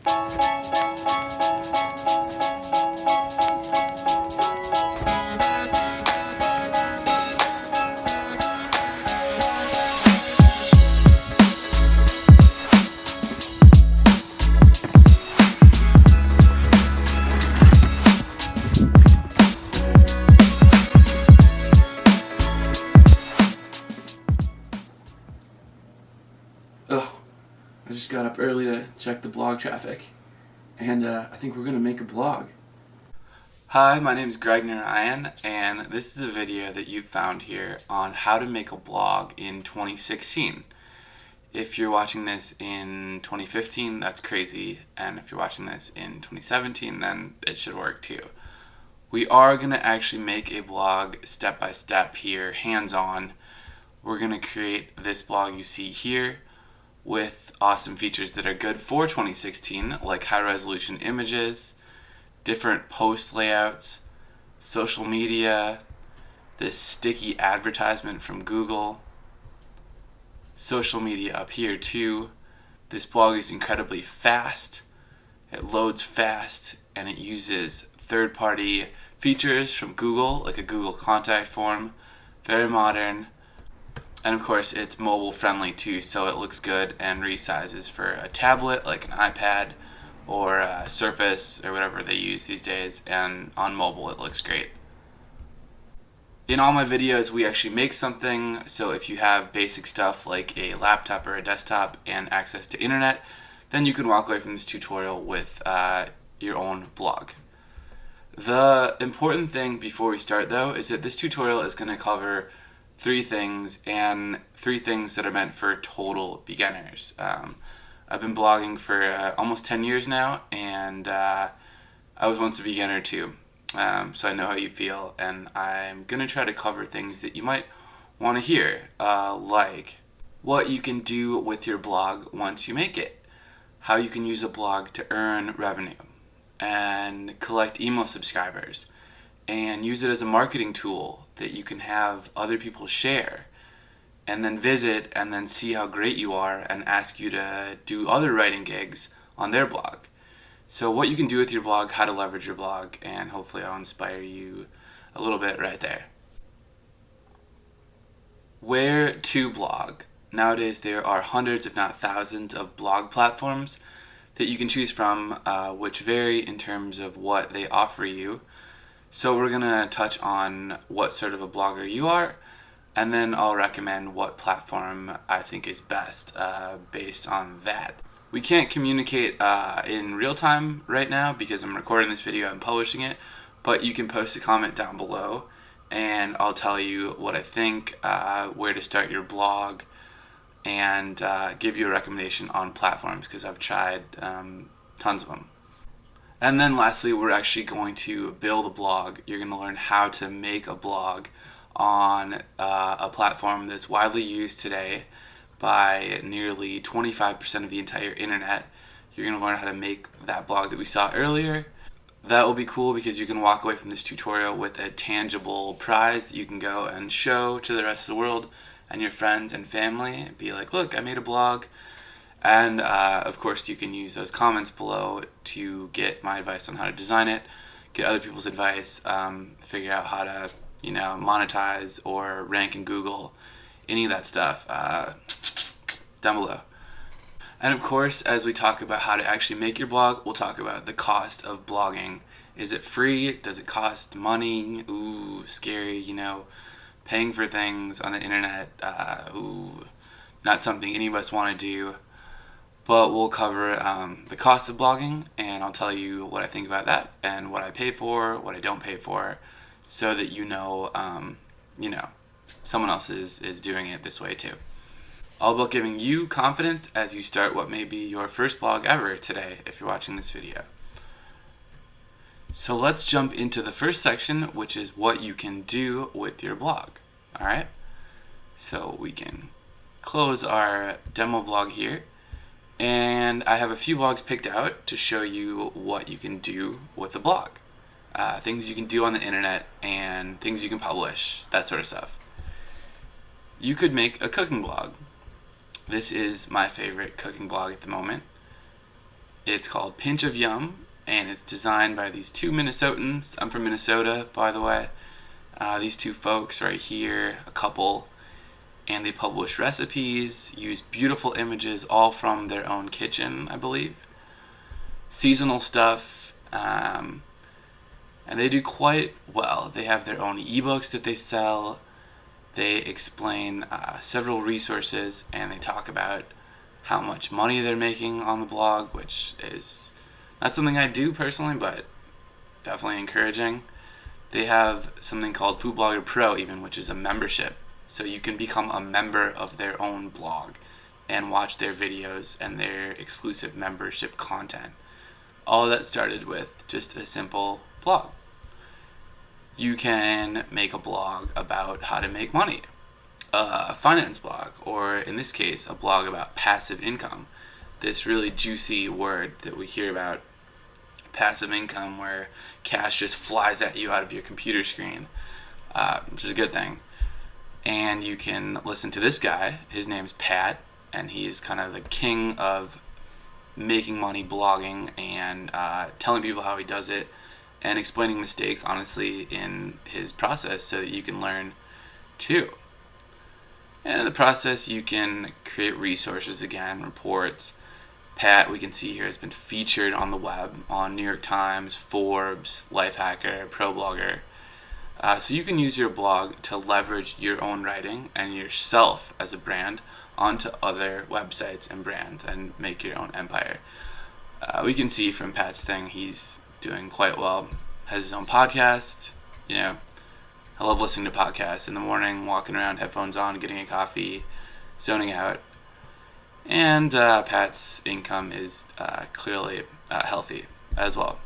I just got up early to check the blog traffic, and I think we're going to make a blog. Hi, my name is Narayan, and this is a video that you found here on how to make a blog in 2016. If you're watching this in 2015, that's crazy, and if you're watching this in 2017, then it should work too. We are going to actually make a blog step by step here, hands-on. We're going to create this blog you see here with awesome features that are good for 2016, like high resolution images, different post layouts, social media, this sticky advertisement from Google, social media up here too. This blog is incredibly fast, it loads fast, and it uses third-party features from Google, like a Google contact form, very modern. And of course it's mobile friendly too, so it looks good and resizes for a tablet like an iPad or a Surface or whatever they use these days, and on mobile it looks great. In all my videos we actually make something, so if you have basic stuff like a laptop or a desktop and access to internet, then you can walk away from this tutorial with your own blog. The important thing before we start though is that this tutorial is going to cover three things that are meant for total beginners. I've been blogging for almost 10 years now, and I was once a beginner too, so I know how you feel, and I'm going to try to cover things that you might want to hear, like what you can do with your blog once you make it, how you can use a blog to earn revenue and collect email subscribers, and use it as a marketing tool that you can have other people share and then visit and then see how great you are and ask you to do other writing gigs on their blog. So what you can do with your blog, how to leverage your blog, and hopefully I'll inspire you a little bit right there. Where to blog? Nowadays there are hundreds if not thousands of blog platforms that you can choose from, which vary in terms of what they offer you. So we're going to touch on what sort of a blogger you are, and then I'll recommend what platform I think is best based on that. We can't communicate in real time right now because I'm recording this video and publishing it, but you can post a comment down below and I'll tell you what I think, where to start your blog, and give you a recommendation on platforms because I've tried tons of them. And then lastly, we're actually going to build a blog. You're going to learn how to make a blog on a platform that's widely used today by nearly 25% of the entire internet. You're going to learn how to make that blog that we saw earlier. That will be cool because you can walk away from this tutorial with a tangible prize that you can go and show to the rest of the world and your friends and family. Be like, look, I made a blog. And of course you can use those comments below to get my advice on how to design it, get other people's advice, figure out how to, monetize or rank in Google, any of that stuff down below. And of course, as we talk about how to actually make your blog, we'll talk about the cost of blogging. Is it free? Does it cost money? Ooh, scary, paying for things on the internet, ooh, not something any of us want to do. But we'll cover the cost of blogging, and I'll tell you what I think about that and what I pay for, what I don't pay for, so that someone else is doing it this way too. All about giving you confidence as you start what may be your first blog ever today if you're watching this video. So let's jump into the first section, which is what you can do with your blog. Alright, so we can close our demo blog here. And I have a few blogs picked out to show you what you can do with a blog. Things you can do on the internet and things you can publish, that sort of stuff. You could make a cooking blog. This is my favorite cooking blog at the moment. It's called Pinch of Yum, and it's designed by these two Minnesotans. I'm from Minnesota, by the way. These two folks right here, a couple, and they publish recipes, use beautiful images, all from their own kitchen, I believe. Seasonal stuff, and they do quite well. They have their own ebooks that they sell. They explain several resources, and they talk about how much money they're making on the blog, which is not something I do personally, but definitely encouraging. They have something called Food Blogger Pro even, which is a membership. So you can become a member of their own blog and watch their videos and their exclusive membership content. All of that started with just a simple blog. You can make a blog about how to make money, a finance blog, or in this case, a blog about passive income. This really juicy word that we hear about, passive income, where cash just flies at you out of your computer screen, which is a good thing. And you can listen to this guy. His name's Pat, and he's kind of the king of making money blogging and telling people how he does it and explaining mistakes honestly in his process so that you can learn too. And in the process, you can create resources again, reports. Pat, we can see here, has been featured on the web on New York Times, Forbes, Lifehacker, ProBlogger. So you can use your blog to leverage your own writing and yourself as a brand onto other websites and brands and make your own empire. We can see from Pat's thing, he's doing quite well. Has his own podcast, I love listening to podcasts in the morning, walking around, headphones on, getting a coffee, zoning out. And Pat's income is clearly healthy as well.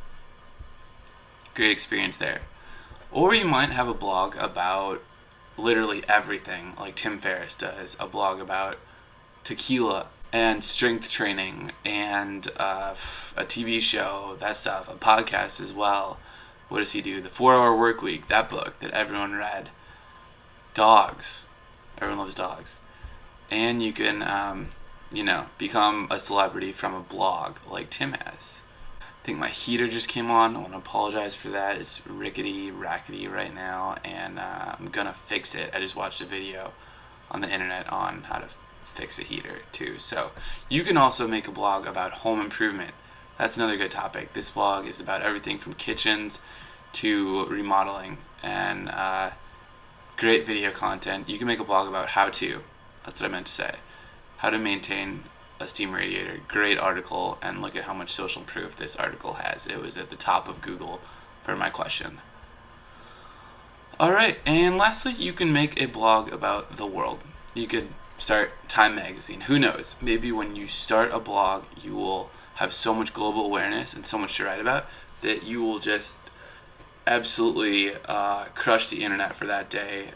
Great experience there. Or you might have a blog about literally everything, like Tim Ferriss does, a blog about tequila and strength training and a TV show, that stuff, a podcast as well. What does he do? The 4-Hour Workweek, that book that everyone read. Dogs. Everyone loves dogs. And you can, become a celebrity from a blog like Tim has. I think my heater just came on. I want to apologize for that. It's rackety right now, and I'm going to fix it. I just watched a video on the internet on how to fix a heater too. So you can also make a blog about home improvement. That's another good topic. This blog is about everything from kitchens to remodeling and great video content. You can make a blog about how to. That's what I meant to say. How to maintain a steam radiator. Great article, and look at how much social proof this article has. It was at the top of Google for my question. Alright, and lastly, you can make a blog about the world. You could start Time Magazine. Who knows? Maybe when you start a blog, you will have so much global awareness and so much to write about that you will just absolutely crush the internet for that day,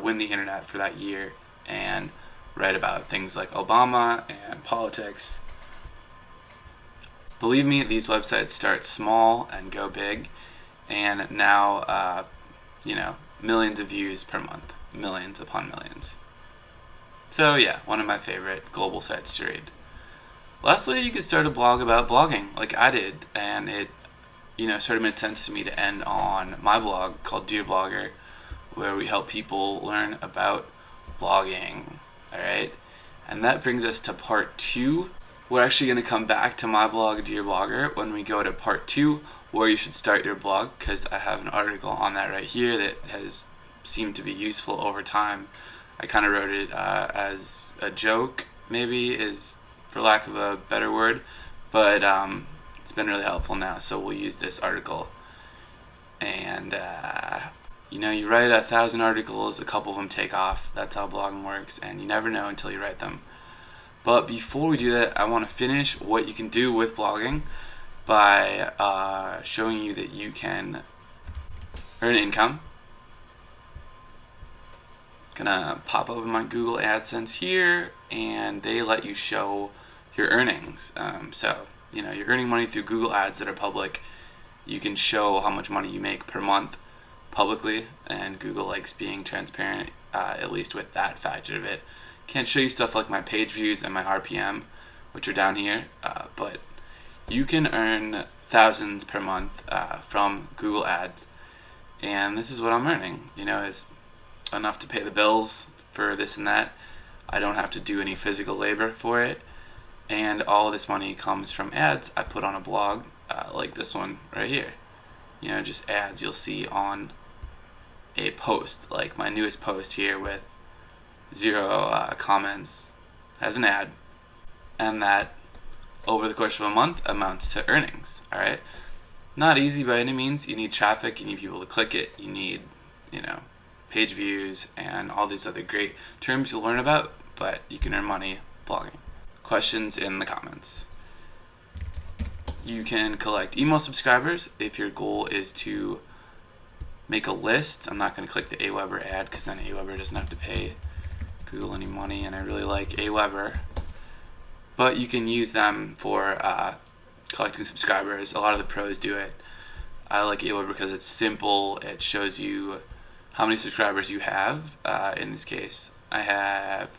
win the internet for that year, and write about things like Obama and politics. Believe me, these websites start small and go big, and now, millions of views per month, millions upon millions. So yeah, one of my favorite global sites to read. Lastly, you could start a blog about blogging, like I did, and it, sort of made sense to me to end on my blog called Dear Blogger, where we help people learn about blogging. All right, and that brings us to part 2. We're actually going to come back to my blog, Dear Blogger, when we go to part 2, where you should start your blog, because I have an article on that right here that has seemed to be useful over time. I kind of wrote it as a joke, maybe, is for lack of a better word, but it's been really helpful now, so we'll use this article. And you write 1,000 articles, a couple of them take off. That's how blogging works, and you never know until you write them. But before we do that, I want to finish what you can do with blogging by showing you that you can earn income. Gonna pop open my Google Adsense here, and they let you show your earnings. So you're earning money through Google Ads that are public. You can show how much money you make per month publicly, and Google likes being transparent, at least with that factor of it. Can't show you stuff like my page views and my RPM, which are down here, but You can earn thousands per month from Google Ads, and this is what I'm earning. It's enough to pay the bills for this and that. I don't have to do any physical labor for it, and all this money comes from ads I put on a blog like this one right here. Just ads you'll see on a post, like my newest post here with 0 comments has an ad, and that over the course of a month amounts to earnings. All right, not easy by any means. You need traffic, you need people to click it, you need page views and all these other great terms you'll learn about, but you can earn money blogging. Questions in the comments. You can collect email subscribers if your goal is to make a list. I'm not going to click the Aweber ad because then Aweber doesn't have to pay Google any money, and I really like Aweber. But you can use them for collecting subscribers. A lot of the pros do it. I like Aweber because it's simple. It shows you how many subscribers you have. In this case, I have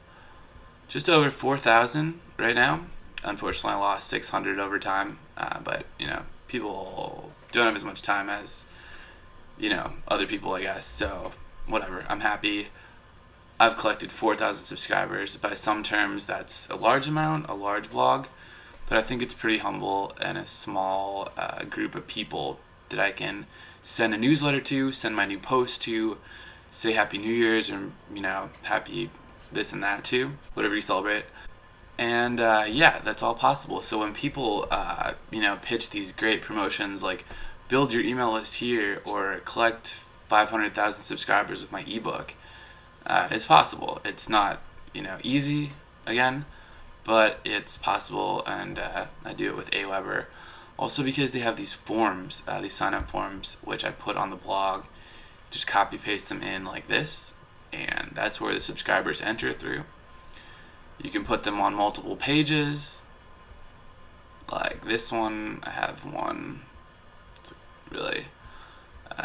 just over 4,000 right now. Unfortunately, I lost 600 over time, but people don't have as much time as other people, I guess. So whatever, I'm happy. I've collected 4,000 subscribers. By some terms, that's a large amount, a large blog, but I think it's pretty humble and a small group of people that I can send a newsletter to, send my new post to, say Happy New Year's, or happy this and that too, whatever you celebrate. And that's all possible. So when people pitch these great promotions like build your email list here or collect 500,000 subscribers with my ebook, it's possible. It's not easy again, but it's possible, and I do it with Aweber. Also because they have these forms, these sign-up forms, which I put on the blog. Just copy paste them in like this, and that's where the subscribers enter through. You can put them on multiple pages, like this one. I have one. It's really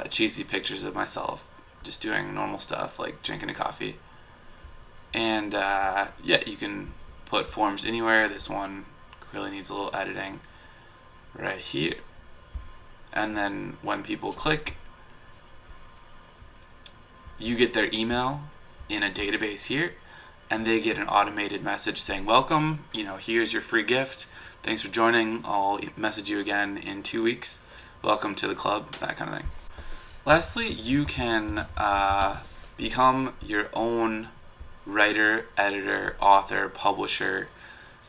cheesy pictures of myself just doing normal stuff like drinking a coffee. And you can put forms anywhere. This one really needs a little editing right here. And then when people click, you get their email in a database here, and they get an automated message saying, welcome, here's your free gift. Thanks for joining. I'll message you again in 2 weeks. Welcome to the club, that kind of thing. Lastly, you can become your own writer, editor, author, publisher,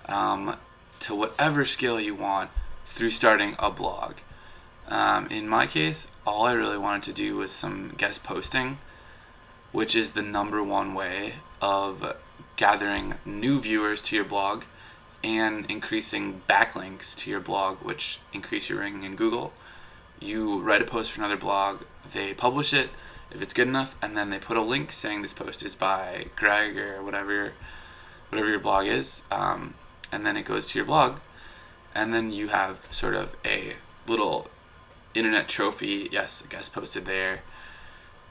to whatever scale you want through starting a blog. In my case, all I really wanted to do was some guest posting, which is the #1 way of gathering new viewers to your blog and increasing backlinks to your blog, which increase your ranking in Google. You write a post for another blog, they publish it if it's good enough, and then they put a link saying this post is by Greg or whatever your blog is, and then it goes to your blog, and then you have sort of a little internet trophy. Yes, a guest posted there.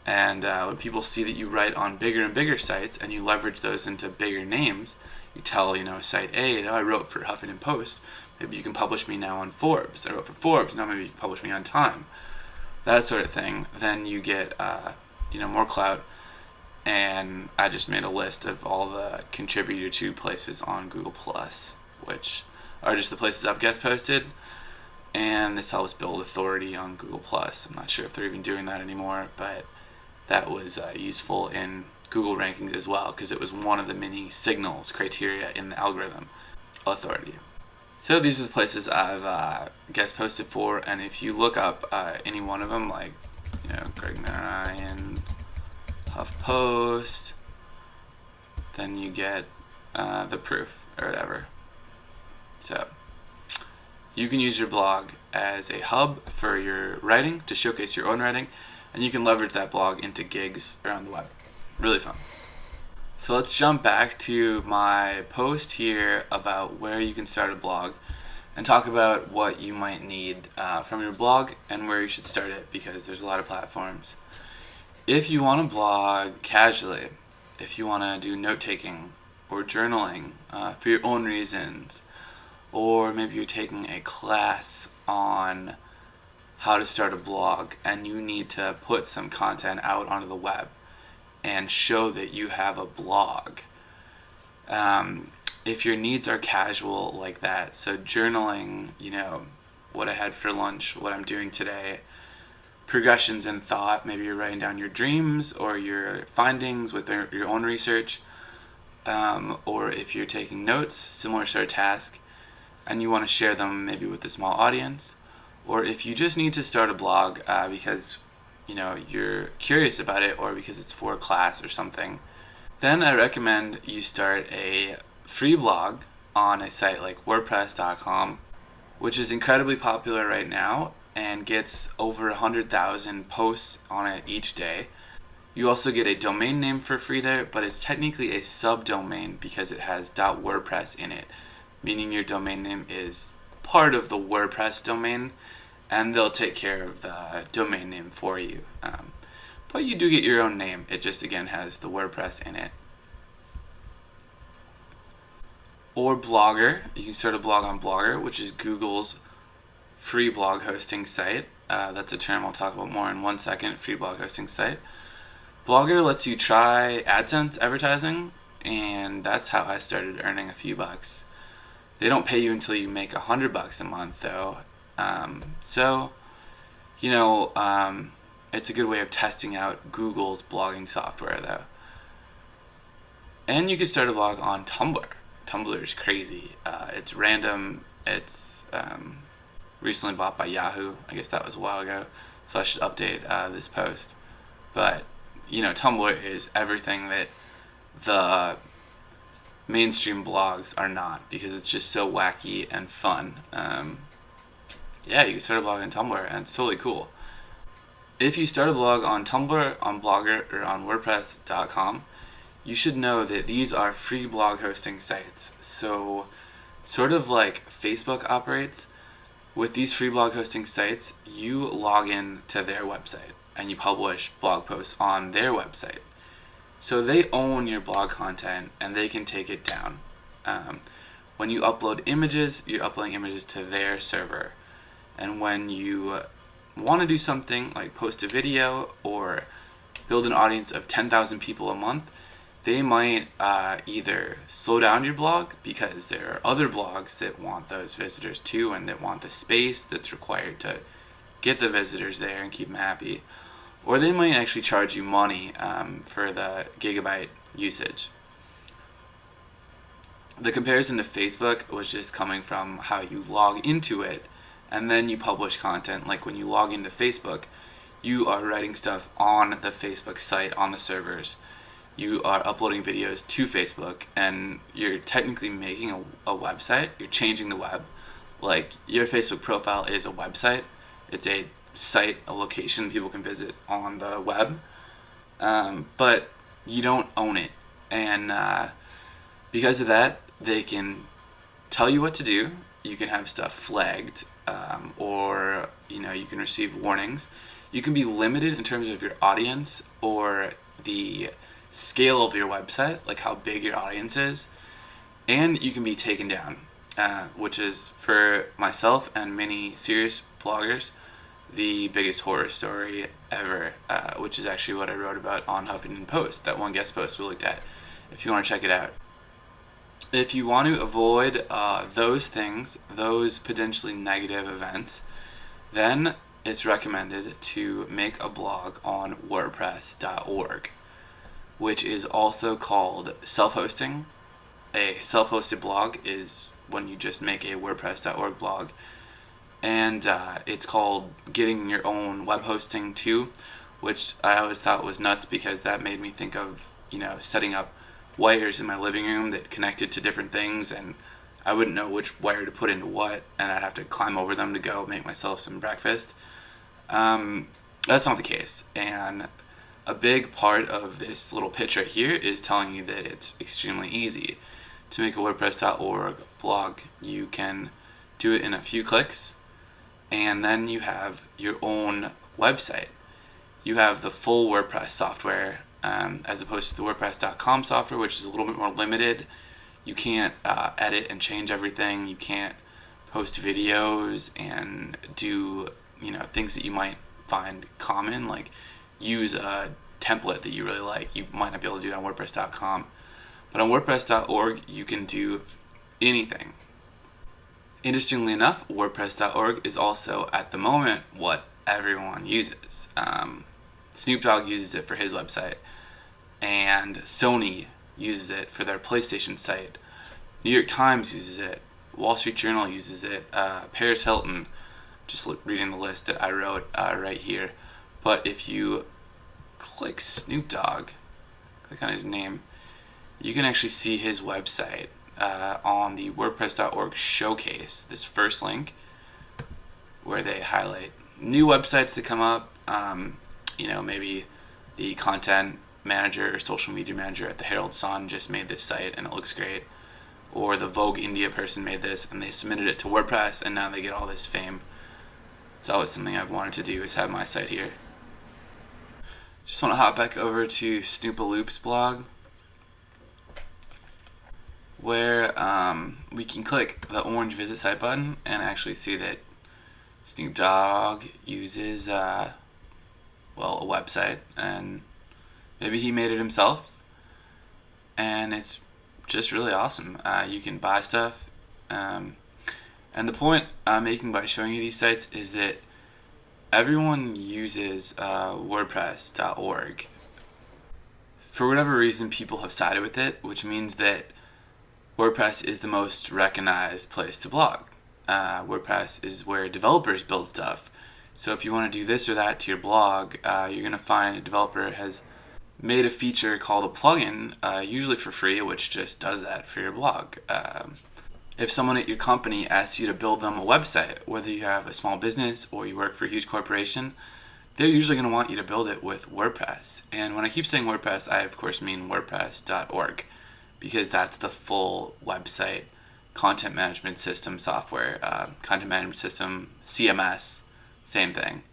And when people see that you write on bigger and bigger sites and you leverage those into bigger names, you tell site A, I wrote for Huffington Post, maybe you can publish me now on Forbes. I wrote for Forbes, now maybe you can publish me on Time. That sort of thing. Then you get more clout. And I just made a list of all the contributor to places on Google Plus, which are just the places I've guest posted. And this helps build authority on Google Plus. I'm not sure if they're even doing that anymore, but that was useful in Google rankings as well, because it was one of the many signals criteria in the algorithm, authority. So these are the places I've guest posted for, and if you look up any one of them, like Greg Narayan, HuffPost, then you get the proof or whatever. So you can use your blog as a hub for your writing, to showcase your own writing, and you can leverage that blog into gigs around the web. Really fun. So let's jump back to my post here about where you can start a blog and talk about what you might need from your blog and where you should start it, because there's a lot of platforms. If you want to blog casually, if you want to do note-taking or journaling for your own reasons, or maybe you're taking a class on how to start a blog and you need to put some content out onto the web and show that you have a blog. If your needs are casual like that, so journaling, what I had for lunch, what I'm doing today, progressions in thought, maybe you're writing down your dreams or your findings with your own research, or if you're taking notes, similar sort of task, and you want to share them maybe with a small audience, or if you just need to start a blog because you're curious about it or because it's for a class or something, then I recommend you start a free blog on a site like WordPress.com, which is incredibly popular right now and gets over 100,000 posts on it each day. You also get a domain name for free there, but it's technically a subdomain because it has .wordpress in it, meaning your domain name is part of the WordPress domain, and they'll take care of the domain name for you. But you do get your own name. It just, again, has the WordPress in it. Or Blogger. You can start a blog on Blogger, which is Google's free blog hosting site. That's a term I'll talk about more in 1 second, free blog hosting site. Blogger lets you try Adsense advertising, and that's how I started earning a few bucks. They don't pay you until you make $100 a month, though. It's a good way of testing out Google's blogging software, though. And you can start a blog on Tumblr. Tumblr is crazy. It's random. It's recently bought by Yahoo. I guess that was a while ago, so I should update this post. But, Tumblr is everything that the mainstream blogs are not, because it's just so wacky and fun. You can start a blog on Tumblr, and it's totally cool. If you start a blog on Tumblr, on Blogger, or on WordPress.com, you should know that these are free blog hosting sites. So, sort of like Facebook operates, with these free blog hosting sites, you log in to their website and you publish blog posts on their website. So they own your blog content and they can take it down. When you upload images, you're uploading images to their server. And when you want to do something like post a video or build an audience of 10,000 people a month, they might either slow down your blog because there are other blogs that want those visitors too and that want the space that's required to get the visitors there and keep them happy, or they might actually charge you money for the gigabyte usage. The comparison to Facebook was just coming from how you log into it and then you publish content. Like when you log into Facebook, you are writing stuff on the Facebook site on the servers. You are uploading videos to Facebook, and you're technically making a website. You're changing the web. Like, your Facebook profile is a website. It's a site, a location people can visit on the web. But you don't own it. And because of that, they can tell you what to do. You can have stuff flagged, or you can receive warnings. You can be limited in terms of your audience or the scale of your website, like how big your audience is, and you can be taken down, which is, for myself and many serious bloggers, the biggest horror story ever, which is actually what I wrote about on Huffington Post, that one guest post we looked at, if you want to check it out. If you want to avoid those things, those potentially negative events, then it's recommended to make a blog on WordPress.org, which is also called self-hosting. A self-hosted blog is when you just make a WordPress.org blog, and it's called getting your own web hosting too, which I always thought was nuts because that made me think of setting up wires in my living room that connected to different things, and I wouldn't know which wire to put into what, and I'd have to climb over them to go make myself some breakfast. That's not the case, and a big part of this little pitch right here is telling you that it's extremely easy to make a WordPress.org blog. You can do it in a few clicks, and then you have your own website. You have the full WordPress software, as opposed to the WordPress.com software, which is a little bit more limited. You can't edit and change everything. You can't post videos and do things that you might find common, like use a template that you really like. You might not be able to do it on WordPress.com, but on WordPress.org you can do anything. Interestingly enough, WordPress.org is also at the moment what everyone uses. Snoop Dogg uses it for his website, and Sony uses it for their PlayStation site. New York Times uses it. Wall Street Journal uses it. Paris Hilton, just reading the list that I wrote right here. But if you click Snoop Dogg, click on his name, you can actually see his website on the WordPress.org showcase, this first link, where they highlight new websites that come up. Maybe the content manager or social media manager at the Herald Sun just made this site and it looks great. Or the Vogue India person made this and they submitted it to WordPress and now they get all this fame. It's always something I've wanted to do, is have my site here. Just want to hop back over to Snoopaloop's blog, where we can click the orange visit site button and actually see that Snoop Dogg uses a website, and maybe he made it himself, and it's just really awesome. You can buy stuff, and the point I'm making by showing you these sites is that everyone uses WordPress.org. For whatever reason, people have sided with it, which means that WordPress is the most recognized place to blog. WordPress is where developers build stuff. So if you want to do this or that to your blog, you're going to find a developer has made a feature called a plugin, usually for free, which just does that for your blog. If someone at your company asks you to build them a website, whether you have a small business or you work for a huge corporation, they're usually going to want you to build it with WordPress. And when I keep saying WordPress, I of course mean WordPress.org, because that's the full website content management system software. Content management system, CMS, same thing.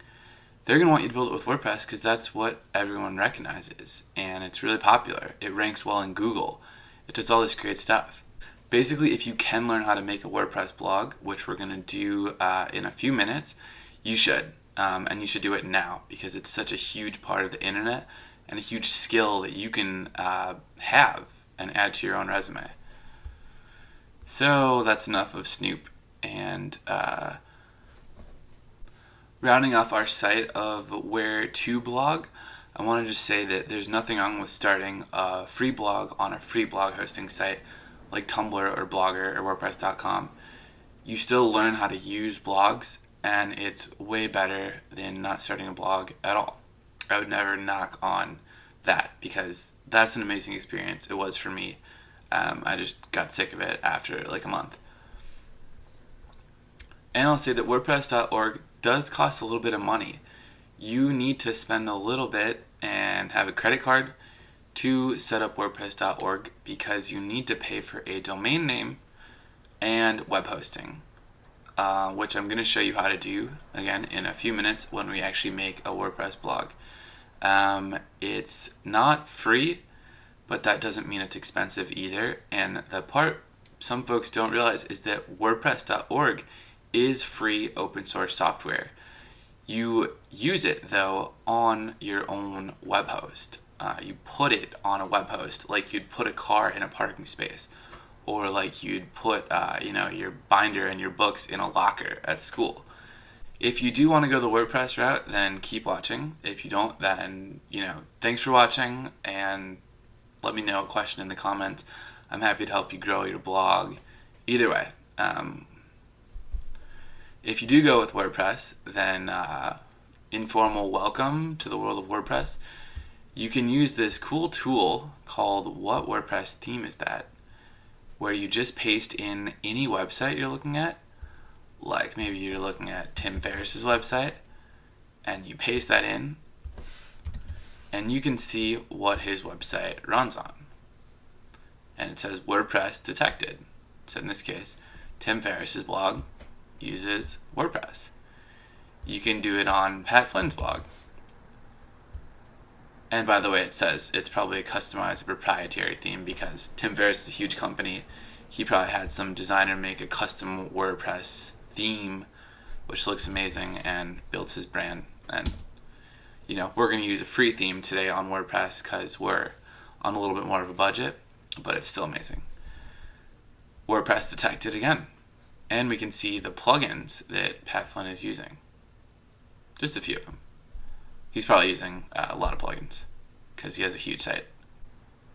They're going to want you to build it with WordPress because that's what everyone recognizes, and it's really popular. It ranks well in Google. It does all this great stuff. Basically, if you can learn how to make a WordPress blog, which we're going to do in a few minutes, you should. And you should do it now because it's such a huge part of the internet and a huge skill that you can have and add to your own resume. So that's enough of Snoop, and rounding off our site of where to blog, I want to just say that there's nothing wrong with starting a free blog on a free blog hosting site like Tumblr or Blogger or WordPress.com. You still learn how to use blogs, and it's way better than not starting a blog at all. I would never knock on that because that's an amazing experience. It was for me. I just got sick of it after like a month. And I'll say that WordPress.org does cost a little bit of money. You need to spend a little bit and have a credit card to set up WordPress.org because you need to pay for a domain name and web hosting, which I'm going to show you how to do again in a few minutes when we actually make a WordPress blog. It's not free, but that doesn't mean it's expensive either. And the part some folks don't realize is that WordPress.org is free open source software. You use it though on your own web host. You put it on a web host like you'd put a car in a parking space, or like you'd put your binder and your books in a locker at school. If you do want to go the WordPress route, then keep watching. If you don't, then thanks for watching, and let me know a question in the comments. I'm happy to help you grow your blog. Either way, if you do go with WordPress, then informal welcome to the world of WordPress. You can use this cool tool called What WordPress Theme Is That, where you just paste in any website you're looking at. Like maybe you're looking at Tim Ferriss's website, and you paste that in, and you can see what his website runs on. And it says WordPress detected. So in this case, Tim Ferriss's blog uses WordPress. You can do it on Pat Flynn's blog. And by the way, it says it's probably a customized proprietary theme because Tim Ferriss is a huge company. he probably had some designer make a custom WordPress theme, which looks amazing, and builds his brand. And we're going to use a free theme today on WordPress because we're on a little bit more of a budget, but it's still amazing. WordPress detected again, and we can see the plugins that Pat Flynn is using. Just a few of them. He's probably using a lot of plugins because he has a huge site.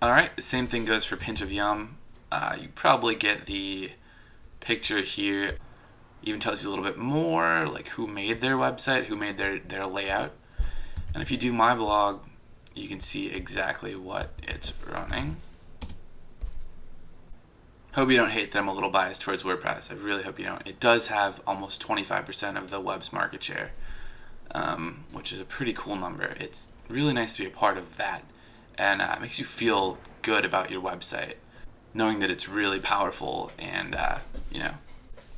Alright, the same thing goes for Pinch of Yum. You probably get the picture here. Even tells you a little bit more, like who made their website, who made their layout. And if you do my blog, you can see exactly what it's running. Hope you don't hate that I'm a little biased towards WordPress. I really hope you don't. It does have almost 25% of the web's market share, which is a pretty cool number. It's really nice to be a part of that, and it makes you feel good about your website, knowing that it's really powerful and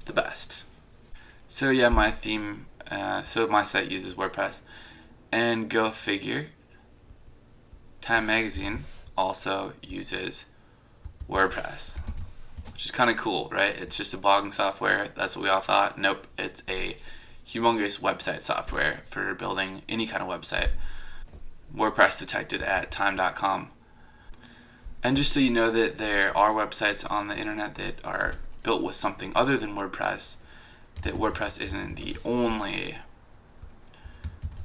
the best. So yeah, my theme. So my site uses WordPress, and go figure, Time Magazine also uses WordPress, which is kind of cool, right? It's just a blogging software. That's what we all thought. Nope, it's a humongous website software for building any kind of website. WordPress detected at time.com. And just so you know that there are websites on the internet that are built with something other than WordPress, that WordPress isn't the only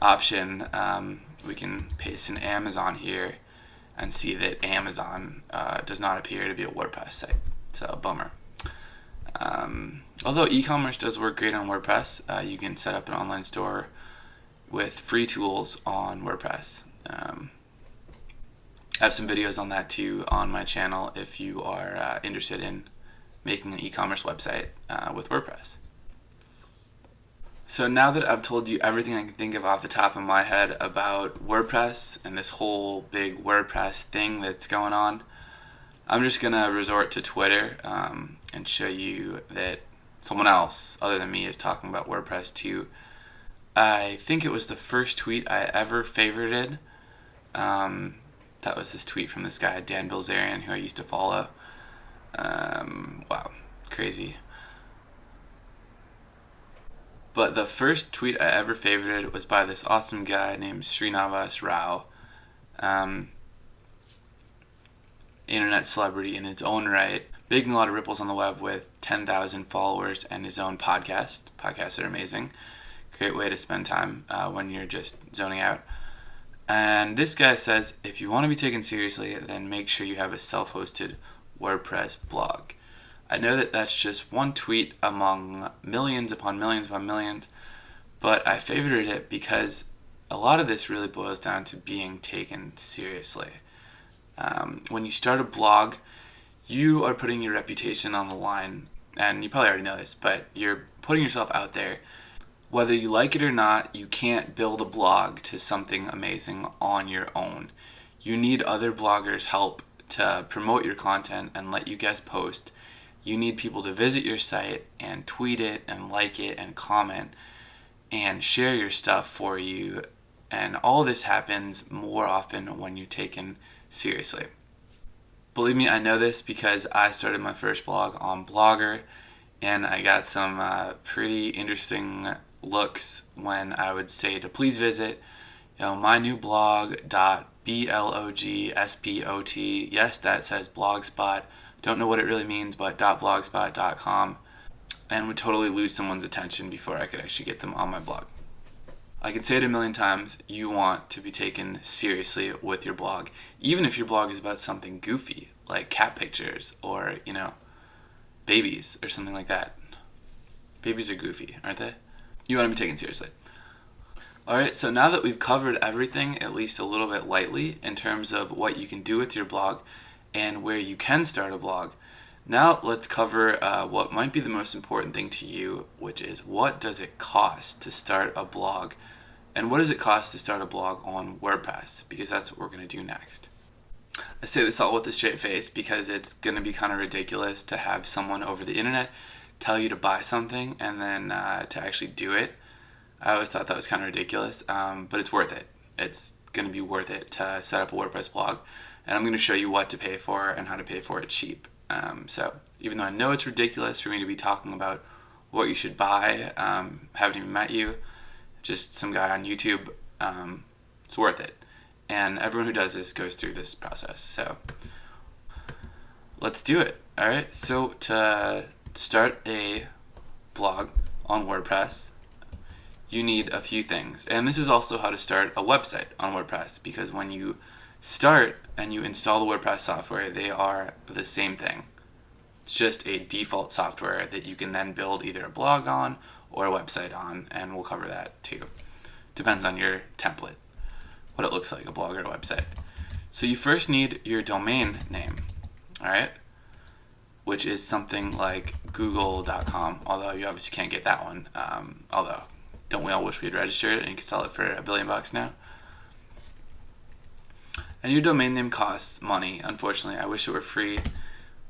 option. We can paste in Amazon here and see that Amazon does not appear to be a WordPress site. So, bummer. Although e-commerce does work great on WordPress, you can set up an online store with free tools on WordPress. I have some videos on that too on my channel if you are interested in making an e-commerce website with WordPress. So now that I've told you everything I can think of off the top of my head about WordPress and this whole big WordPress thing that's going on, I'm just going to resort to Twitter and show you that someone else other than me is talking about WordPress too. I think it was the first tweet I ever favorited. That was this tweet from this guy, Dan Bilzerian, who I used to follow. Wow, crazy. But the first tweet I ever favorited was by this awesome guy named Srinivas Rao. Internet celebrity in its own right, making a lot of ripples on the web with 10,000 followers and his own podcast. Podcasts are amazing. Great way to spend time when you're just zoning out. And this guy says, if you want to be taken seriously, then make sure you have a self-hosted WordPress blog. I know that that's just one tweet among millions upon millions upon millions, but I favorited it because a lot of this really boils down to being taken seriously. When you start a blog, you are putting your reputation on the line, and you probably already know this, but you're putting yourself out there. Whether you like it or not, you can't build a blog to something amazing on your own. You need other bloggers' help to promote your content and let you guest post. You need people to visit your site and tweet it and like it and comment and share your stuff for you. And all this happens more often when you're taken seriously. Believe me, I know this because I started my first blog on Blogger, and I got some pretty interesting looks when I would say to please visit my new blog.blogspot. Yes, that says blogspot. Don't know what it really means, but .blogspot.com, and would totally lose someone's attention before I could actually get them on my blog. I can say it a million times, you want to be taken seriously with your blog, even if your blog is about something goofy, like cat pictures or, babies or something like that. Babies are goofy, aren't they? You want to be taken seriously. Alright, so now that we've covered everything, at least a little bit lightly, in terms of what you can do with your blog and where you can start a blog, now let's cover what might be the most important thing to you, which is what does it cost to start a blog, and what does it cost to start a blog on WordPress, because that's what we're going to do next. I say this all with a straight face because it's going to be kind of ridiculous to have someone over the internet tell you to buy something and then to actually do it. I always thought that was kind of ridiculous, but it's worth it. It's going to be worth it to set up a WordPress blog, and I'm going to show you what to pay for and how to pay for it cheap. So even though I know it's ridiculous for me to be talking about what you should buy. Haven't even met you, just some guy on YouTube. It's worth it. And everyone who does this goes through this process. So let's do it. All right. So to start a blog on WordPress, you need a few things. And this is also how to start a website on WordPress, because when you start and you install the WordPress software, they are the same thing. It's just a default software that you can then build either a blog on or a website on, and we'll cover that too. Depends on your template, what it looks like, a blog or a website. So you first need your domain name, all right? Which is something like google.com, although you obviously can't get that one. Although, don't we all wish we had registered it and you could sell it for $1 billion now? And your domain name costs money, unfortunately. I wish it were free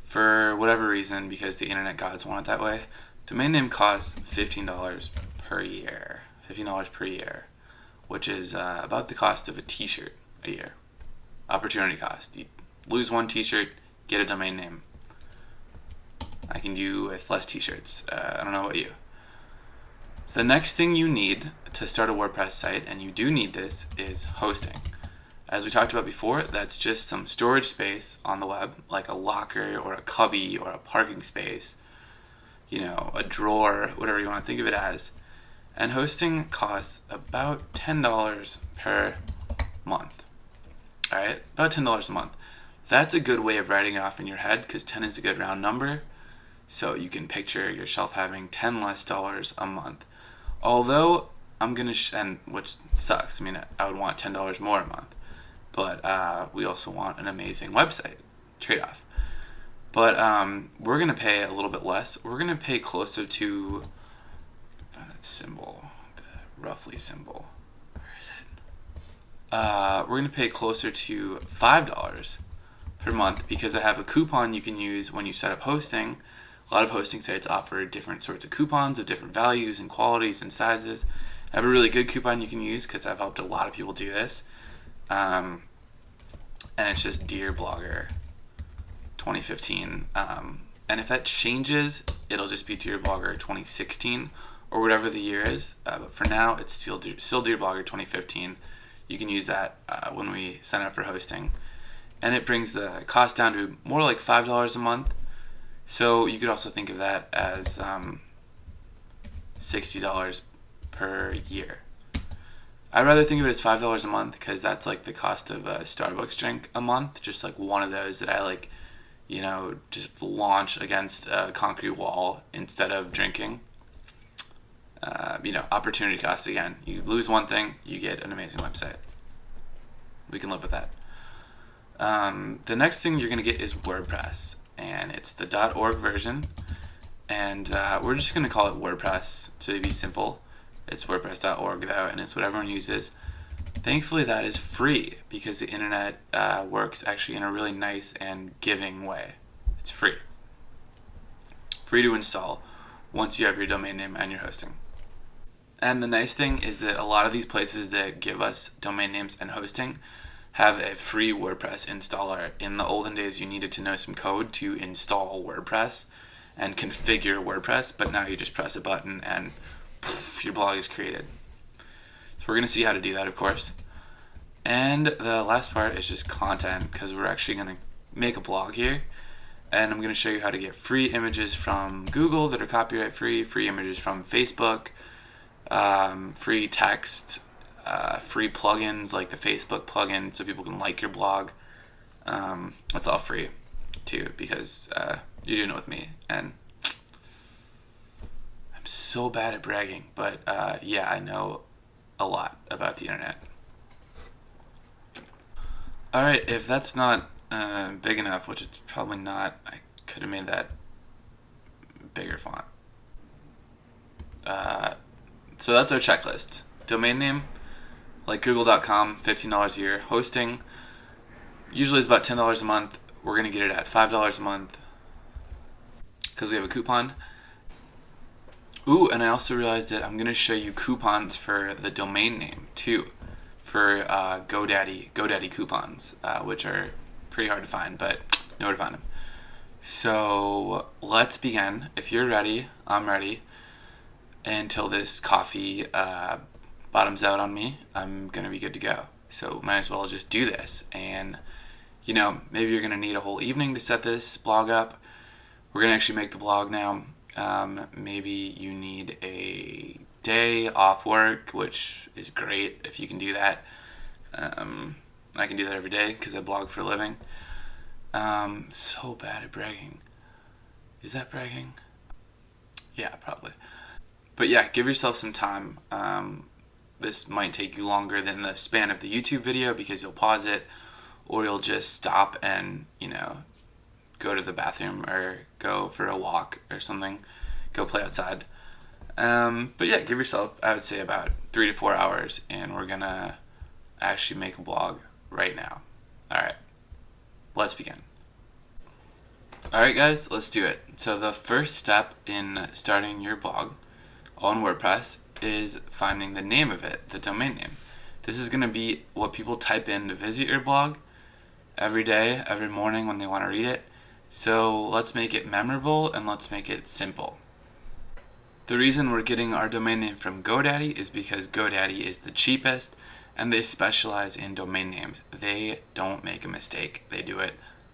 for whatever reason, because the internet gods want it that way. Domain name costs $15 per year. $15 per year, which is about the cost of a t-shirt a year. Opportunity cost. You lose one t-shirt, get a domain name. I can do with less t-shirts. I don't know about you. The next thing you need to start a WordPress site, and you do need this, is hosting. As we talked about before, that's just some storage space on the web, like a locker or a cubby or a parking space, a drawer, whatever you want to think of it as. And hosting costs about $10 per month. All right, about $10 a month. That's a good way of writing it off in your head, because 10 is a good round number. So you can picture yourself having $10 less a month. Although I'm going to, and which sucks. I mean, I would want $10 more a month. But we also want an amazing website, trade-off. But we're going to pay a little bit less. We're going to pay closer to, find that symbol, the roughly symbol. Where is it? We're going to pay closer to $5 per month, because I have a coupon you can use when you set up hosting. A lot of hosting sites offer different sorts of coupons of different values and qualities and sizes. I have a really good coupon you can use, because I've helped a lot of people do this. And it's just Dear Blogger 2015. And if that changes, it'll just be Dear Blogger 2016 or whatever the year is. But for now, it's still Dear Blogger 2015. You can use that when we sign up for hosting. And it brings the cost down to more like $5 a month. So you could also think of that as $60 per year. I'd rather think of it as $5 a month, because that's like the cost of a Starbucks drink a month. Just like one of those that I just launch against a concrete wall instead of drinking. Opportunity cost again. You lose one thing, you get an amazing website. We can live with that. The next thing you're going to get is WordPress, and it's the .org version. And we're just going to call it WordPress to be simple. It's WordPress.org though, and it's what everyone uses. Thankfully, that is free, because the internet works actually in a really nice and giving way. It's free. Free to install once you have your domain name and your hosting. And the nice thing is that a lot of these places that give us domain names and hosting have a free WordPress installer. In the olden days, you needed to know some code to install WordPress and configure WordPress, but now you just press a button and your blog is created. So we're going to see how to do that, of course. And the last part is just content, because we're actually going to make a blog here. And I'm going to show you how to get free images from Google that are copyright free, free images from Facebook, free text, free plugins like the Facebook plugin so people can like your blog. It's all free too, because you're doing it with me. And so bad at bragging, but yeah, I know a lot about the internet. Alright, if that's not big enough, which it's probably not, I could have made that bigger font. So that's our checklist. Domain name, like google.com, $15 a year. Hosting, usually is about $10 a month. We're going to get it at $5 a month because we have a coupon. Ooh, and I also realized that I'm going to show you coupons for the domain name too, for GoDaddy coupons, which are pretty hard to find, but know where to find them. So let's begin. If you're ready, I'm ready. Until this coffee bottoms out on me, I'm going to be good to go. So might as well just do this. And, maybe you're going to need a whole evening to set this blog up. We're going to actually make the blog now. Maybe you need a day off work, which is great if you can do that. I can do that every day because I blog for a living. So bad at bragging. Is that bragging? Yeah, probably. But yeah, give yourself some time. This might take you longer than the span of the YouTube video because you'll pause it, or you'll just stop and, go to the bathroom or go for a walk or something. Go play outside. But yeah, give yourself, I would say, about 3 to 4 hours, and we're gonna actually make a blog right now. Alright, let's begin. Alright guys, let's do it. So the first step in starting your blog on WordPress is finding the name of it, the domain name. This is going to be what people type in to visit your blog every day, every morning when they want to read it. So let's make it memorable and let's make it simple. The reason we're getting our domain name from GoDaddy is because GoDaddy is the cheapest and they specialize in domain names. They don't make a mistake. They do it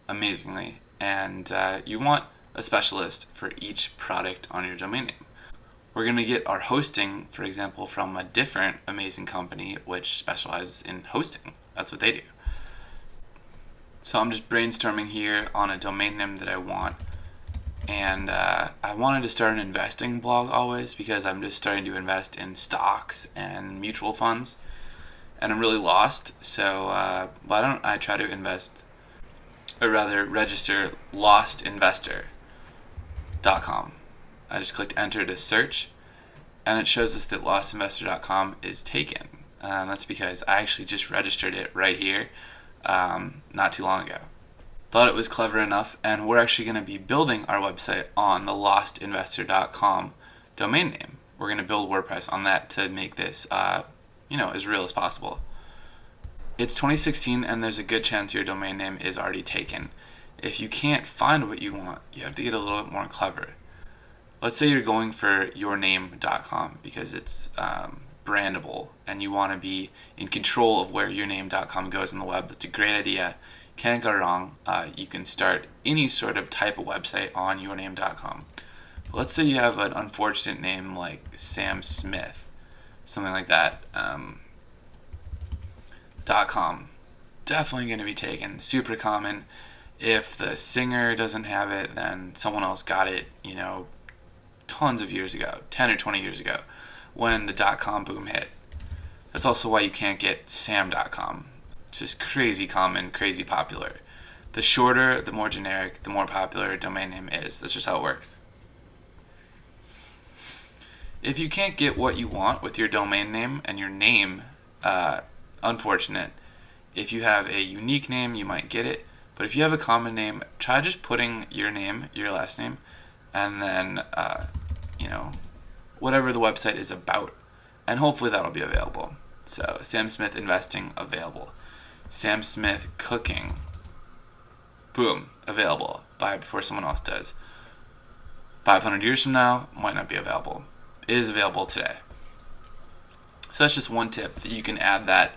amazingly. And you want a specialist for each product on your domain name. We're going to get our hosting, for example, from a different amazing company which specializes in hosting. That's what they do. So I'm just brainstorming here on a domain name that I want. And I wanted to start an investing blog always because I'm just starting to invest in stocks and mutual funds. And I'm really lost. So why don't I try to register lostinvestor.com. I just clicked enter to search, and it shows us that lostinvestor.com is taken. That's because I actually just registered it right here not too long ago. Thought it was clever enough, and we're actually going to be building our website on the lostinvestor.com domain name. We're going to build WordPress on that to make this as real as possible. It's 2016 and there's a good chance your domain name is already taken. If you can't find what you want, you have to get a little bit more clever. Let's say you're going for yourname.com because it's brandable and you want to be in control of where yourname.com goes on the web. That's a great idea. Can't go wrong. You can start any sort of type of website on yourname.com. Let's say you have an unfortunate name like Sam Smith, something like that. .com. Definitely going to be taken. Super common. If the singer doesn't have it, then someone else got it, tons of years ago, 10 or 20 years ago, when the .com boom hit. That's also why you can't get sam.com. It's just crazy common, crazy popular. The shorter, the more generic, the more popular a domain name is. That's just how it works. If you can't get what you want with your domain name and your name, unfortunate. If you have a unique name, you might get it. But if you have a common name, try just putting your name, your last name, and then, whatever the website is about. And hopefully that'll be available. So, Sam Smith Investing, available. Sam Smith Cooking, boom, available. Buy it before someone else does. 500 years from now, might not be available. It is available today. So that's just one tip that you can add that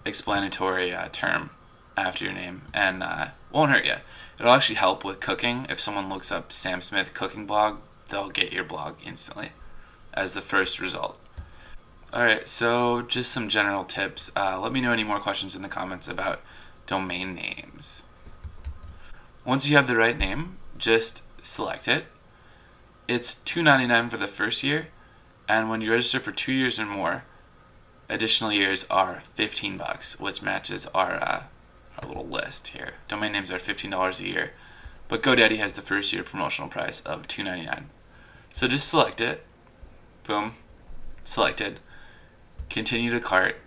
explanatory term after your name and won't hurt you. It'll actually help with cooking. If someone looks up Sam Smith cooking blog, they'll get your blog instantly as the first result. Alright, so just some general tips. Let me know any more questions in the comments about domain names. Once you have the right name, just select it. It's $2.99 for the first year, and when you register for 2 years or more, additional years are $15, which matches our little list here. Domain names are $15 a year, but GoDaddy has the first year promotional price of $2.99. So just select it. Boom. Selected. Continue to cart.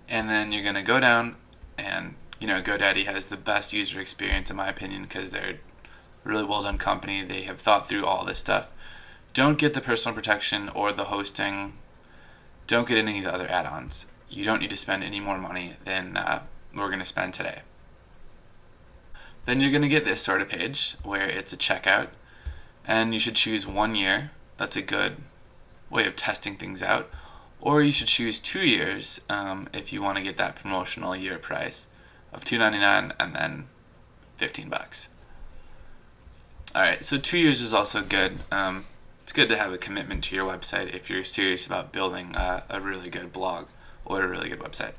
And then you're going to go down and, GoDaddy has the best user experience in my opinion because they're a really well done company. They have thought through all this stuff. Don't get the personal protection or the hosting. Don't get any of the other add-ons. You don't need to spend any more money than we're going to spend today. Then you're going to get this sort of page where it's a checkout, and you should choose 1 year. That's a good way of testing things out. Or you should choose 2 years if you want to get that promotional year price of $2.99 and then $15. Alright, so 2 years is also good. It's good to have a commitment to your website if you're serious about building a really good blog or a really good website.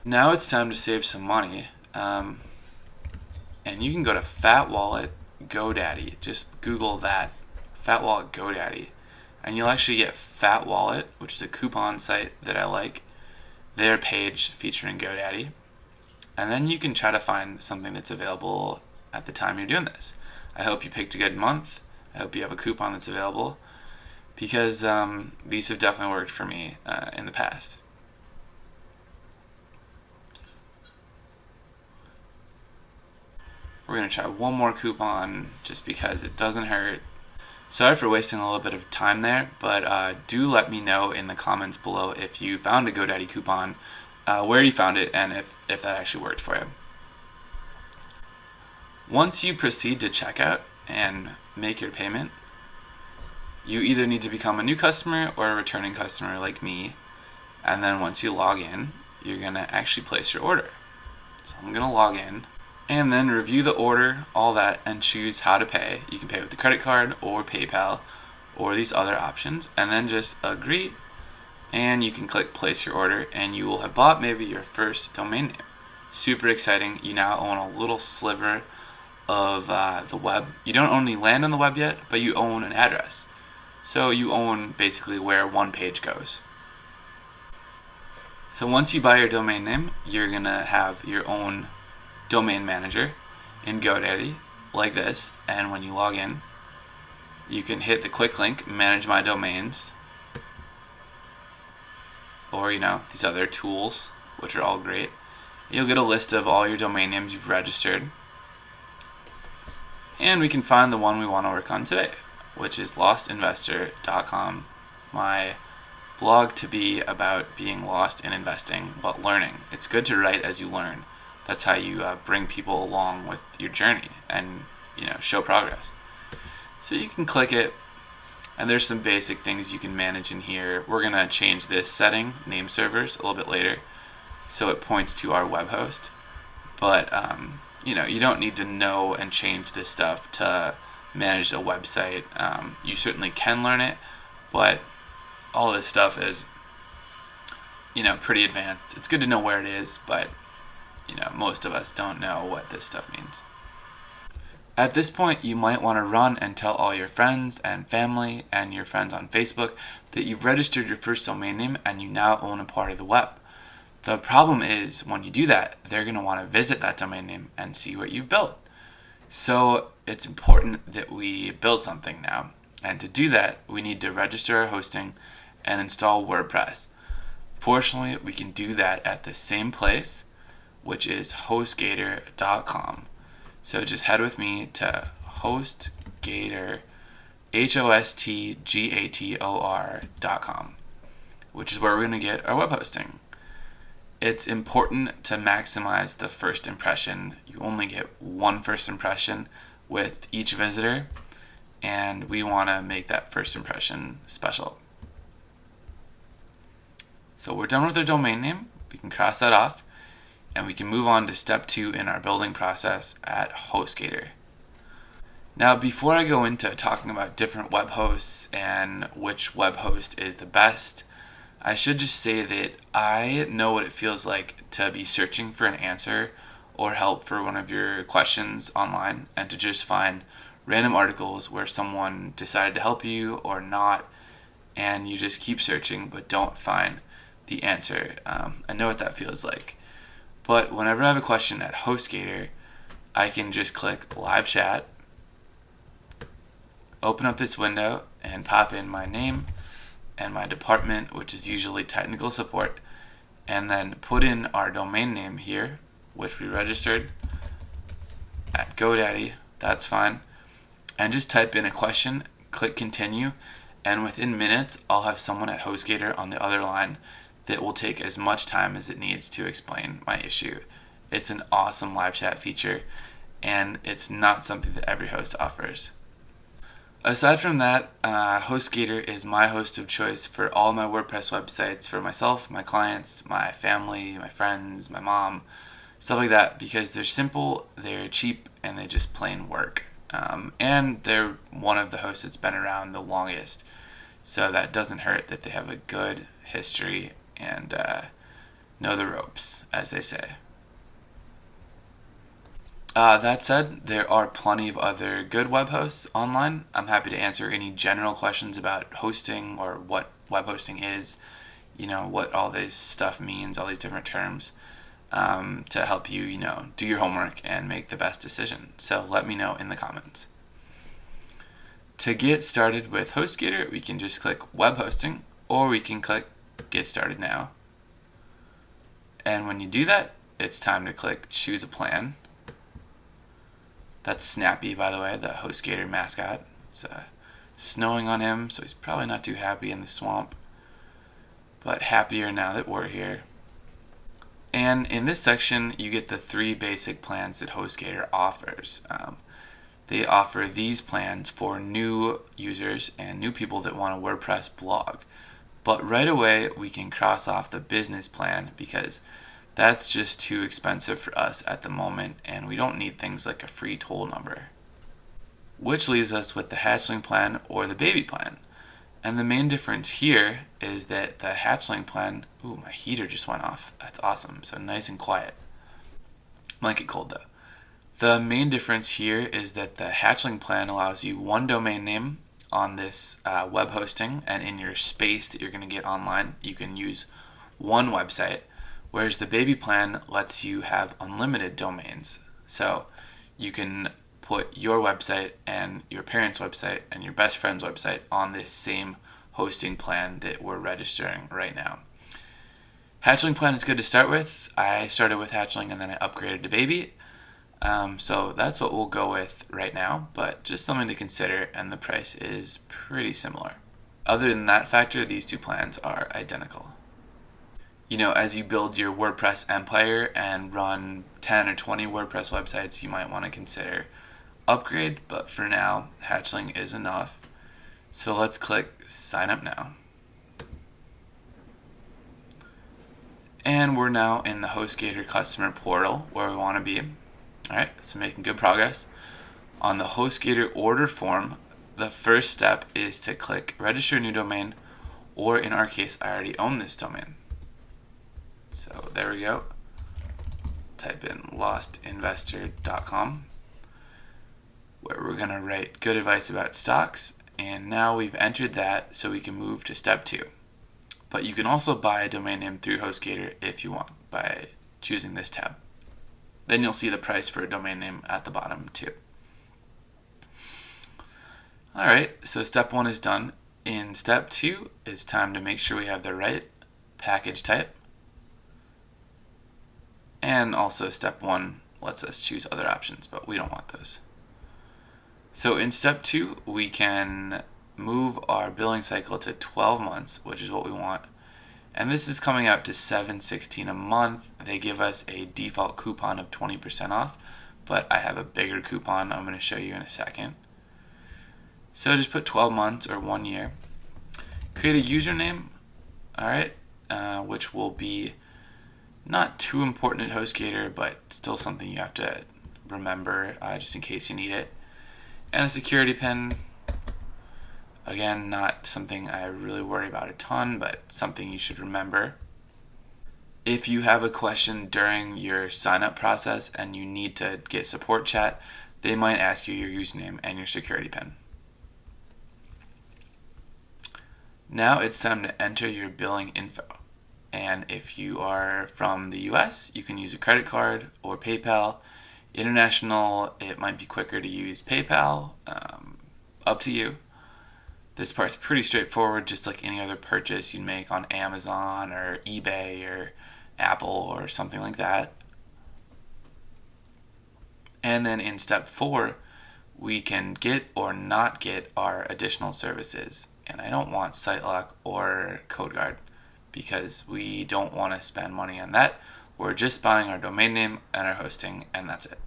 Now it's time to save some money. And you can go to Fat Wallet GoDaddy. Just Google that, Fat Wallet GoDaddy, and you'll actually get Fat Wallet, which is a coupon site that I like, their page featuring GoDaddy. And then you can try to find something that's available at the time you're doing this. I hope you picked a good month. I hope you have a coupon that's available, because these have definitely worked for me in the past. We're going to try one more coupon just because it doesn't hurt. Sorry for wasting a little bit of time there, but do let me know in the comments below if you found a GoDaddy coupon, where you found it, and if that actually worked for you. Once you proceed to checkout and make your payment, you either need to become a new customer or a returning customer like me, and then once you log in, you're going to actually place your order. So I'm going to log in, and then review the order, all that, and choose how to pay. You can pay with the credit card or PayPal or these other options, and then just agree, and you can click place your order, and you will have bought maybe your first domain name. Super exciting. You now own a little sliver of the web. You don't own any land on the web yet, but you own an address. So you own basically where one page goes. So once you buy your domain name, you're going to have your own domain manager in GoDaddy like this, and when you log in, you can hit the quick link manage my domains, or these other tools, which are all great. You'll get a list of all your domain names you've registered, and we can find the one we want to work on today, which is lostinvestor.com, my blog to be about being lost in investing but learning. It's good to write as you learn. That's how you bring people along with your journey and show progress. So you can click it, and there's some basic things you can manage in here. We're going to change this setting, name servers, a little bit later, so it points to our web host. But you don't need to know and change this stuff to manage a website. You certainly can learn it, but all this stuff is pretty advanced. It's good to know where it is, but most of us don't know what this stuff means. At this point, you might want to run and tell all your friends and family and your friends on Facebook that you've registered your first domain name and you now own a part of the web. The problem is, when you do that, they're going to want to visit that domain name and see what you've built. So it's important that we build something now. And to do that, we need to register our hosting and install WordPress. Fortunately, we can do that at the same place, which is hostgator.com. So just head with me to hostgator, hostgator.com, which is where we're going to get our web hosting. It's important to maximize the first impression. You only get one first impression with each visitor, and we want to make that first impression special. So we're done with our domain name. We can cross that off, and we can move on to step 2 in our building process at HostGator. Now, before I go into talking about different web hosts and which web host is the best, I should just say that I know what it feels like to be searching for an answer or help for one of your questions online, and to just find random articles where someone decided to help you or not, and you just keep searching but don't find the answer. I know what that feels like. But whenever I have a question at HostGator, I can just click live chat, open up this window, and pop in my name and my department, which is usually technical support, and then put in our domain name here, which we registered at GoDaddy. That's fine. And just type in a question, click continue, and within minutes, I'll have someone at HostGator on the other line that will take as much time as it needs to explain my issue. It's an awesome live chat feature, and it's not something that every host offers. Aside from that, HostGator is my host of choice for all my WordPress websites for myself, my clients, my family, my friends, my mom, stuff like that, because they're simple, they're cheap, and they just plain work. And they're one of the hosts that's been around the longest, so that doesn't hurt that they have a good history and know the ropes, as they say. That said, there are plenty of other good web hosts online. I'm happy to answer any general questions about hosting or what web hosting is, what all this stuff means, all these different terms, to help you, do your homework and make the best decision. So let me know in the comments. To get started with HostGator, we can just click Web Hosting, or we can click Get Started Now. And when you do that, it's time to click Choose a Plan. That's Snappy, by the way, the HostGator mascot. It's snowing on him, so he's probably not too happy in the swamp, but happier now that we're here. And in this section, you get the 3 basic plans that HostGator offers. They offer these plans for new users and new people that want a WordPress blog. But right away, we can cross off the business plan because that's just too expensive for us at the moment, and we don't need things like a free toll number. Which leaves us with the hatchling plan or the baby plan. And the main difference here is that the hatchling plan, ooh, my heater just went off. That's awesome, so nice and quiet. Might get cold though. The main difference here is that the hatchling plan allows you one domain name on this web hosting, and in your space that you're going to get online, you can use one website. Whereas the baby plan lets you have unlimited domains. So you can put your website and your parents' website and your best friend's website on this same hosting plan that we're registering right now. Hatchling plan is good to start with. I started with Hatchling and then I upgraded to baby. So that's what we'll go with right now, but just something to consider, and the price is pretty similar. Other than that factor, these 2 plans are identical. As you build your WordPress empire and run 10 or 20 WordPress websites, you might want to consider upgrade, but for now, Hatchling is enough. So let's click Sign Up Now. And we're now in the HostGator customer portal where we want to be. Alright, so making good progress. On the HostGator order form, the first step is to click Register a New Domain, or in our case, I already own this domain. So there we go. Type in lostinvestor.com, where we're going to write good advice about stocks, and now we've entered that, so we can move to step 2. But you can also buy a domain name through HostGator if you want by choosing this tab. Then you'll see the price for a domain name at the bottom too. Alright, so step 1 is done. In step 2, it's time to make sure we have the right package type. And also step 1 lets us choose other options, but we don't want those. So in step 2, we can move our billing cycle to 12 months, which is what we want. And this is coming out to $7.16 a month. They give us a default coupon of 20% off, but I have a bigger coupon I'm going to show you in a second. So just put 12 months or 1 year. Create a username, alright, which will be not too important at HostGator, but still something you have to remember just in case you need it. And a security pin. Again, not something I really worry about a ton, but something you should remember. If you have a question during your sign-up process and you need to get support chat, they might ask you your username and your security pin. Now it's time to enter your billing info. And if you are from the US, you can use a credit card or PayPal. International, it might be quicker to use PayPal. Up to you. This part's pretty straightforward, just like any other purchase you'd make on Amazon or eBay or Apple or something like that. And then in step 4, we can get or not get our additional services. And I don't want SiteLock or CodeGuard because we don't want to spend money on that. We're just buying our domain name and our hosting, and that's it.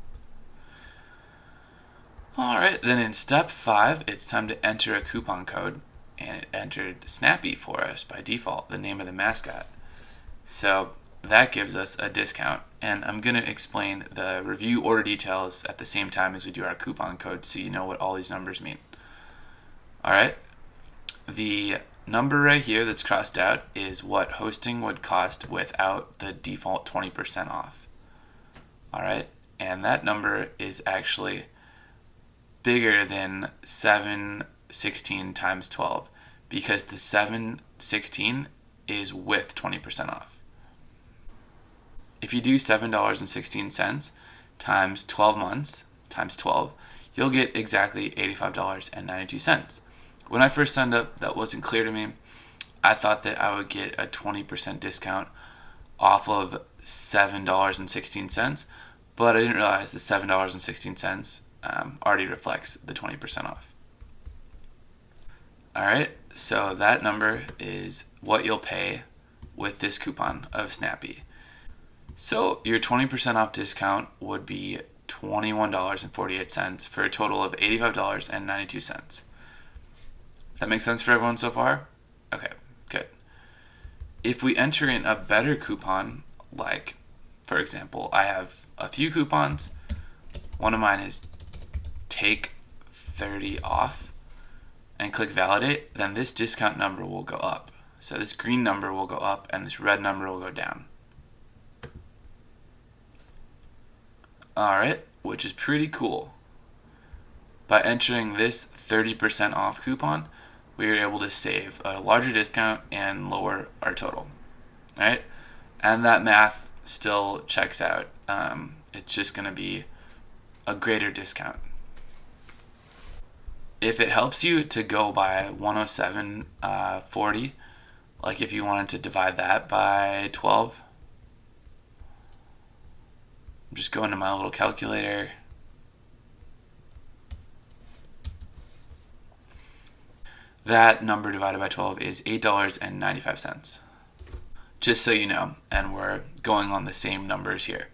Alright, then in step 5, it's time to enter a coupon code, and it entered Snappy for us by default, the name of the mascot. So that gives us a discount, and I'm going to explain the review order details at the same time as we do our coupon code so you know what all these numbers mean. Alright, the number right here that's crossed out is what hosting would cost without the default 20% off. Alright, and that number is actually bigger than 716 times 12 because the 716 is with 20% off. If you do $7.16 times 12 months times 12, you'll get exactly $85.92. When I first signed up, that wasn't clear to me. I thought that I would get a 20% discount off of $7.16, but I didn't realize that $7.16 already reflects the 20% off. Alright, so that number is what you'll pay with this coupon of Snappy. So your 20% off discount would be $21.48 for a total of $85.92. That makes sense for everyone so far? Okay, good. If we enter in a better coupon, like, for example, I have a few coupons. One of mine is take 30 off and click validate, then this discount number will go up. So this green number will go up and this red number will go down. Alright, which is pretty cool. By entering this 30% off coupon, we are able to save a larger discount and lower our total. Alright, and that math still checks out. It's just going to be a greater discount. If it helps you to go by 107.40, like if you wanted to divide that by 12, I'm just going to my little calculator. That number divided by 12 is $8.95. Just so you know, and we're going on the same numbers here.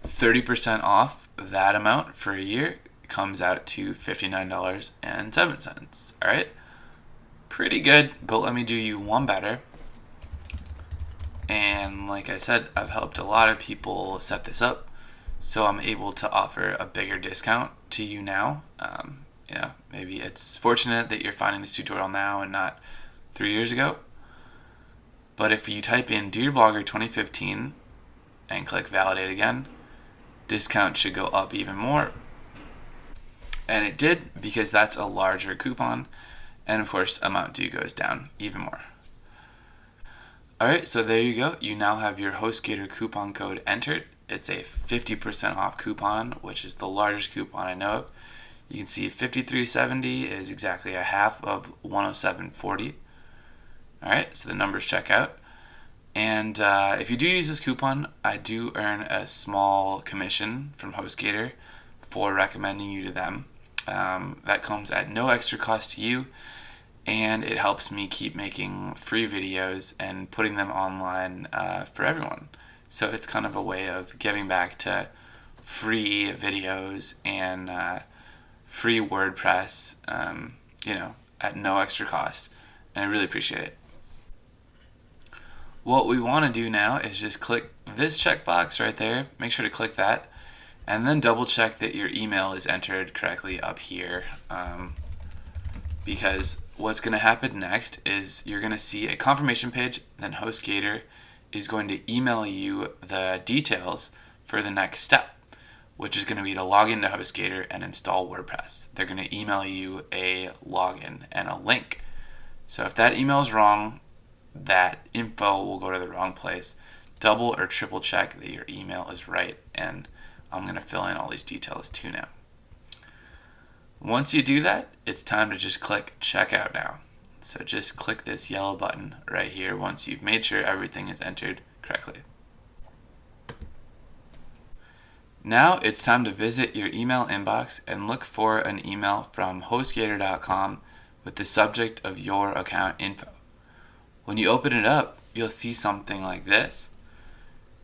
30% off that amount for a year comes out to $59.07. Alright? Pretty good, but let me do you one better. And like I said, I've helped a lot of people set this up, so I'm able to offer a bigger discount to you now. Maybe it's fortunate that you're finding this tutorial now and not 3 years ago. But if you type in Dear Blogger 2015 and click validate again, discount should go up even more. And it did, because that's a larger coupon, and of course amount due goes down even more. Alright, so there you go. You now have your HostGator coupon code entered. It's a 50% off coupon, which is the largest coupon I know of. You can see $53.70 is exactly a half of $107.40. Alright, so the numbers check out. And if you do use this coupon, I do earn a small commission from HostGator for recommending you to them. That comes at no extra cost to you, and it helps me keep making free videos and putting them online for everyone. So it's kind of a way of giving back to free videos and free WordPress, at no extra cost, and I really appreciate it. What we want to do now is just click this checkbox right there. Make sure to click that, and then double check that your email is entered correctly up here, because what's going to happen next is you're going to see a confirmation page, then HostGator is going to email you the details for the next step, which is going to be to log into HostGator and install WordPress. They're going to email you a login and a link. So if that email is wrong, that info will go to the wrong place. Double or triple check that your email is right, and I'm going to fill in all these details too now. Once you do that, it's time to just click checkout now. So just click this yellow button right here once you've made sure everything is entered correctly. Now it's time to visit your email inbox and look for an email from HostGator.com with the subject of your account info. When you open it up, you'll see something like this,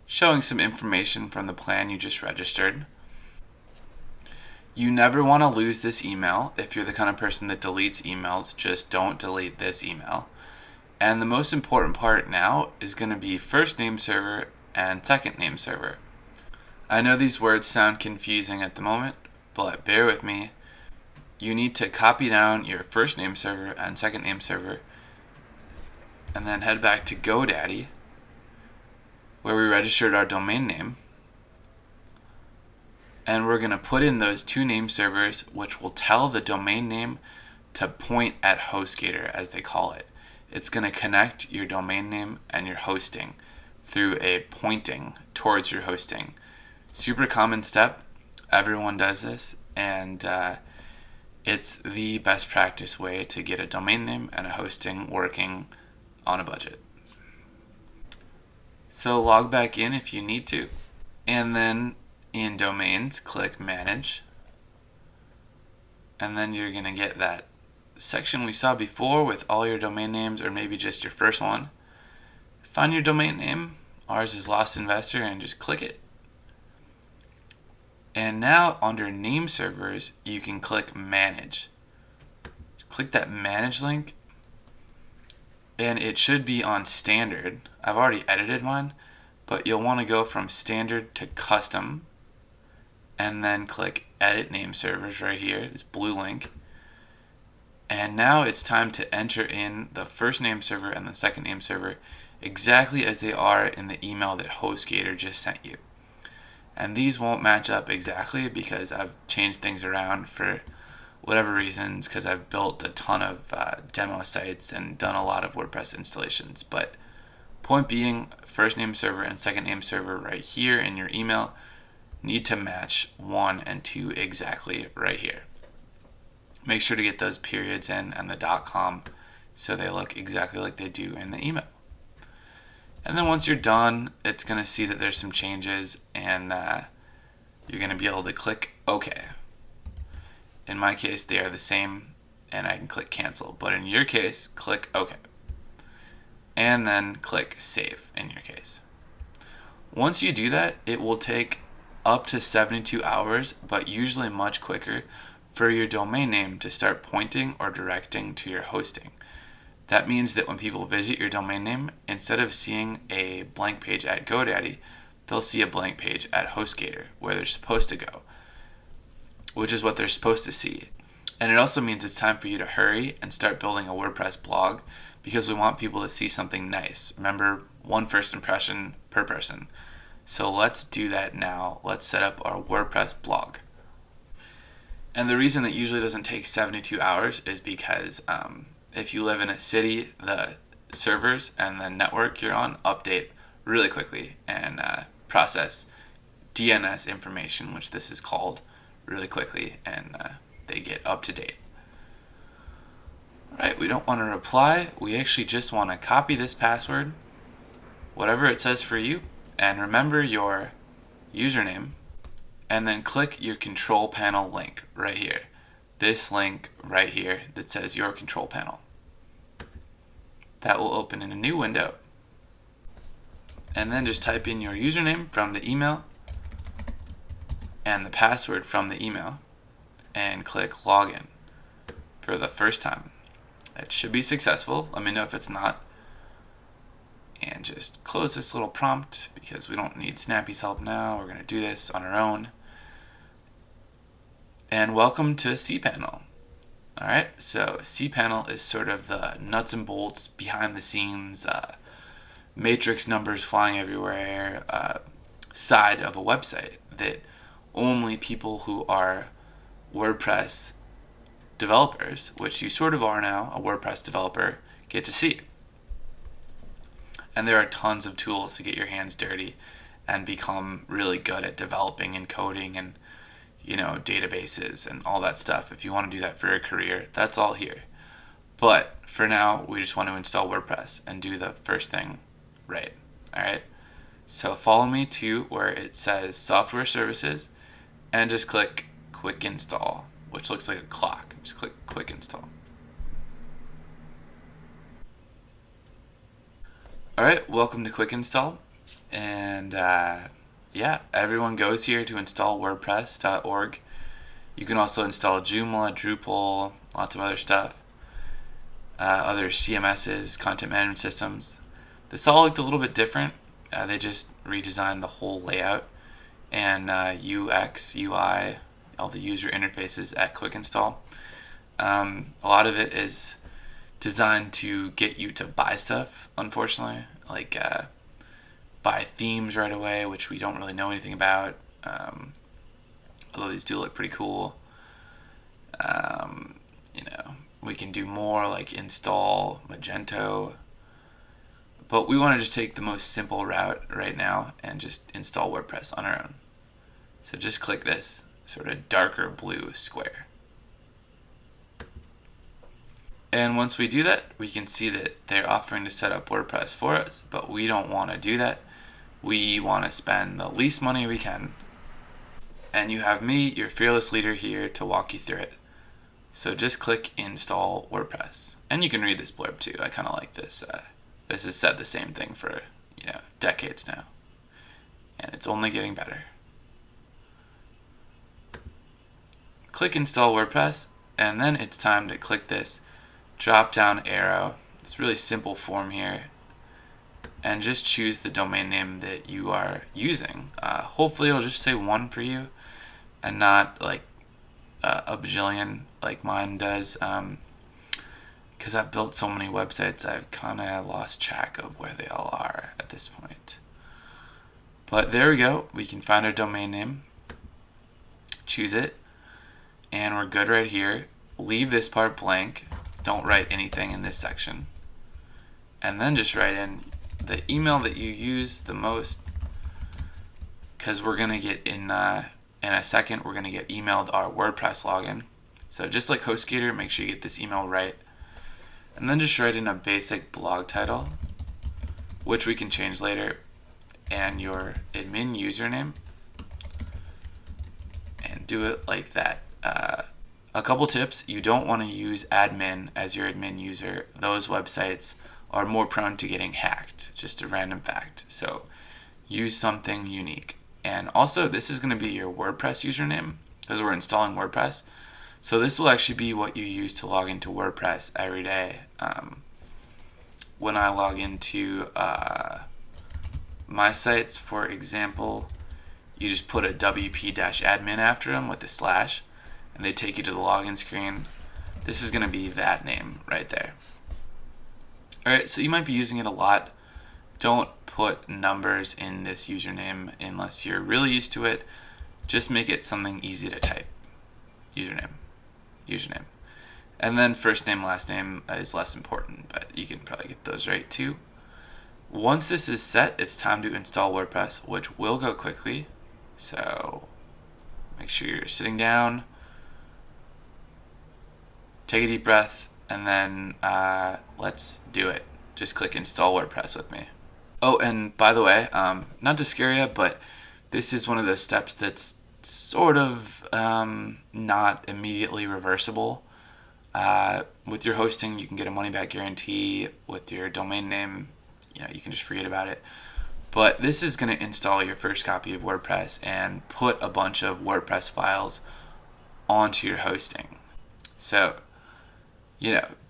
showing some information from the plan you just registered. You never want to lose this email. If you're the kind of person that deletes emails, just don't delete this email. And the most important part now is going to be first name server and second name server. I know these words sound confusing at the moment, but bear with me. You need to copy down your first name server and second name server, and then head back to GoDaddy, where we registered our domain name. And we're going to put in those two name servers, which will tell the domain name to point at HostGator, as they call it. It's going to connect your domain name and your hosting through a pointing towards your hosting. Super common step. Everyone does this, and it's the best practice way to get a domain name and a hosting working on a budget. So log back in if you need to, and then in domains, click manage, and then you're going to get that section we saw before with all your domain names, or maybe just your first one. Find your domain name. Ours is Lost Investor, and just click it. And now under name servers, you can click manage. Click that manage link, and it should be on standard. I've already edited mine, but you'll want to go from standard to custom, and then click edit name servers right here, this blue link. And now it's time to enter in the first name server and the second name server exactly as they are in the email that HostGator just sent you. And these won't match up exactly because I've changed things around for whatever reasons, because I've built a ton of demo sites and done a lot of WordPress installations. But point being, first name server and second name server right here in your email need to match 1 and 2 exactly right here. Make sure to get those periods in and the .com so they look exactly like they do in the email. And then once you're done, it's going to see that there's some changes, and you're going to be able to click OK. In my case, they are the same, and I can click cancel. But in your case, click OK. And then click save in your case. Once you do that, it will take up to 72 hours, but usually much quicker, for your domain name to start pointing or directing to your hosting. That means that when people visit your domain name, instead of seeing a blank page at GoDaddy, they'll see a blank page at HostGator, where they're supposed to go, which is what they're supposed to see. And it also means it's time for you to hurry and start building a WordPress blog, because we want people to see something nice. Remember, one first impression per person. So let's do that now. Let's set up our WordPress blog. And the reason that usually doesn't take 72 hours is because if you live in a city, the servers and the network you're on update really quickly and process DNS information, which this is called, really quickly, and they get up to date. Alright, we don't want to reply. We actually just want to copy this password, whatever it says for you, and remember your username, and then click your control panel link right here. This link right here that says your control panel. That will open in a new window. And then just type in your username from the email and the password from the email and click login for the first time. It should be successful. Let me know if it's not. And just close this little prompt because we don't need Snappy's help now. We're going to do this on our own. And welcome to cPanel. Alright, so cPanel is sort of the nuts and bolts, behind the scenes, matrix numbers flying everywhere side of a website that only people who are WordPress developers, which you sort of are now, a WordPress developer, get to see. And there are tons of tools to get your hands dirty and become really good at developing and coding and databases and all that stuff. If you want to do that for a career, that's all here. But for now, we just want to install WordPress and do the first thing right. Alright, so follow me to where it says software services and just click quick install, which looks like a clock. Just click quick install. Alright, welcome to quick install. And everyone goes here to install WordPress.org. You can also install Joomla, Drupal, lots of other stuff, other CMSs, content management systems. This all looked a little bit different. They just redesigned the whole layout and UX, UI, all the user interfaces at quick install. A lot of it is designed to get you to buy stuff, unfortunately, like buy themes right away, which we don't really know anything about, although these do look pretty cool. We can do more like install Magento, but we want to just take the most simple route right now and just install WordPress on our own. So just click this sort of darker blue square. And once we do that, we can see that they're offering to set up WordPress for us, but we don't want to do that. We want to spend the least money we can. And you have me, your fearless leader, here to walk you through it. So just click install WordPress. And you can read this blurb too. I kind of like this. This has said the same thing for decades now. And it's only getting better. Click install WordPress, and then it's time to click this drop down arrow. It's a really simple form here. And just choose the domain name that you are using. Hopefully it'll just say one for you and not like a bajillion like mine does, because I've built so many websites I've kind of lost track of where they all are at this point. But there we go. We can find our domain name, choose it, and we're good right here. Leave this part blank. Don't write anything in this section. And then just write in the email that you use the most, because we're going to get in a second, we're going to get emailed our WordPress login. So just like HostGator, make sure you get this email right. And then just write in a basic blog title, which we can change later, and your admin username, and do it like that. A couple tips: you don't want to use admin as your admin user. Those websites are more prone to getting hacked. Just a random fact. So use something unique. And also, this is going to be your WordPress username, because we're installing WordPress. So this will actually be what you use to log into WordPress every day. When I log into my sites, for example, you just put a wp-admin after them with a slash, and they take you to the login screen. This is going to be that name right there. Alright, so you might be using it a lot. Don't put numbers in this username unless you're really used to it. Just make it something easy to type. Username. And then first name, last name is less important, but you can probably get those right too. Once this is set, it's time to install WordPress, which will go quickly. So make sure you're sitting down, take a deep breath, and then let's do it. Just click install WordPress with me. Oh, and by the way, not to scare you, but this is one of those steps that's sort of not immediately reversible. With your hosting, you can get a money-back guarantee. With your domain name, you can just forget about it. But this is going to install your first copy of WordPress and put a bunch of WordPress files onto your hosting. So,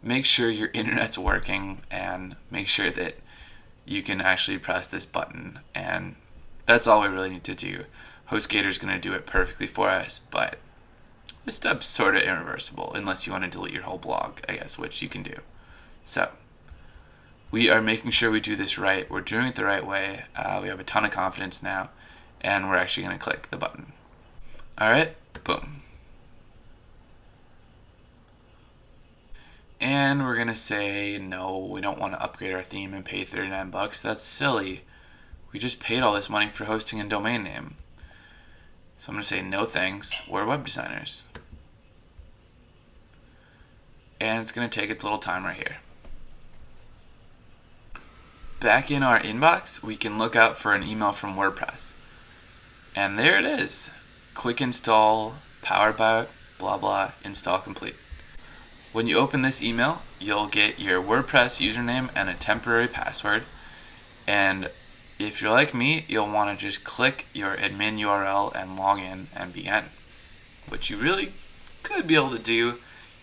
make sure your internet's working and make sure that you can actually press this button. And that's all we really need to do. HostGator is going to do it perfectly for us, but this step's sort of irreversible unless you want to delete your whole blog, I guess, which you can do. So we are making sure we do this right. We're doing it the right way. We have a ton of confidence now, and we're actually going to click the button. All right, boom. And we're going to say, no, we don't want to upgrade our theme and pay $39. That's silly. We just paid all this money for hosting and domain name. So I'm going to say, no thanks. We're web designers. And it's going to take its little time right here. Back in our inbox, we can look out for an email from WordPress. And there it is. Quick install, powered by blah blah, install complete. When you open this email, you'll get your WordPress username and a temporary password. And if you're like me, you'll want to just click your admin URL and log in and begin. which you really could be able to do.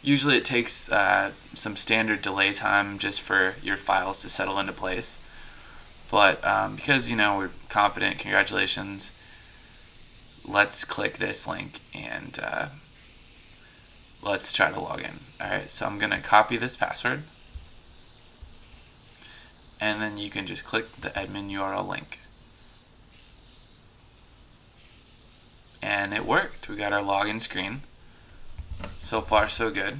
Usually it takes some standard delay time just for your files to settle into place. But because we're confident, congratulations. Let's click this link and let's try to log in. Alright, so I'm going to copy this password. And then you can just click the admin URL link. And it worked. We got our login screen. So far, so good.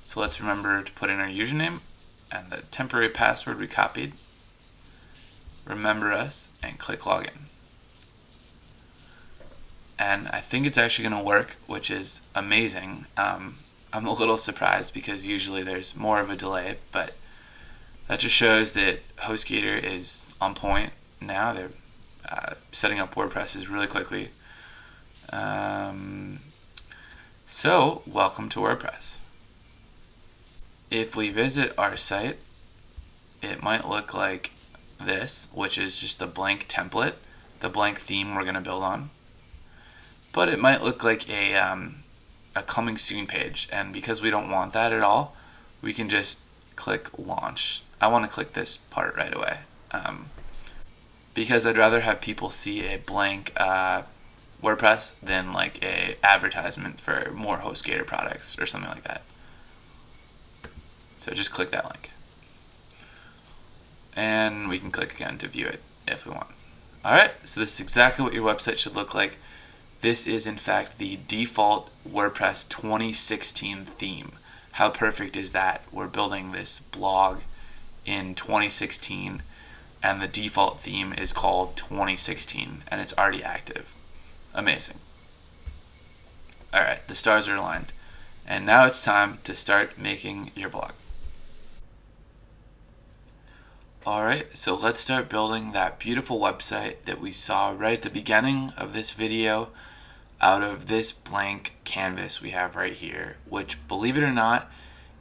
So let's remember to put in our username and the temporary password we copied. Remember us and click login. And I think it's actually going to work, which is amazing. I'm a little surprised because usually there's more of a delay, but that just shows that HostGator is on point now. They're setting up WordPresses really quickly. So, welcome to WordPress. If we visit our site, it might look like this, which is just a blank template, the blank theme we're going to build on. But it might look like a coming soon page, and because we don't want that at all, we can just click launch. I want to click this part right away because I'd rather have people see a blank WordPress than like a advertisement for more HostGator products or something like that. So just click that link. And we can click again to view it if we want. Alright, so this is exactly what your website should look like. This is in fact the default WordPress 2016 theme. How perfect is that? We're building this blog in 2016 and the default theme is called 2016 and it's already active. Amazing. Alright, the stars are aligned. And now it's time to start making your blog. Alright, so let's start building that beautiful website that we saw right at the beginning of this video out of this blank canvas we have right here, which, believe it or not,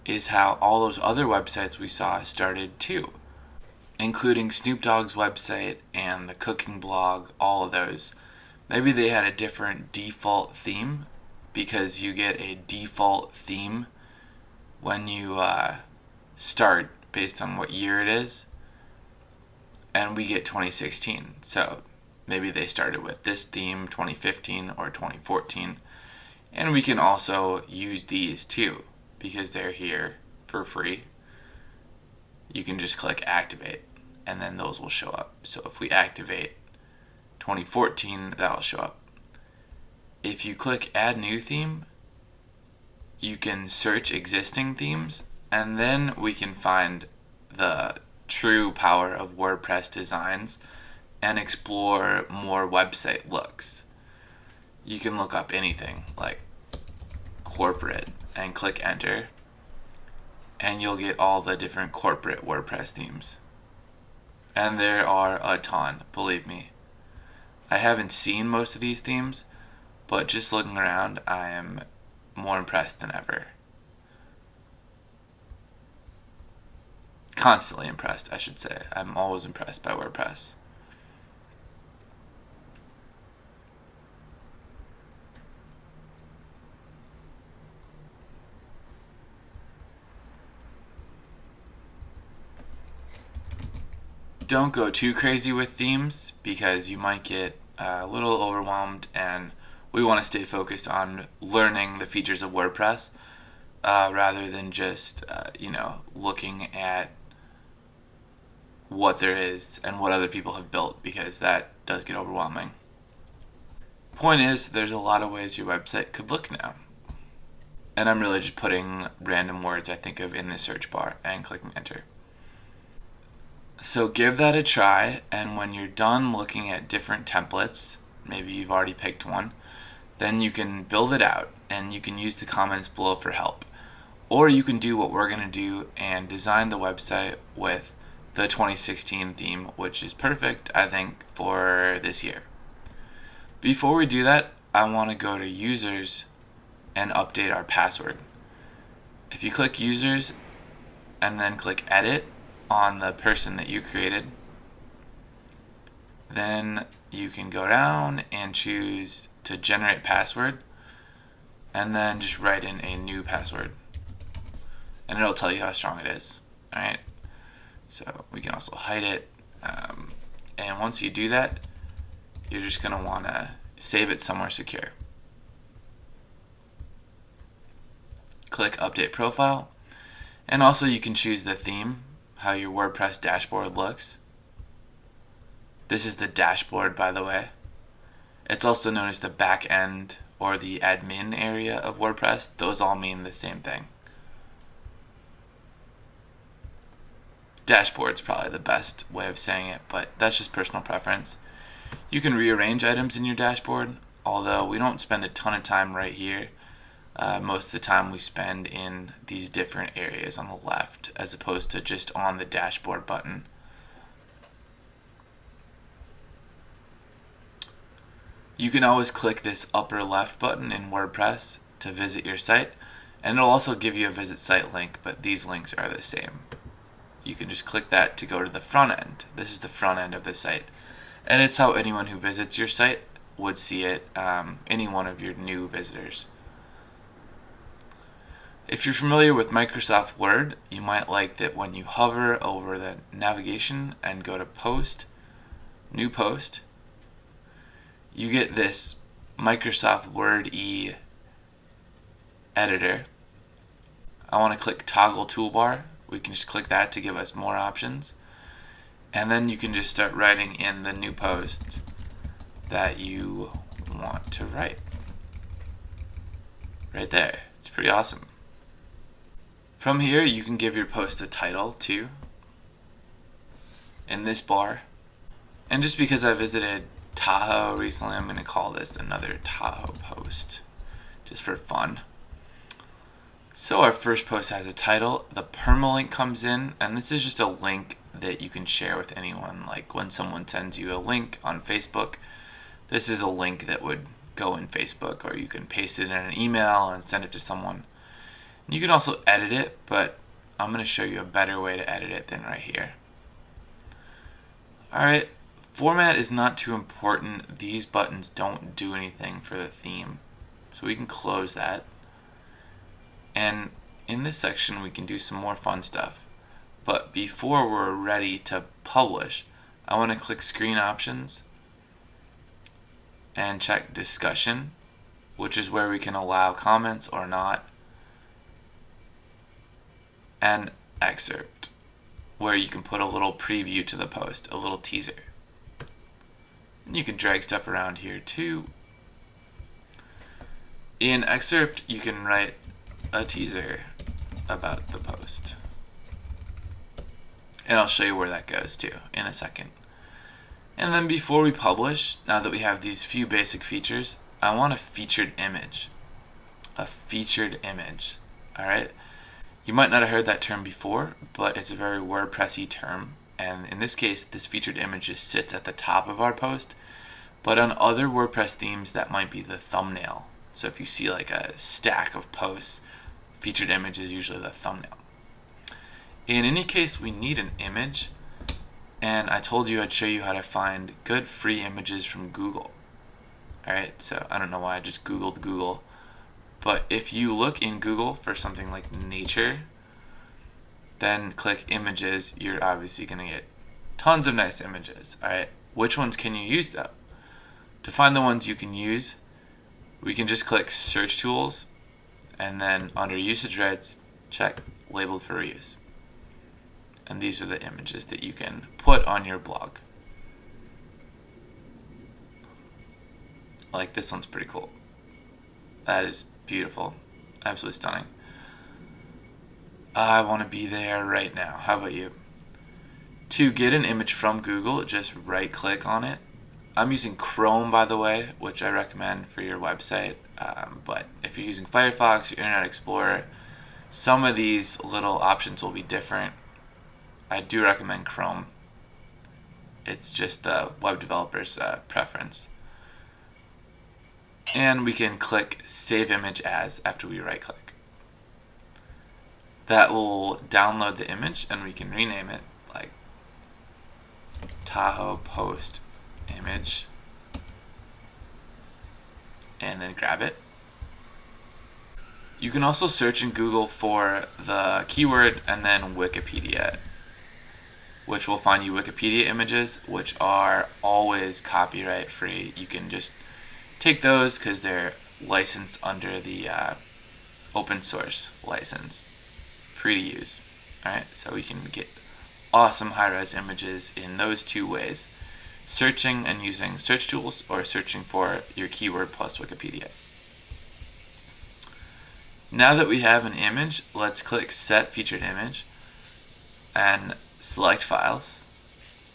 is how all those other websites we saw started too, including Snoop Dogg's website and the cooking blog, all of those. Maybe they had a different default theme because you get a default theme when you start based on what year it is, and we get 2016. So maybe they started with this theme 2015 or 2014, and we can also use these too because they're here for free. You can just click activate and then those will show up. So if we activate 2014, that'll show up. If you click add new theme, you can search existing themes and then we can find the true power of WordPress designs and explore more website looks. You can look up anything like corporate and click enter and you'll get all the different corporate WordPress themes. And there are a ton, believe me. I haven't seen most of these themes, but just looking around, I am more impressed than ever. Constantly impressed, I should say. I'm always impressed by WordPress. Don't go too crazy with themes because you might get a little overwhelmed, and we want to stay focused on learning the features of WordPress rather than just looking at what there is and what other people have built, because that does get overwhelming. Point is, there's a lot of ways your website could look now. And I'm really just putting random words I think of in the search bar and clicking enter. So give that a try, and when you're done looking at different templates, maybe you've already picked one, then you can build it out and you can use the comments below for help. Or you can do what we're going to do and design the website with the 2016 theme, which is perfect, I think, for this year. Before we do that, I want to go to users and update our password. If you click users and then click edit on the person that you created, then you can go down and choose to generate password. and then just write in a new password, and it'll tell you how strong it is. Alright, so we can also hide it, and once you do that, you're just going to want to save it somewhere secure. Click Update Profile, and also you can choose the theme, how your WordPress dashboard looks. This is the dashboard, by the way. It's also known as the back end or the admin area of WordPress. Those all mean the same thing. Dashboard's probably the best way of saying it, but that's just personal preference. You can rearrange items in your dashboard, although we don't spend a ton of time right here. Most of the time we spend in these different areas on the left as opposed to just on the dashboard button. You can always click this upper left button in WordPress to visit your site, and it'll also give you a visit site link, but these links are the same. You can just click that to go to the front end. This is the front end of the site, and it's how anyone who visits your site would see it, any one of your new visitors. If you're familiar with Microsoft Word, you might like that when you hover over the navigation and go to Post, New Post, you get this Microsoft Word editor. I want to click Toggle Toolbar. We can just click that to give us more options. And then you can just start writing in the new post that you want to write. Right there. It's pretty awesome. From here, you can give your post a title too, in this bar. And just because I visited Tahoe recently, I'm going to call this another Tahoe post, just for fun. So our first post has a title, the permalink comes in, and this is just a link that you can share with anyone. Like when someone sends you a link on Facebook, this is a link that would go in Facebook, or you can paste it in an email and send it to someone. You can also edit it, but I'm going to show you a better way to edit it than right here. Alright, format is not too important. These buttons don't do anything for the theme, so we can close that. And in this section we can do some more fun stuff. But before we're ready to publish, I want to click Screen Options and check Discussion, which is where we can allow comments or not, and Excerpt, where you can put a little preview to the post, a little teaser. And you can drag stuff around here too. In Excerpt, you can write a teaser about the post. And I'll show you where that goes to in a second. And then before we publish, now that we have these few basic features, I want a featured image. A featured image. Alright? You might not have heard that term before, but it's a very WordPressy term. And in this case, this featured image just sits at the top of our post. But on other WordPress themes, that might be the thumbnail. So if you see like a stack of posts, featured image is usually the thumbnail. In any case, we need an image, and I told you I'd show you how to find good free images from Google. Alright, so I don't know why I just Googled Google, but if you look in Google for something like nature, then click images, you're obviously going to get tons of nice images. Alright, which ones can you use though? To find the ones you can use, we can just click Search Tools, and then under Usage Rights, check Labeled for Reuse. And these are the images that you can put on your blog. Like this one's pretty cool. That is beautiful. Absolutely stunning. I want to be there right now. How about you? To get an image from Google, just right click on it. I'm using Chrome, by the way, which I recommend for your website. But if you're using Firefox, your Internet Explorer, some of these little options will be different. I do recommend Chrome. It's just the web developer's preference. And we can click Save Image As after we right click. That will download the image, and we can rename it like Tahoe Post Image, and then grab it. You can also search in Google for the keyword and then Wikipedia, which will find you Wikipedia images, which are always copyright free. You can just take those because they're licensed under the open source license, free to use. Alright, so we can get awesome high-res images in those two ways: searching and using search tools, or searching for your keyword plus Wikipedia. Now that we have an image, let's click Set Featured Image and select Files,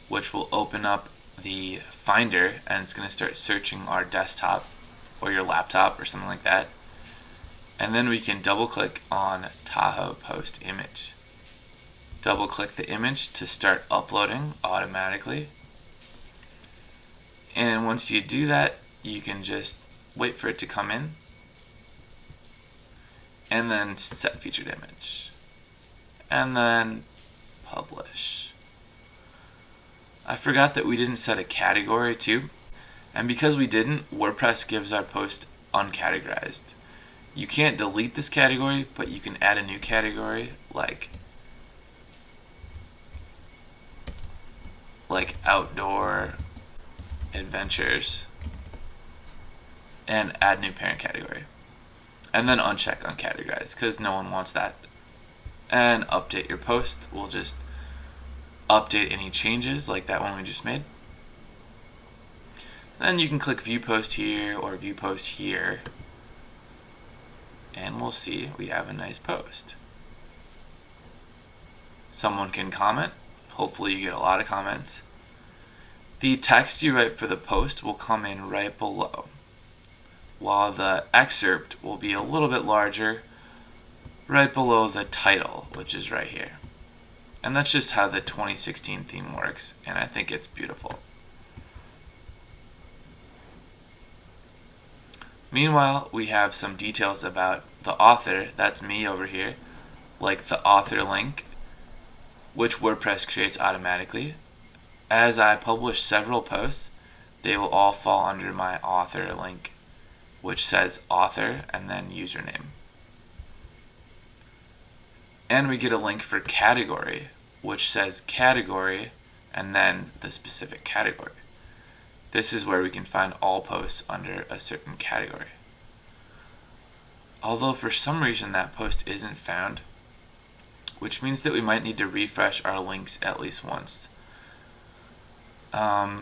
which will open up the Finder, and it's going to start searching our desktop or your laptop or something like that. And then we can double click on Tahoe Post Image. Double click the image to start uploading automatically. And once you do that, you can just wait for it to come in, and then set featured image, and then publish. I forgot that we didn't set a category too, and because we didn't, WordPress gives our post uncategorized. You can't delete this category, but you can add a new category like outdoor adventures, and add new parent category, and then uncheck uncategorized because no one wants that. And update your post. We'll just update any changes like that one we just made. Then you can click view post here or view post here, and we'll see we have a nice post. Someone can comment. Hopefully you get a lot of comments. The text you write for the post will come in right below, while the excerpt will be a little bit larger right below the title, which is right here. And that's just how the 2016 theme works, and I think it's beautiful. Meanwhile, we have some details about the author. That's me over here, like the author link, which WordPress creates automatically. As I publish several posts, they will all fall under my author link, which says author and then username. And we get a link for category, which says category and then the specific category. This is where we can find all posts under a certain category. Although for some reason that post isn't found, which means that we might need to refresh our links at least once.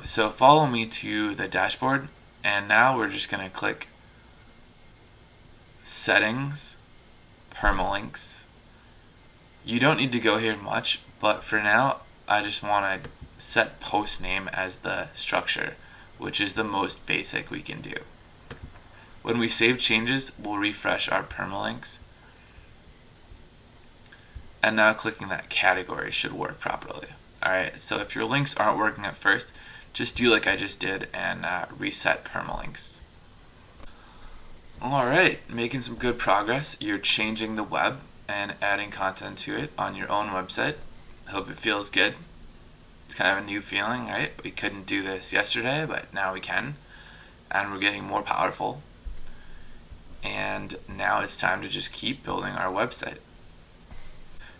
So follow me to the dashboard, and now we're just going to click Settings, Permalinks. You don't need to go here much, but for now I just want to set post name as the structure, which is the most basic we can do. When we save changes, we'll refresh our permalinks. And now clicking that category should work properly. Alright, so if your links aren't working at first, just do like I just did and reset permalinks. Alright, making some good progress. You're changing the web and adding content to it on your own website. Hope it feels good. It's kind of a new feeling, right? We couldn't do this yesterday, but now we can. And we're getting more powerful. And now it's time to just keep building our website.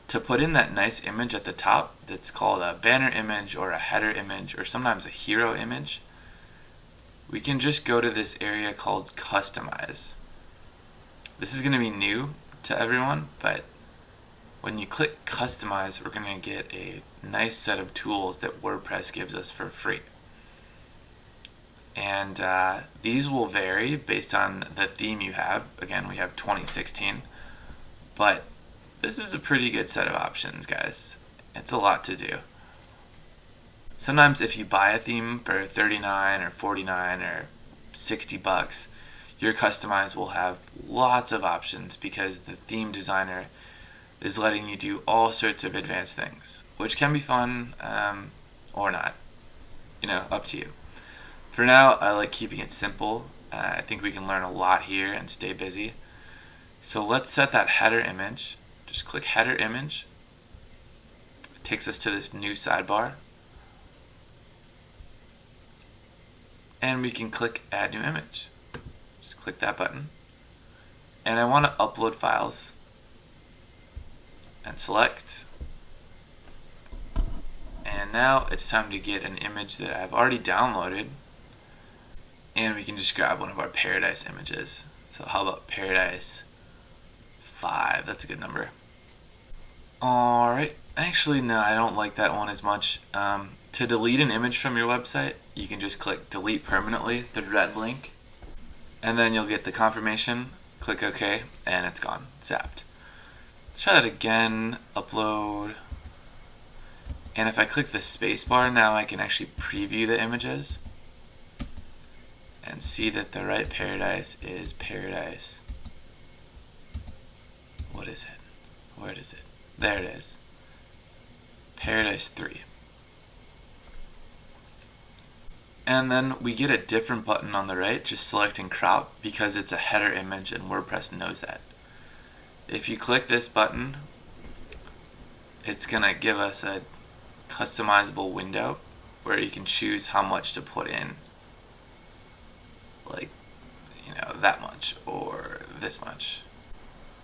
To put in that nice image at the top that's called a banner image or a header image or sometimes a hero image, we can just go to this area called Customize. This is going to be new to everyone, but when you click Customize, we're going to get a nice set of tools that WordPress gives us for free. And these will vary based on the theme you have. Again, we have 2016, but this is a pretty good set of options, guys. It's a lot to do. Sometimes if you buy a theme for $39 or $49 or $60, your Customize will have lots of options because the theme designer is letting you do all sorts of advanced things, which can be fun or not. You know, up to you. For now, I like keeping it simple. I think we can learn a lot here and stay busy. So let's set that header image. Just click header image. It takes us to this new sidebar. And we can click add new image. Just click that button. and I want to upload files, and select. And now it's time to get an image that I've already downloaded, and we can just grab one of our Paradise images. So how about Paradise 5? That's a good number. Alright, actually no, I don't like that one as much. To delete an image from your website, you can just click delete permanently, the red link, and then you'll get the confirmation. Click OK, and it's gone, zapped. Let's try that again, upload. And if I click the spacebar, now I can actually preview the images and see that the right Paradise is Paradise. What is it? Where is it? There it is. Paradise 3. And then we get a different button on the right, just selecting crop, because it's a header image and WordPress knows that. If you click this button, it's going to give us a customizable window where you can choose how much to put in. Like, that much or this much.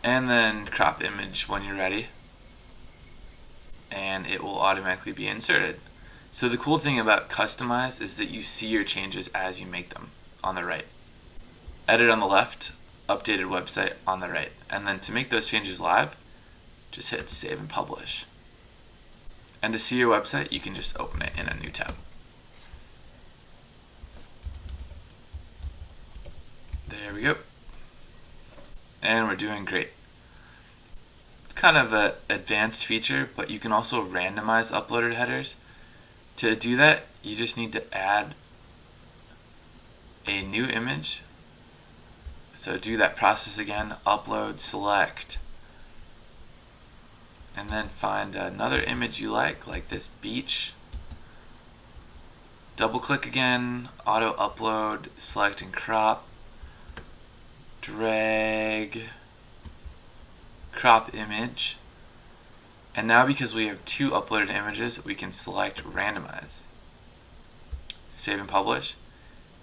And then crop image when you're ready, and it will automatically be inserted. So the cool thing about customize is that you see your changes as you make them on the right. Edit on the left, updated website on the right. And then to make those changes live, just hit save and publish. And to see your website, you can just open it in a new tab. There we go. And we're doing great. It's kind of an advanced feature, but you can also randomize uploaded headers. To do that, you just need to add a new image. So do that process again, upload, select, and then find another image you like this beach. Double click again, auto upload, select and crop, drag, crop image. And now because we have two uploaded images, we can select randomize. Save and publish.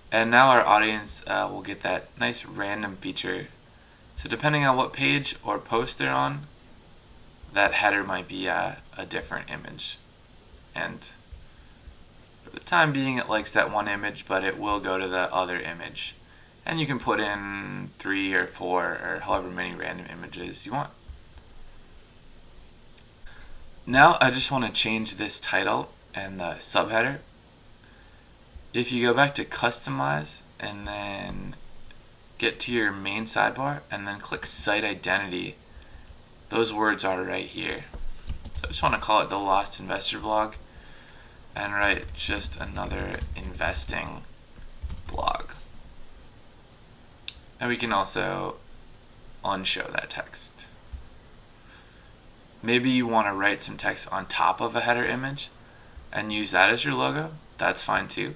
And now our audience will get that nice random feature. So depending on what page or post they're on, that header might be a different image. And for the time being, it likes that one image, but it will go to the other image. And you can put in 3 or 4 or however many random images you want. Now I just want to change this title and the subheader. If you go back to customize and then get to your main sidebar and then click site identity, those words are right here. So I just want to call it the Lost Investor Blog and write just another investing blog. And we can also unshow that text. Maybe you want to write some text on top of a header image and use that as your logo. That's fine too.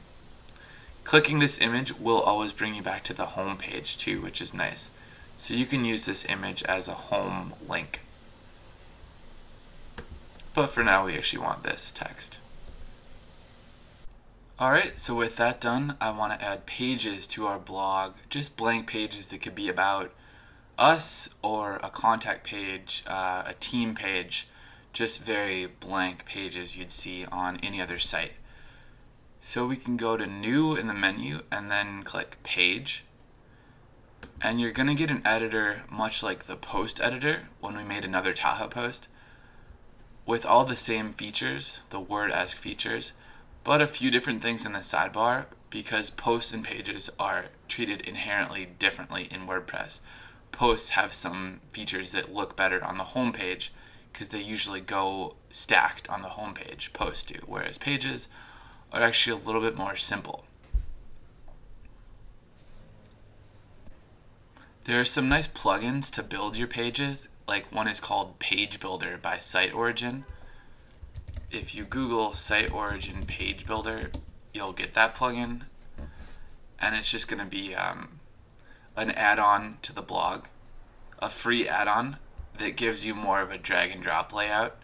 Clicking this image will always bring you back to the home page too, which is nice. So you can use this image as a home link. But for now, we actually want this text. Alright, so with that done, I want to add pages to our blog, just blank pages that could be about us or a contact page, a team page, just very blank pages you'd see on any other site. So we can go to new in the menu and then click page. And you're going to get an editor much like the post editor when we made another Tahoe post, with all the same features, the word-esque features, but a few different things in the sidebar because posts and pages are treated inherently differently in WordPress. Posts have some features that look better on the home page because they usually go stacked on the home page, posts do, whereas pages are actually a little bit more simple. There are some nice plugins to build your pages, like one is called Page Builder by Site Origin. If you Google Site Origin Page Builder, you'll get that plugin, and it's just going to be an add-on to the blog, a free add-on that gives you more of a drag and drop layout,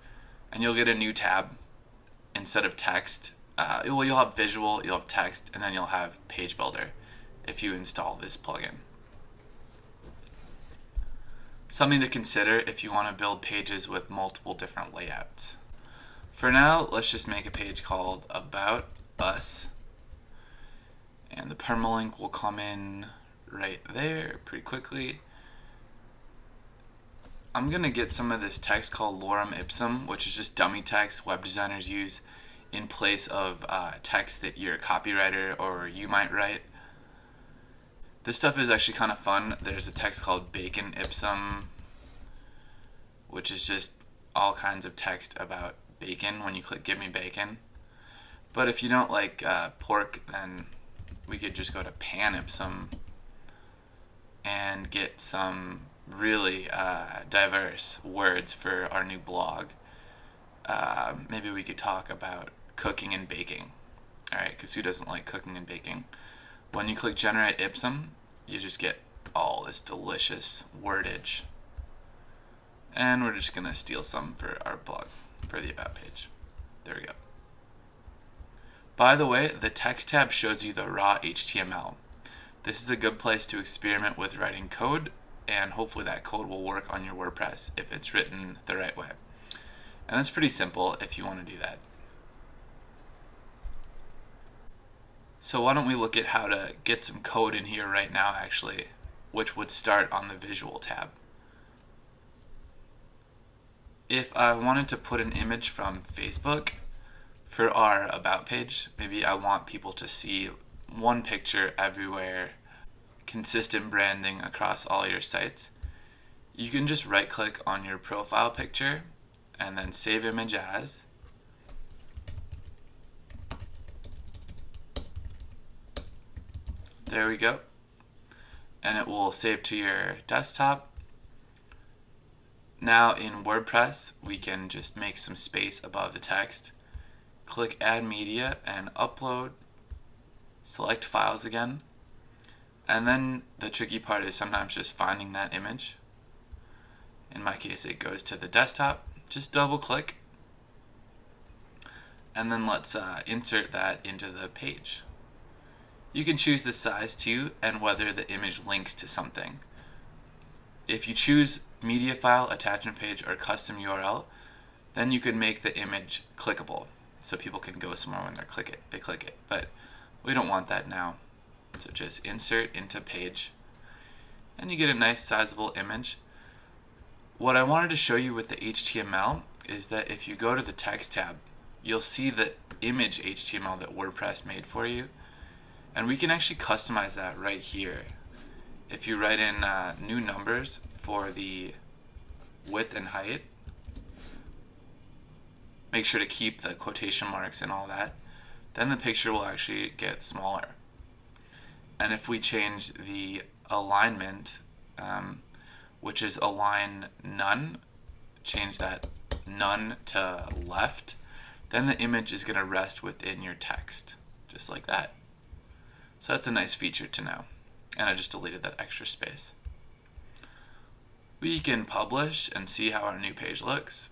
and you'll get a new tab instead of text. You'll have visual, you'll have text, and then you'll have Page Builder if you install this plugin. Something to consider if you want to build pages with multiple different layouts. For now, let's just make a page called About Us. And the permalink will come in right there pretty quickly. I'm going to get some of this text called lorem ipsum, which is just dummy text web designers use in place of text that your copywriter or you might write. This stuff is actually kind of fun. There's a text called bacon ipsum, which is just all kinds of text about bacon when you click give me bacon. But if you don't like pork, then we could just go to pan ipsum and get some really diverse words for our new blog. Maybe we could talk about cooking and baking. Alright, because who doesn't like cooking and baking? When you click generate ipsum, you just get all this delicious wordage. And we're just going to steal some for our blog, for the about page. There we go. By the way, the text tab shows you the raw HTML. This is a good place to experiment with writing code, and hopefully that code will work on your WordPress if it's written the right way. And that's pretty simple if you want to do that. So why don't we look at how to get some code in here right now actually, which would start on the visual tab. If I wanted to put an image from Facebook for our about page, maybe I want people to see one picture everywhere, consistent branding across all your sites, you can just right click on your profile picture and then save image as. There we go. And it will save to your desktop. Now in WordPress, we can just make some space above the text. Click Add Media and Upload. Select Files again. And then the tricky part is sometimes just finding that image. In my case, it goes to the desktop. Just double click. And then let's insert that into the page. You can choose the size too and whether the image links to something. If you choose media file, attachment page, or custom URL, then you could make the image clickable so people can go somewhere when they click it. But we don't want that now. So just insert into page and you get a nice sizable image. What I wanted to show you with the HTML is that if you go to the text tab, you'll see the image HTML that WordPress made for you. And we can actually customize that right here. If you write in new numbers for the width and height, make sure to keep the quotation marks and all that, then the picture will actually get smaller. And if we change the alignment, which is align none, change that none to left, then the image is going to rest within your text, just like that. So that's a nice feature to know. And I just deleted that extra space. We can publish and see how our new page looks.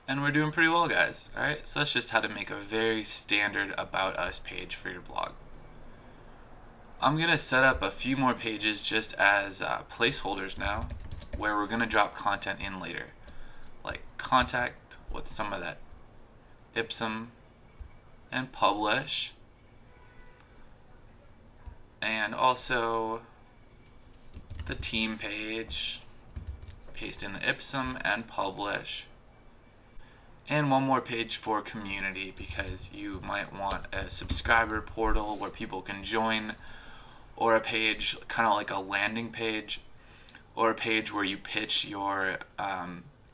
And we're doing pretty well, guys. Alright, so that's just how to make a very standard About Us page for your blog. I'm going to set up a few more pages just as placeholders now, where we're going to drop content in later. Like contact with some of that ipsum, and publish, and also the team page, paste in the ipsum and publish, and one more page for community because you might want a subscriber portal where people can join, or a page kind of like a landing page, or a page where you pitch your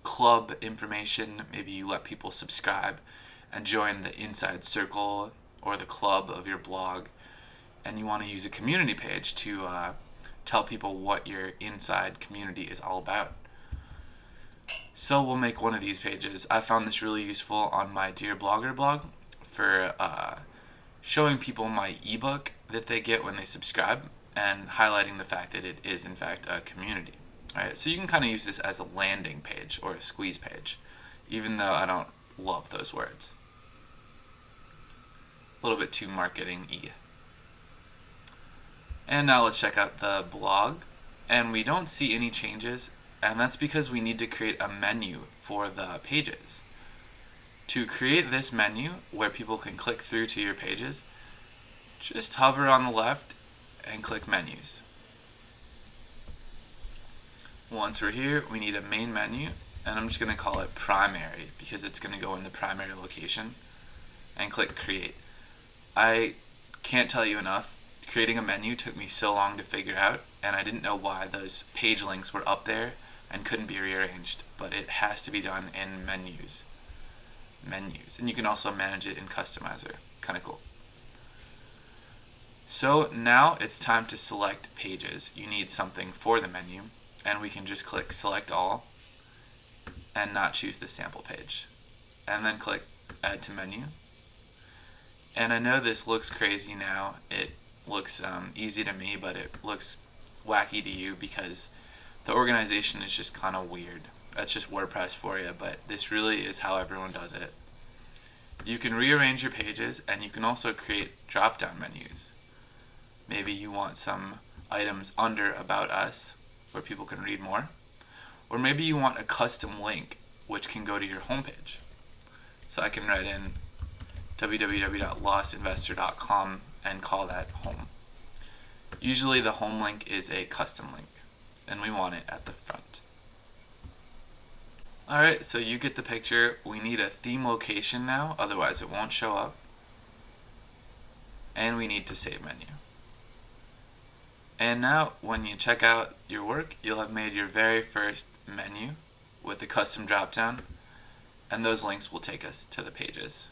club information. Maybe you let people subscribe and join the inside circle or the club of your blog, and you want to use a community page to tell people what your inside community is all about. So we'll make one of these pages. I found this really useful on my Dear Blogger blog for showing people my ebook that they get when they subscribe and highlighting the fact that it is in fact a community. Alright, so you can kind of use this as a landing page or a squeeze page, even though I don't love those words. A little bit too marketing-y. And now let's check out the blog. and we don't see any changes, and that's because we need to create a menu for the pages. To create this menu where people can click through to your pages, just hover on the left and click menus. Once we're here, we need a main menu, and I'm just going to call it primary because it's going to go in the primary location, and click create. I can't tell you enough, creating a menu took me so long to figure out, and I didn't know why those page links were up there and couldn't be rearranged, but it has to be done in menus. And you can also manage it in Customizer. Kind of cool. So now it's time to select pages. You need something for the menu, and we can just click select all and not choose the sample page, and then click add to menu. And I know this looks crazy now. It looks easy to me, but it looks wacky to you because the organization is just kind of weird. That's just WordPress for you, but this really is how everyone does it. You can rearrange your pages, and you can also create drop-down menus. Maybe you want some items under About Us where people can read more, or maybe you want a custom link which can go to your homepage. So I can write in www.lostinvestor.com and call that home. Usually the home link is a custom link, and we want it at the front. Alright, so you get the picture. We need a theme location now, otherwise it won't show up. And we need to save menu. And now when you check out your work, you'll have made your very first menu with a custom drop down, and those links will take us to the pages.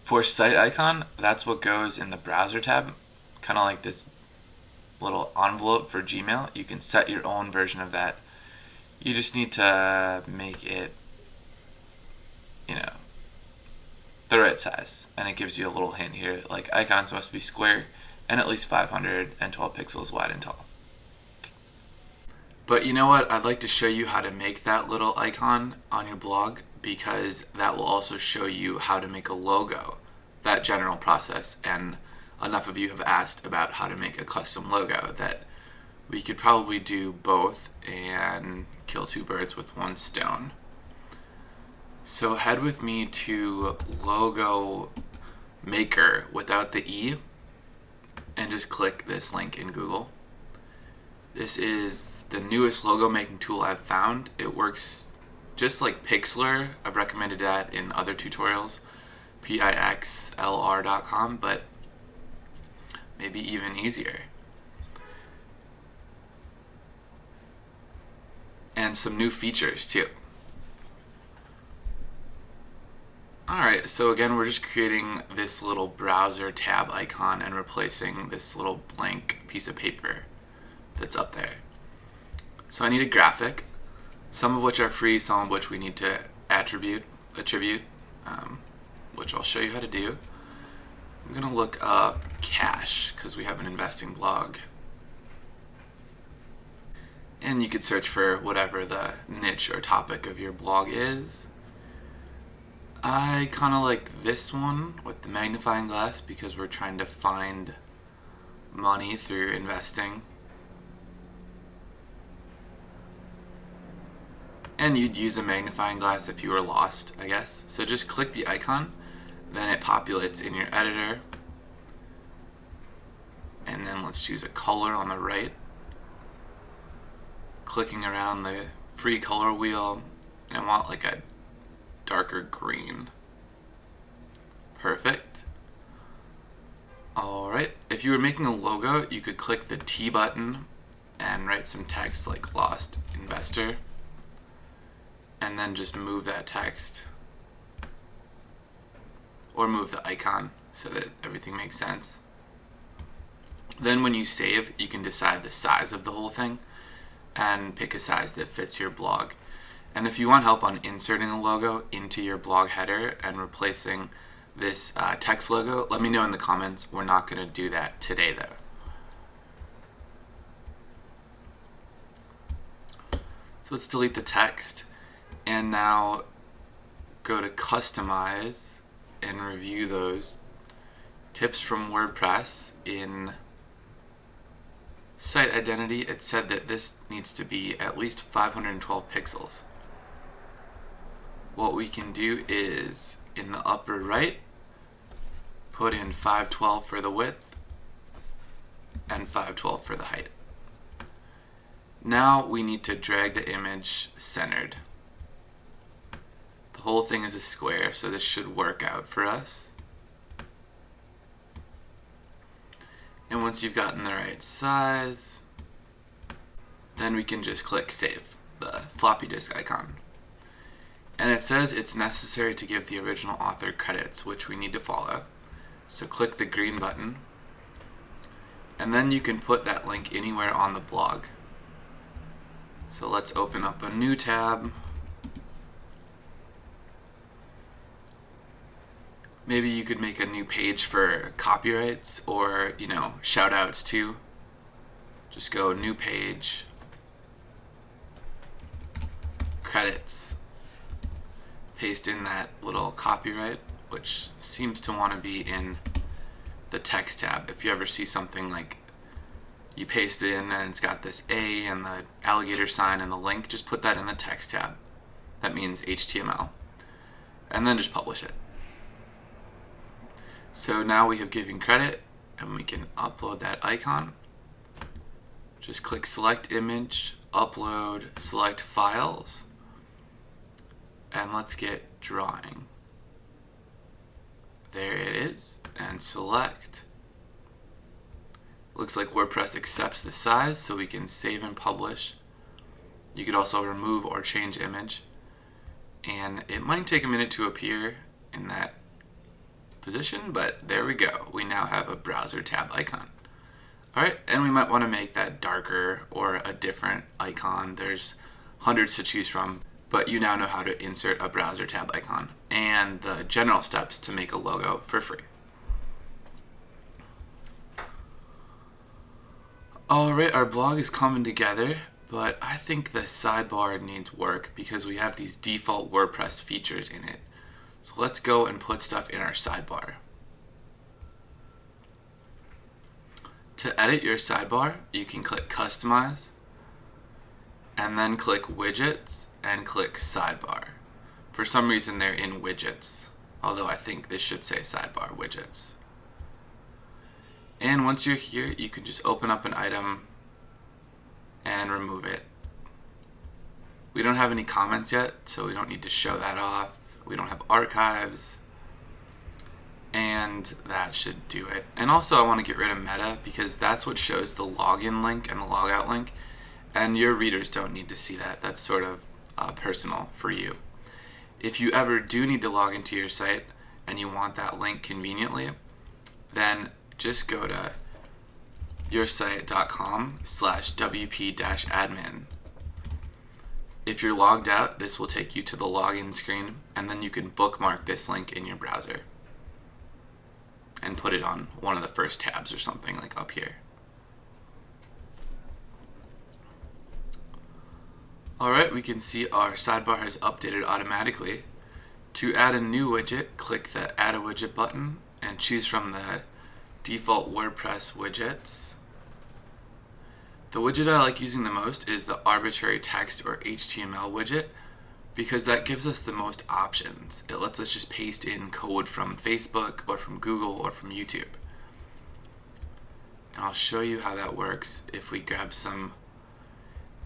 For site icon, that's what goes in the browser tab, kind of like this little envelope for Gmail. You can set your own version of that. You just need to make it, the right size, and it gives you a little hint here, like icons must be square and at least 512 pixels wide and tall. But you know what? I'd like to show you how to make that little icon on your blog, because that will also show you how to make a logo, that general process. And enough of you have asked about how to make a custom logo that we could probably do both and kill two birds with one stone. So head with me to Logo Maker without the E, and just click this link in Google. This is the newest logo making tool I've found. It works just like Pixlr. I've recommended that in other tutorials, pixlr.com, but maybe even easier. And some new features too. Alright, so again, we're just creating this little browser tab icon and replacing this little blank piece of paper that's up there. So I need a graphic, some of which are free, some of which we need to attribute, which I'll show you how to do. I'm going to look up cash because we have an investing blog. And you could search for whatever the niche or topic of your blog is. I kind of like this one with the magnifying glass because we're trying to find money through investing. And you'd use a magnifying glass if you were lost, I guess. So just click the icon, then it populates in your editor. And then let's choose a color on the right. Clicking around the free color wheel, and I want like a darker green. Perfect. Alright, if you were making a logo, you could click the T button and write some text like Lost Investor, and then just move that text, or move the icon so that everything makes sense. Then when you save, you can decide the size of the whole thing and pick a size that fits your blog. And if you want help on inserting a logo into your blog header and replacing this text logo, let me know in the comments. We're not going to do that today though. So let's delete the text and now go to customize and review those. tips from WordPress in site identity, it said that this needs to be at least 512 pixels. What we can do is in the upper right, put in 512 for the width and 512 for the height. Now we need to drag the image centered. The whole thing is a square, so this should work out for us. And once you've gotten the right size, then we can just click save, the floppy disk icon. And it says it's necessary to give the original author credits, which we need to follow. So click the green button, and then you can put that link anywhere on the blog. So let's open up a new tab. Maybe you could make a new page for copyrights or, shout outs too. Just go new page, credits, paste in that little copyright, which seems to want to be in the text tab. If you ever see something like you paste it in and it's got this A and the alligator sign and the link, just put that in the text tab. That means HTML. And then just publish it. So now we have given credit and we can upload that icon. Just click select image, upload, select files, and let's get drawing. There it is, and select. Looks like WordPress accepts the size, so we can save and publish. You could also remove or change image, and it might take a minute to appear in that position, but there we go. We now have a browser tab icon. Alright, and we might want to make that darker or a different icon. There's hundreds to choose from, but you now know how to insert a browser tab icon and the general steps to make a logo for free. Alright, our blog is coming together, but I think the sidebar needs work because we have these default WordPress features in it. So let's go and put stuff in our sidebar. To edit your sidebar, you can click Customize, and then click Widgets, and click Sidebar. For some reason they're in Widgets, although I think this should say Sidebar Widgets. And once you're here, you can just open up an item and remove it. We don't have any comments yet, so we don't need to show that off. We don't have archives, and that should do it. And also I want to get rid of meta because that's what shows the login link and the logout link, and your readers don't need to see that. That's sort of personal for you. If you ever do need to log into your site and you want that link conveniently, then just go to yoursite.com/wp-admin. If you're logged out, this will take you to the login screen, and then you can bookmark this link in your browser and put it on one of the first tabs or something like up here. Alright, we can see our sidebar has updated automatically. To add a new widget, click the Add a Widget button and choose from the default WordPress widgets. The widget I like using the most is the arbitrary text or HTML widget because that gives us the most options. It lets us just paste in code from Facebook or from Google or from YouTube. And I'll show you how that works if we grab some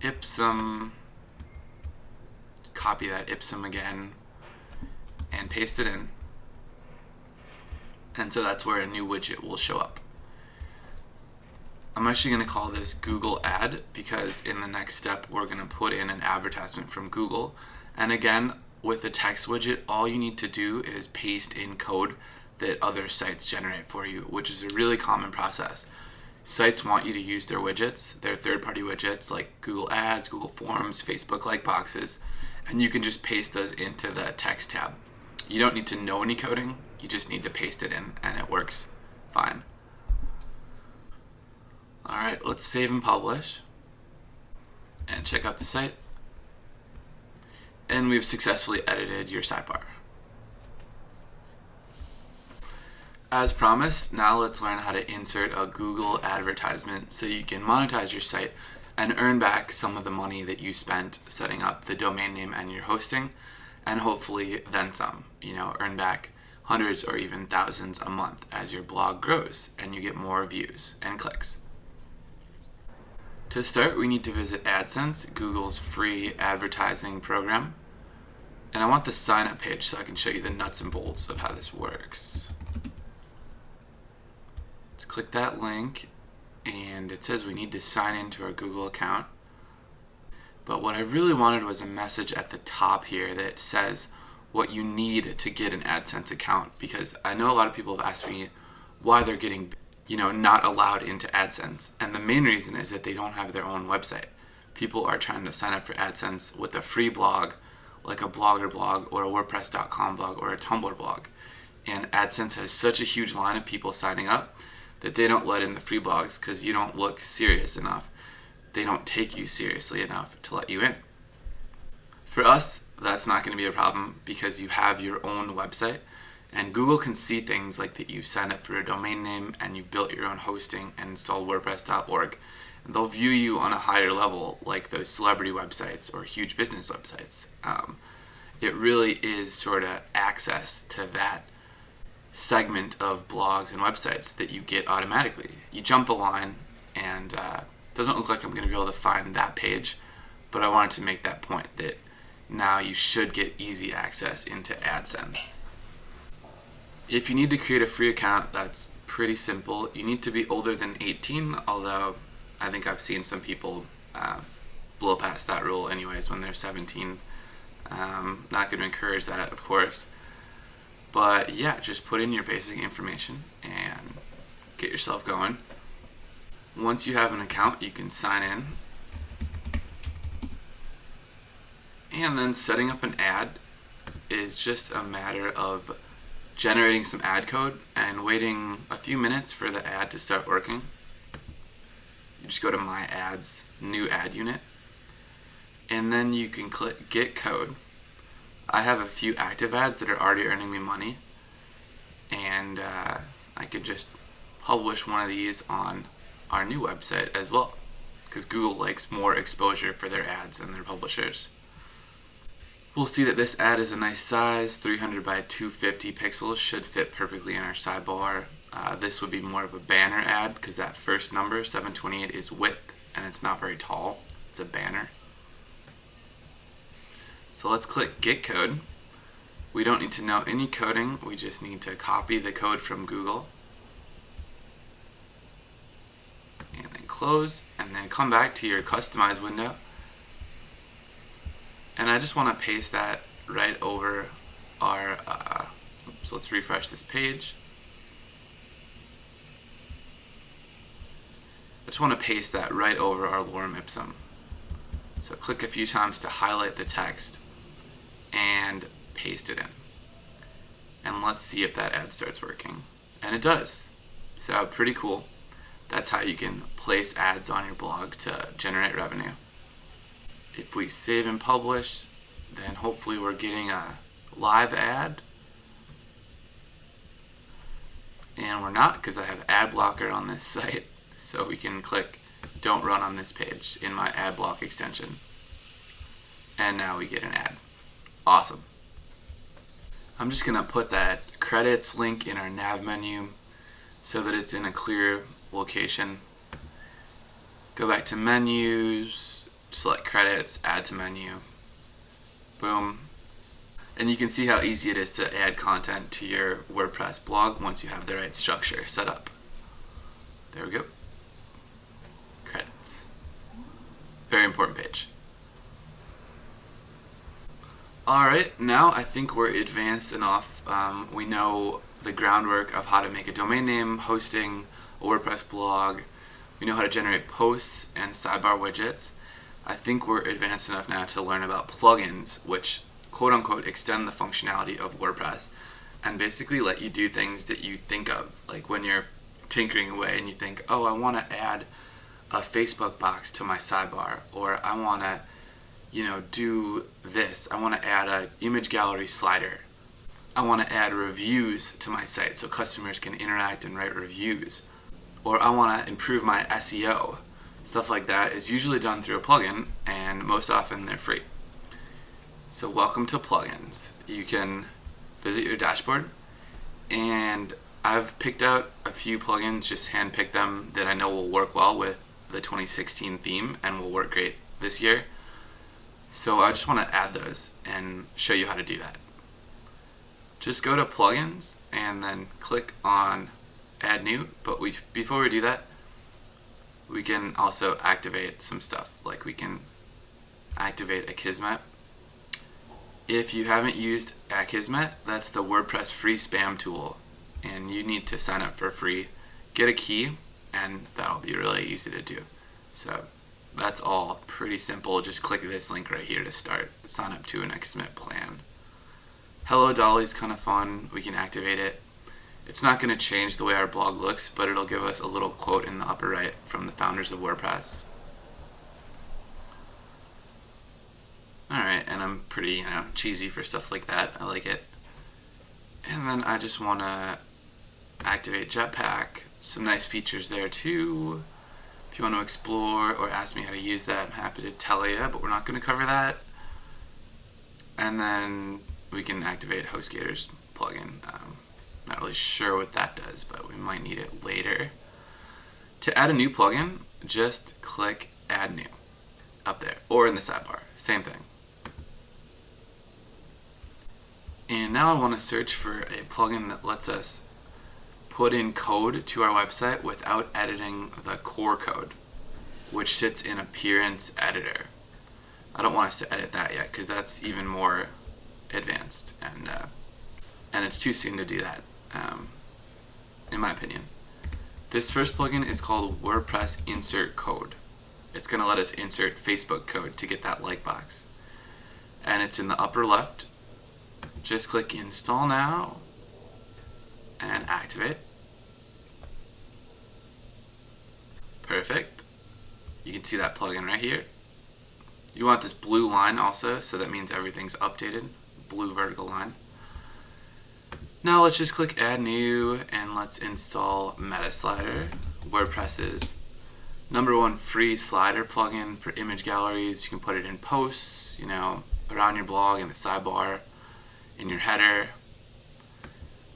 Ipsum, copy that Ipsum again, and paste it in. And so that's where a new widget will show up. I'm actually going to call this Google Ad because in the next step we're going to put in an advertisement from Google. And again, with the text widget, all you need to do is paste in code that other sites generate for you, which is a really common process. Sites want you to use their widgets, their third-party widgets like Google Ads, Google Forms, Facebook Lightboxes, and you can just paste those into the text tab. You don't need to know any coding, you just need to paste it in and it works fine. Alright, let's save and publish and check out the site. And we've successfully edited your sidebar. As promised, now let's learn how to insert a Google advertisement so you can monetize your site and earn back some of the money that you spent setting up the domain name and your hosting, and hopefully then some. Earn back hundreds or even thousands a month as your blog grows and you get more views and clicks. To start, we need to visit Adsense, Google's free advertising program. And I want the sign up page so I can show you the nuts and bolts of how this works. Let's click that link, and it says we need to sign into our Google account. But what I really wanted was a message at the top here that says what you need to get an Adsense account, because I know a lot of people have asked me why they're getting not allowed into Adsense, and the main reason is that they don't have their own website. People are trying to sign up for Adsense with a free blog, like a Blogger blog or a WordPress.com blog or a Tumblr blog, and Adsense has such a huge line of people signing up that they don't let in the free blogs because you don't look serious enough. They don't take you seriously enough to let you in. For us, that's not going to be a problem because you have your own website, and Google can see things like that you signed up for a domain name and you built your own hosting and installed WordPress.org. And they'll view you on a higher level, like those celebrity websites or huge business websites. It really is sort of access to that segment of blogs and websites that you get automatically. You jump the line, and it doesn't look like I'm going to be able to find that page, but I wanted to make that point that now you should get easy access into Adsense. If you need to create a free account, that's pretty simple. You need to be older than 18, although I think I've seen some people blow past that rule anyways when they're 17. Not going to encourage that, of course. But yeah, just put in your basic information and get yourself going. Once you have an account, you can sign in. And then setting up an ad is just a matter of generating some ad code and waiting a few minutes for the ad to start working. You just go to My Ads, New Ad Unit, and then you can click Get Code. I have a few active ads that are already earning me money, and I could just publish one of these on our new website as well, because Google likes more exposure for their ads and their publishers. We'll see that this ad is a nice size, 300 by 250 pixels, should fit perfectly in our sidebar. This would be more of a banner ad because that first number, 728, is width and it's not very tall. It's a banner. So let's click Get Code. We don't need to know any coding, we just need to copy the code from Google. And then close, and then come back to your Customize window. And I just want to paste that right over our, so let's refresh this page. I just want to paste that right over our lorem ipsum. So click a few times to highlight the text and paste it in. And let's see if that ad starts working. And it does. So pretty cool. That's how you can place ads on your blog to generate revenue. If we save and publish, then hopefully we're getting a live ad. And we're not, because I have ad blocker on this site. So we can click Don't Run on this page in my ad block extension. And now we get an ad. Awesome. I'm just going to put that credits link in our nav menu so that it's in a clear location. Go back to menus, select credits, add to menu, boom. And you can see how easy it is to add content to your WordPress blog once you have the right structure set up. There we go. Credits. Very important page. Alright, now I think we're advanced enough. We know the groundwork of how to make a domain name, hosting, a WordPress blog. We know how to generate posts and sidebar widgets. I think we're advanced enough now to learn about plugins, which quote-unquote extend the functionality of WordPress and basically let you do things that you think of, like when you're tinkering away and you think, oh, I want to add a Facebook box to my sidebar, or I want to do this. I want to add an image gallery slider. I want to add reviews to my site so customers can interact and write reviews. Or I want to improve my SEO. Stuff like that is usually done through a plugin, and most often they're free. So welcome to plugins. You can visit your dashboard, and I've picked out a few plugins, just handpicked them that I know will work well with the 2016 theme and will work great this year. So I just want to add those and show you how to do that. Just go to plugins and then click on add new, but before we do that, we can also activate some stuff, like we can activate Akismet. If you haven't used Akismet, that's the WordPress free spam tool, and you need to sign up for free, get a key, and that'll be really easy to do. So that's all pretty simple. Just click this link right here to start. Sign up to an Akismet plan. Hello Dolly's kind of fun. We can activate it. It's not going to change the way our blog looks, but it'll give us a little quote in the upper right from the founders of WordPress. Alright, and I'm pretty, cheesy for stuff like that. I like it. And then I just want to activate Jetpack. Some nice features there too. If you want to explore or ask me how to use that, I'm happy to tell you, but we're not going to cover that. And then we can activate HostGator's plugin. Not really sure what that does, but we might need it later. To add a new plugin, just click Add New up there, or in the sidebar. Same thing. And now I want to search for a plugin that lets us put in code to our website without editing the core code, which sits in Appearance Editor. I don't want us to edit that yet because that's even more advanced, and it's too soon to do that, in my opinion. This first plugin is called WordPress Insert Code. It's going to let us insert Facebook code to get that like box, and it's in the upper left. Just click Install Now and activate. Perfect. You can see that plugin right here. You want this blue line also, so that means everything's updated. Blue vertical line. Now let's just click Add New and let's install MetaSlider, WordPress's #1 free slider plugin for image galleries. You can put it in posts, around your blog, in the sidebar, in your header.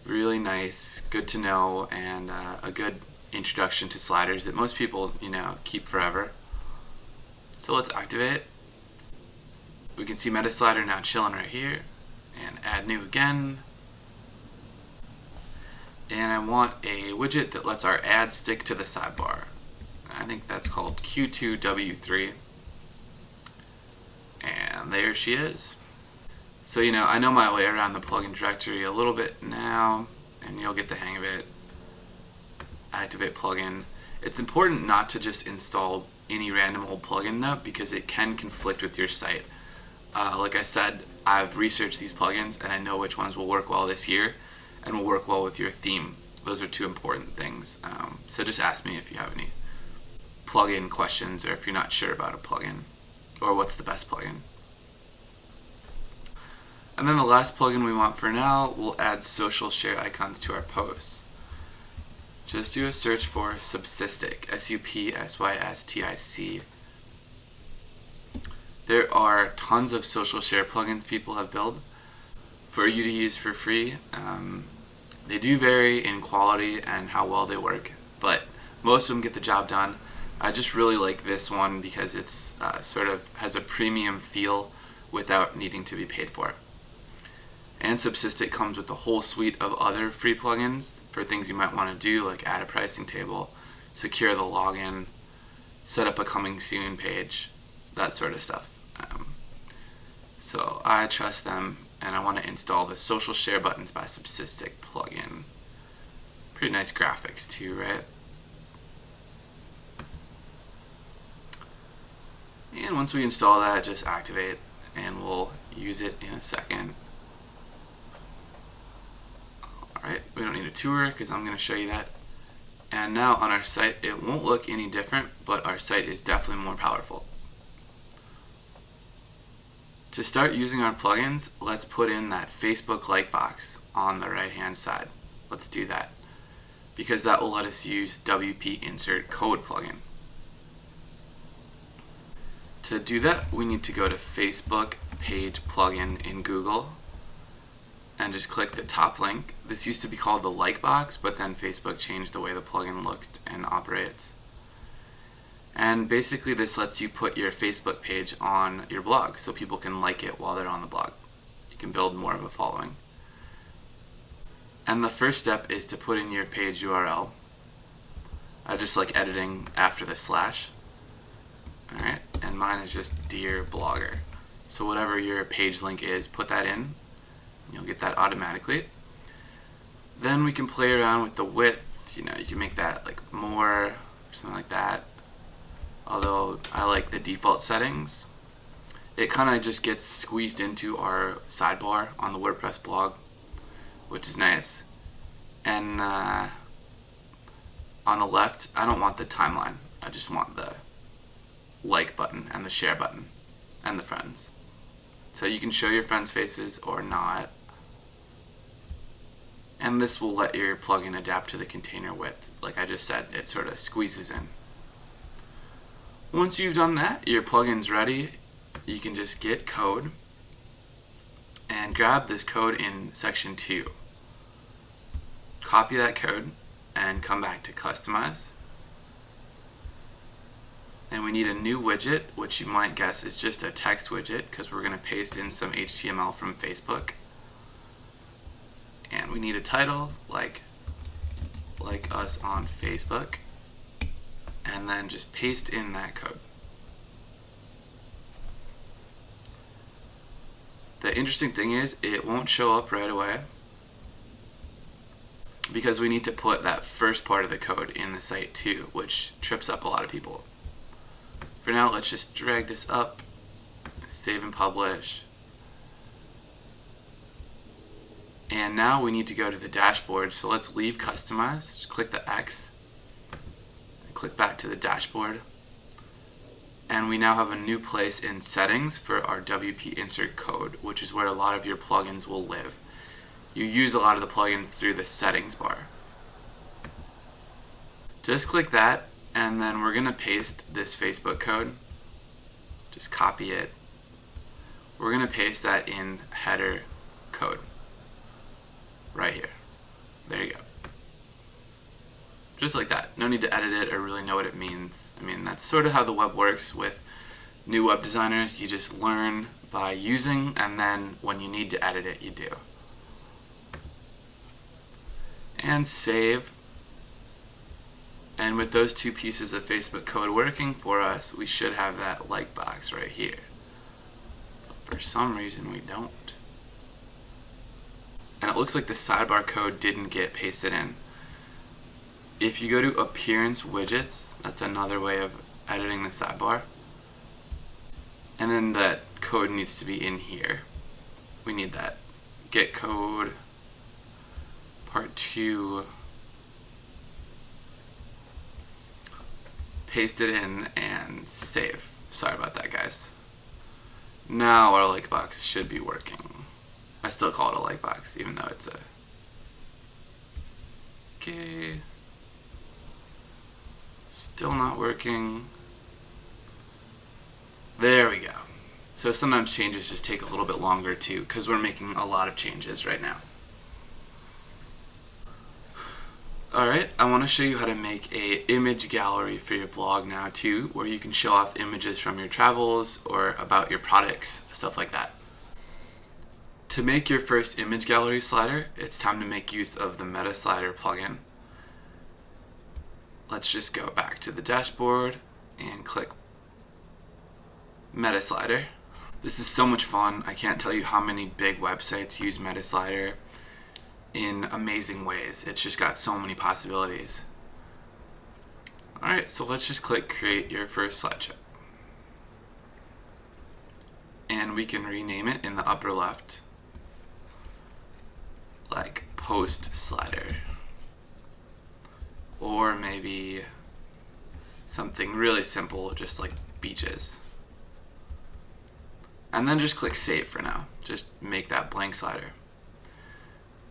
Really nice, good to know, and a good introduction to sliders that most people, keep forever. So let's activate. We can see MetaSlider now chilling right here, and Add New again. And I want a widget that lets our ad stick to the sidebar. I think that's called Q2W3. And there she is. So, I know my way around the plugin directory a little bit now, and you'll get the hang of it. Activate plugin. It's important not to just install any random old plugin though, because it can conflict with your site. Like I said, I've researched these plugins and I know which ones will work well this year and will work well with your theme. Those are two important things. So just ask me if you have any plugin questions, or if you're not sure about a plugin, or what's the best plugin. And then the last plugin we want for now, we'll add social share icons to our posts. Just do a search for Subsystic, SUPSYSTIC. There are tons of social share plugins people have built for you to use for free. They do vary in quality and how well they work, but most of them get the job done. I just really like this one because it's sort of has a premium feel without needing to be paid for. And Subsystic comes with a whole suite of other free plugins for things you might want to do, like add a pricing table, secure the login, set up a coming soon page, that sort of stuff. So I trust them, and I want to install the Social Share Buttons by Subsystic plugin. Pretty nice graphics too, right? And once we install that, just activate, and we'll use it in a second. Alright, we don't need a tour because I'm going to show you that. And now on our site, it won't look any different, but our site is definitely more powerful. To start using our plugins, let's put in that Facebook like box. on the right hand side. Let's do that, because that will let us use WP Insert Code plugin. To do that, we need to go to Facebook Page Plugin in Google and just click the top link. This used to be called the like box, but then Facebook changed the way the plugin looked and operates. And basically this lets you put your Facebook page on your blog so people can like it while they're on the blog. You can build more of a following. And the first step is to put in your page URL. I just like editing after the slash. Alright, and mine is just Dear Blogger. So whatever your page link is, put that in. You'll get that automatically. Then we can play around with the width. You can make that like more or something like that. Although I like the default settings. It kind of just gets squeezed into our sidebar on the WordPress blog, which is nice. And on the left, I don't want the timeline. I just want the like button and the share button and the friends. So you can show your friends' faces or not. And this will let your plugin adapt to the container width. Like I just said, it sort of squeezes in. Once you've done that, your plugin's ready. You can just git code and grab this code in section 2. Copy that code and come back to customize. And we need a new widget, which you might guess is just a text widget because we're going to paste in some HTML from Facebook. And we need a title like us on Facebook. And then just paste in that code. The interesting thing is it won't show up right away because we need to put that first part of the code in the site too, which trips up a lot of people. For now, let's just drag this up, save and publish. And now we need to go to the dashboard, so let's leave customize, just click the X, and click back to the dashboard. And we now have a new place in settings for our WP Insert Code, which is where a lot of your plugins will live. You use a lot of the plugins through the settings bar. Just click that, and then we're going to paste this Facebook code. Just copy it. We're going to paste that in header code. Right here. There you go. Just like that. No need to edit it or really know what it means. I mean, that's sort of how the web works with new web designers. You just learn by using, and then when you need to edit it, you do. And save. And with those two pieces of Facebook code working for us, we should have that like box right here. But for some reason, we don't. And it looks like the sidebar code didn't get pasted in. If you go to Appearance Widgets, that's another way of editing the sidebar. And then that code needs to be in here. We need that. Get code, part 2, paste it in and save. Sorry about that, guys. Now our like box should be working. I still call it a like box, even though it's a... Okay. Still not working. There we go. So sometimes changes just take a little bit longer too, because we're making a lot of changes right now. Alright, I want to show you how to make an image gallery for your blog now too, where you can show off images from your travels or about your products, stuff like that. To make your first image gallery slider, it's time to make use of the Meta Slider plugin. Let's just go back to the dashboard and click Meta Slider. This is so much fun. I can't tell you how many big websites use Meta Slider in amazing ways. It's just got so many possibilities. Alright, so let's just click Create Your First Slideshow. And we can rename it in the upper left, like Post Slider. Or maybe something really simple, just like beaches. And then just click Save for now. Just make that blank slider.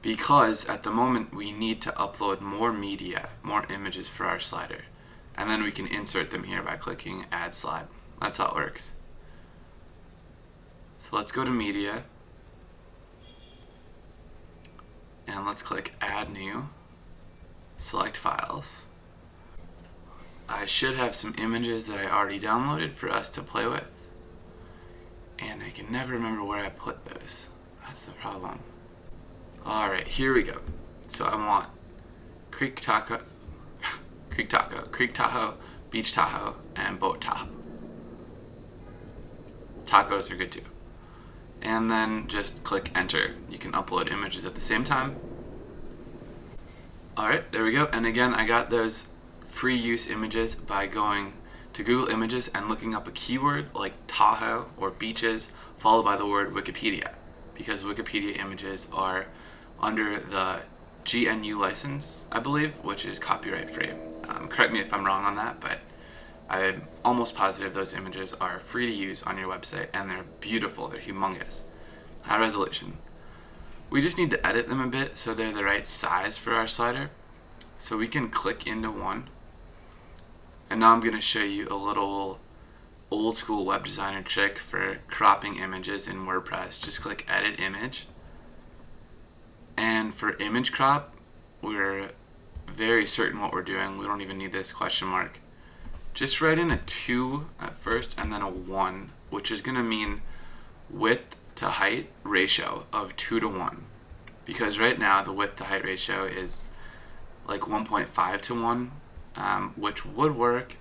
because at the moment we need to upload more media, more images for our slider. And then we can insert them here by clicking Add Slide. That's how it works. So let's go to Media, and let's click Add New, select Files. I should have some images that I already downloaded for us to play with, and I can never remember where I put those. That's the problem. Alright, here we go. So I want Creek Tahoe, Beach Tahoe, and Boat Tahoe. Tacos are good too. And then just click Enter. You can upload images at the same time. Alright, there we go. And again, I got those free use images by going to Google Images and looking up a keyword like Tahoe or beaches, followed by the word Wikipedia, because Wikipedia images are under the GNU license, I believe, which is copyright free. Correct me if I'm wrong on that, but I'm almost positive those images are free to use on your website, and they're beautiful, they're humongous. High resolution. We just need to edit them a bit so they're the right size for our slider. So we can click into one. And now I'm going to show you a little old school web designer trick for cropping images in WordPress. Just click Edit Image. And for image crop, we're very certain what we're doing. We don't even need this question mark. Just write in a 2 at first and then a 1, which is going to mean width to height ratio of 2 to 1. Because right now the width to height ratio is like 1.5 to 1, which would work,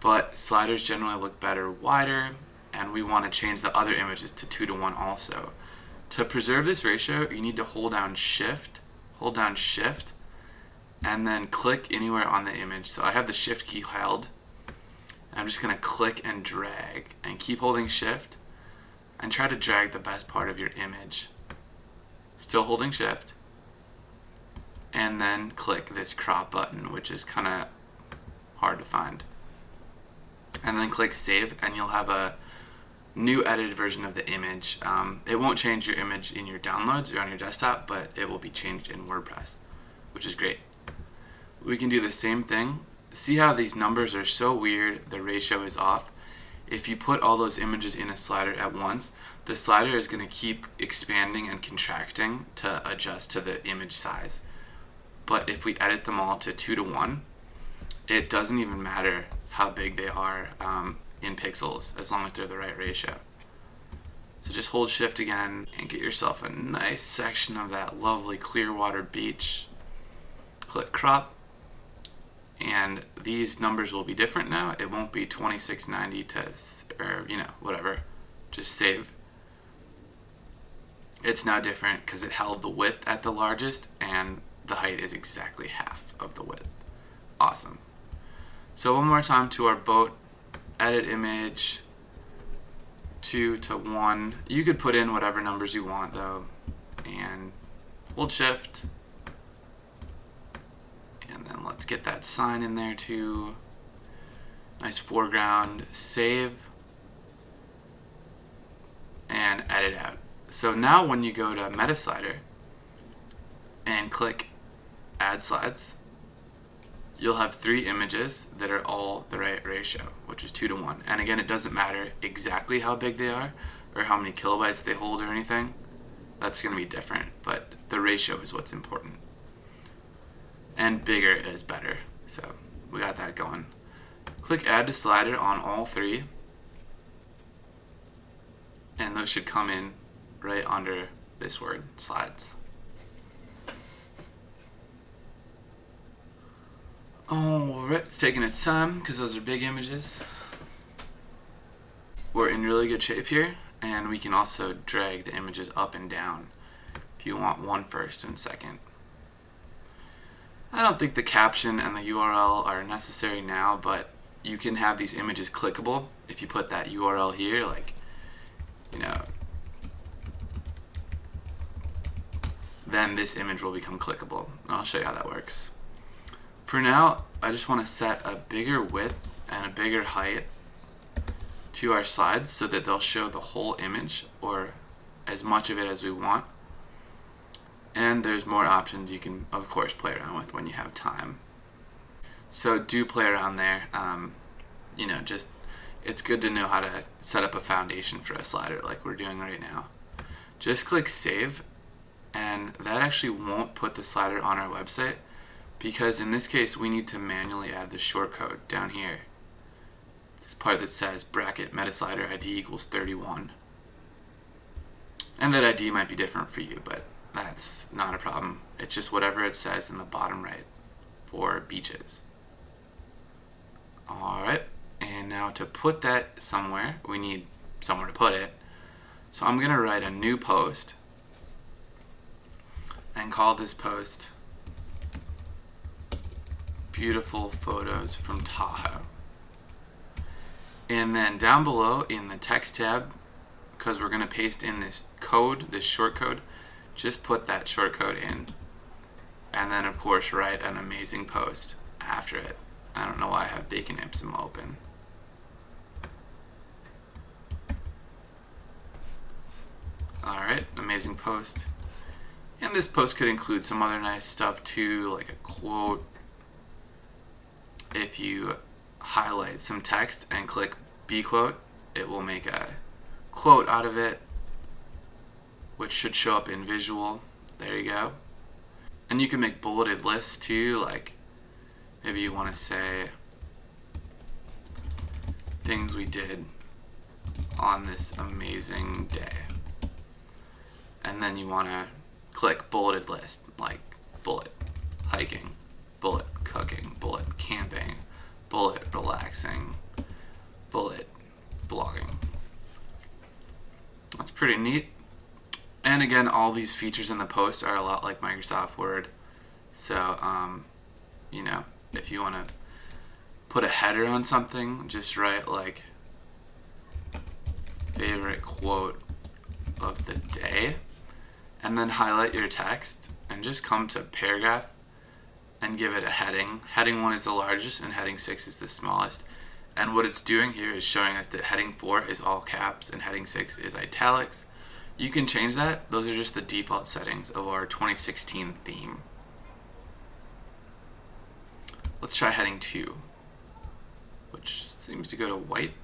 but sliders generally look better wider, and we want to change the other images to 2 to 1 also. To preserve this ratio, you need to hold down Shift, and then click anywhere on the image. So I have the Shift key held. I'm just going to click and drag, and keep holding Shift, and try to drag the best part of your image. Still holding Shift, and then click this crop button, which is kind of hard to find. And then click Save, and you'll have a new edited version of the image. It won't change your image in your downloads or on your desktop, but it will be changed in WordPress, which is great. We can do the same thing. See how these numbers are so weird, the ratio is off? If you put all those images in a slider at once, the slider is going to keep expanding and contracting to adjust to the image size. But if we edit them all to 2 to 1, it doesn't even matter how big they are in pixels, as long as they're the right ratio. So just hold Shift again and get yourself a nice section of that lovely Clearwater beach. Click Crop, and these numbers will be different now. It won't be 2690 or whatever. Just save. It's now different because it held the width at the largest, and the height is exactly half of the width. Awesome. So one more time to our boat. Edit image 2 to 1. You could put in whatever numbers you want though, and hold Shift, and then let's get that sign in there too. Nice foreground. Save and edit out. So now when you go to Meta Slider and click Add Slides, you'll have 3 images that are all the right ratio, which is 2 to 1. And again, it doesn't matter exactly how big they are or how many kilobytes they hold or anything. That's going to be different, but the ratio is what's important. And bigger is better. So we got that going. Click Add to Slider on all 3, and those should come in right under this word, Slides. Alright, it's taking its time because those are big images. We're in really good shape here, and we can also drag the images up and down if you want one first and second. I don't think the caption and the URL are necessary now, but you can have these images clickable if you put that URL here, like, then this image will become clickable. I'll show you how that works. For now, I just want to set a bigger width and a bigger height to our slides so that they'll show the whole image, or as much of it as we want. And there's more options you can, of course, play around with when you have time. So do play around there. Just it's good to know how to set up a foundation for a slider like we're doing right now. Just click save, and that actually won't put the slider on our website because in this case we need to manually add the shortcode down here. This part that says bracket meta slider ID equals 31. And that ID might be different for you, but that's not a problem. It's just whatever it says in the bottom right for beaches. Alright, and now to put that somewhere, we need somewhere to put it. So I'm going to write a new post and call this post Beautiful Photos from Tahoe. And then down below in the text tab, because we're going to paste in this code, this short code, just put that short code in. And then of course write an amazing post after it. I don't know why I have Bacon Ipsum open. Alright, amazing post. And this post could include some other nice stuff too, like a quote. If you highlight some text and click B quote, it will make a quote out of it, which should show up in visual. There you go. And you can make bulleted lists too, like maybe you want to say things we did on this amazing day. And then you want to click bulleted list, like bullet hiking, bullet cooking, bullet camping, bullet relaxing, bullet blogging. That's pretty neat. And again, all these features in the post are a lot like Microsoft Word. So, if you want to put a header on something, just write like favorite quote of the day, and then highlight your text and just come to paragraph and give it a heading. Heading 1 is the largest and heading 6 is the smallest. And what it's doing here is showing us that heading 4 is all caps and heading 6 is italics. You can change that. Those are just the default settings of our 2016 theme. Let's try heading 2, which seems to go to white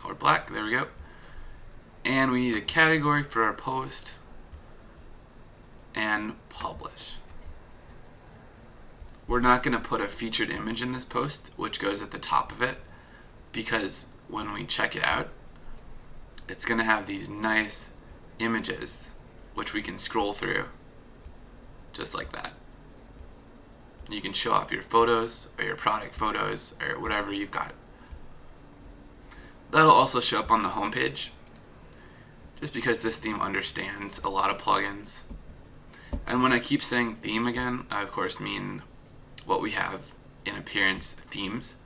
or black. There we go. And we need a category for our post and publish. We're not going to put a featured image in this post, which goes at the top of it, because when we check it out, it's going to have these nice images which we can scroll through just like that. You can show off your photos or your product photos or whatever you've got. That'll also show up on the homepage just because this theme understands a lot of plugins. And when I keep saying theme again, I of course mean what we have in appearance themes.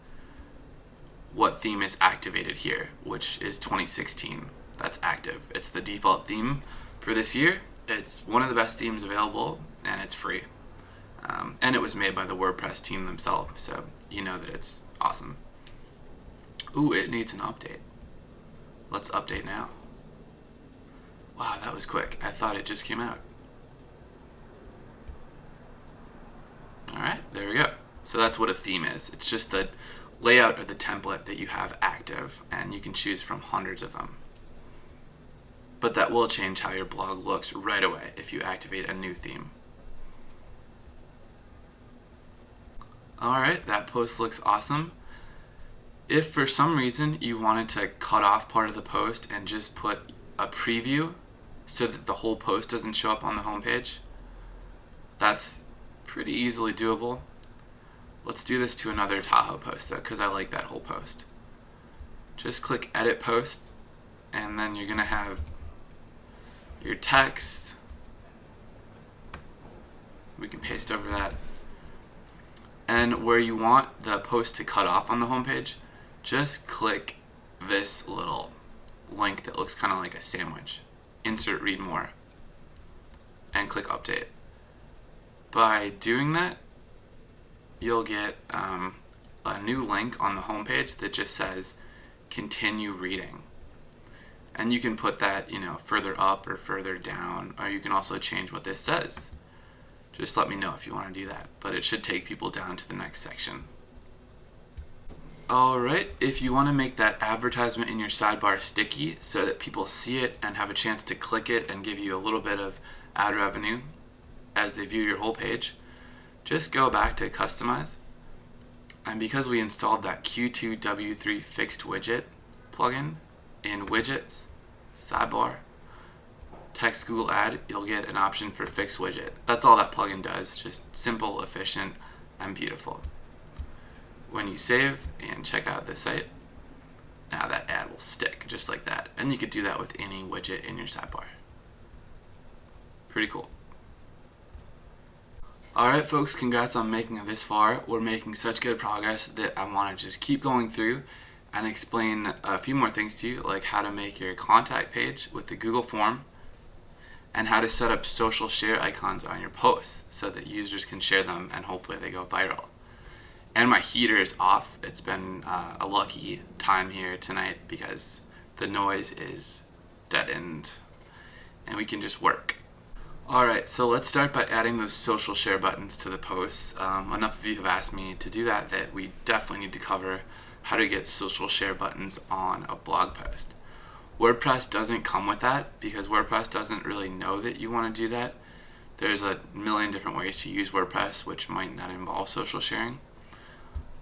What theme is activated here, which is 2016. That's active. It's the default theme for this year. It's one of the best themes available, and it's free. And it was made by the WordPress team themselves, so you know that it's awesome. Ooh, it needs an update. Let's update now. Wow, that was quick. I thought it just came out. Alright, there we go. So that's what a theme is. It's just the layout or the template that you have active, and you can choose from hundreds of them. But that will change how your blog looks right away if you activate a new theme. Alright, that post looks awesome. If for some reason you wanted to cut off part of the post and just put a preview so that the whole post doesn't show up on the homepage, that's pretty easily doable. Let's do this to another Tahoe post though, because I like that whole post. Just click Edit Post, and then you're going to have your text. We can paste over that. And where you want the post to cut off on the homepage, just click this little link that looks kind of like a sandwich. Insert Read More, and click Update. By doing that, you'll get a new link on the homepage that just says Continue Reading. And you can put that, further up or further down, or you can also change what this says. just let me know if you want to do that, but it should take people down to the next section. Alright, if you want to make that advertisement in your sidebar sticky so that people see it and have a chance to click it and give you a little bit of ad revenue as they view your whole page, just go back to Customize. And because we installed that Q2W3 fixed widget plugin in Widgets, Sidebar, Text Google Ad, you'll get an option for fixed widget. That's all that plugin does, just simple, efficient, and beautiful. When you save and check out the site, now that ad will stick just like that. And you could do that with any widget in your sidebar. Pretty cool. Alright folks, congrats on making it this far. We're making such good progress that I want to just keep going through and explain a few more things to you, like how to make your contact page with the Google form and how to set up social share icons on your posts so that users can share them and hopefully they go viral. And my heater is off. It's been a lucky time here tonight because the noise is deadened and we can just work. Alright, so let's start by adding those social share buttons to the posts. Enough of you have asked me to do that we definitely need to cover how to get social share buttons on a blog post. WordPress doesn't come with that because WordPress doesn't really know that you want to do that. There's a million different ways to use WordPress which might not involve social sharing.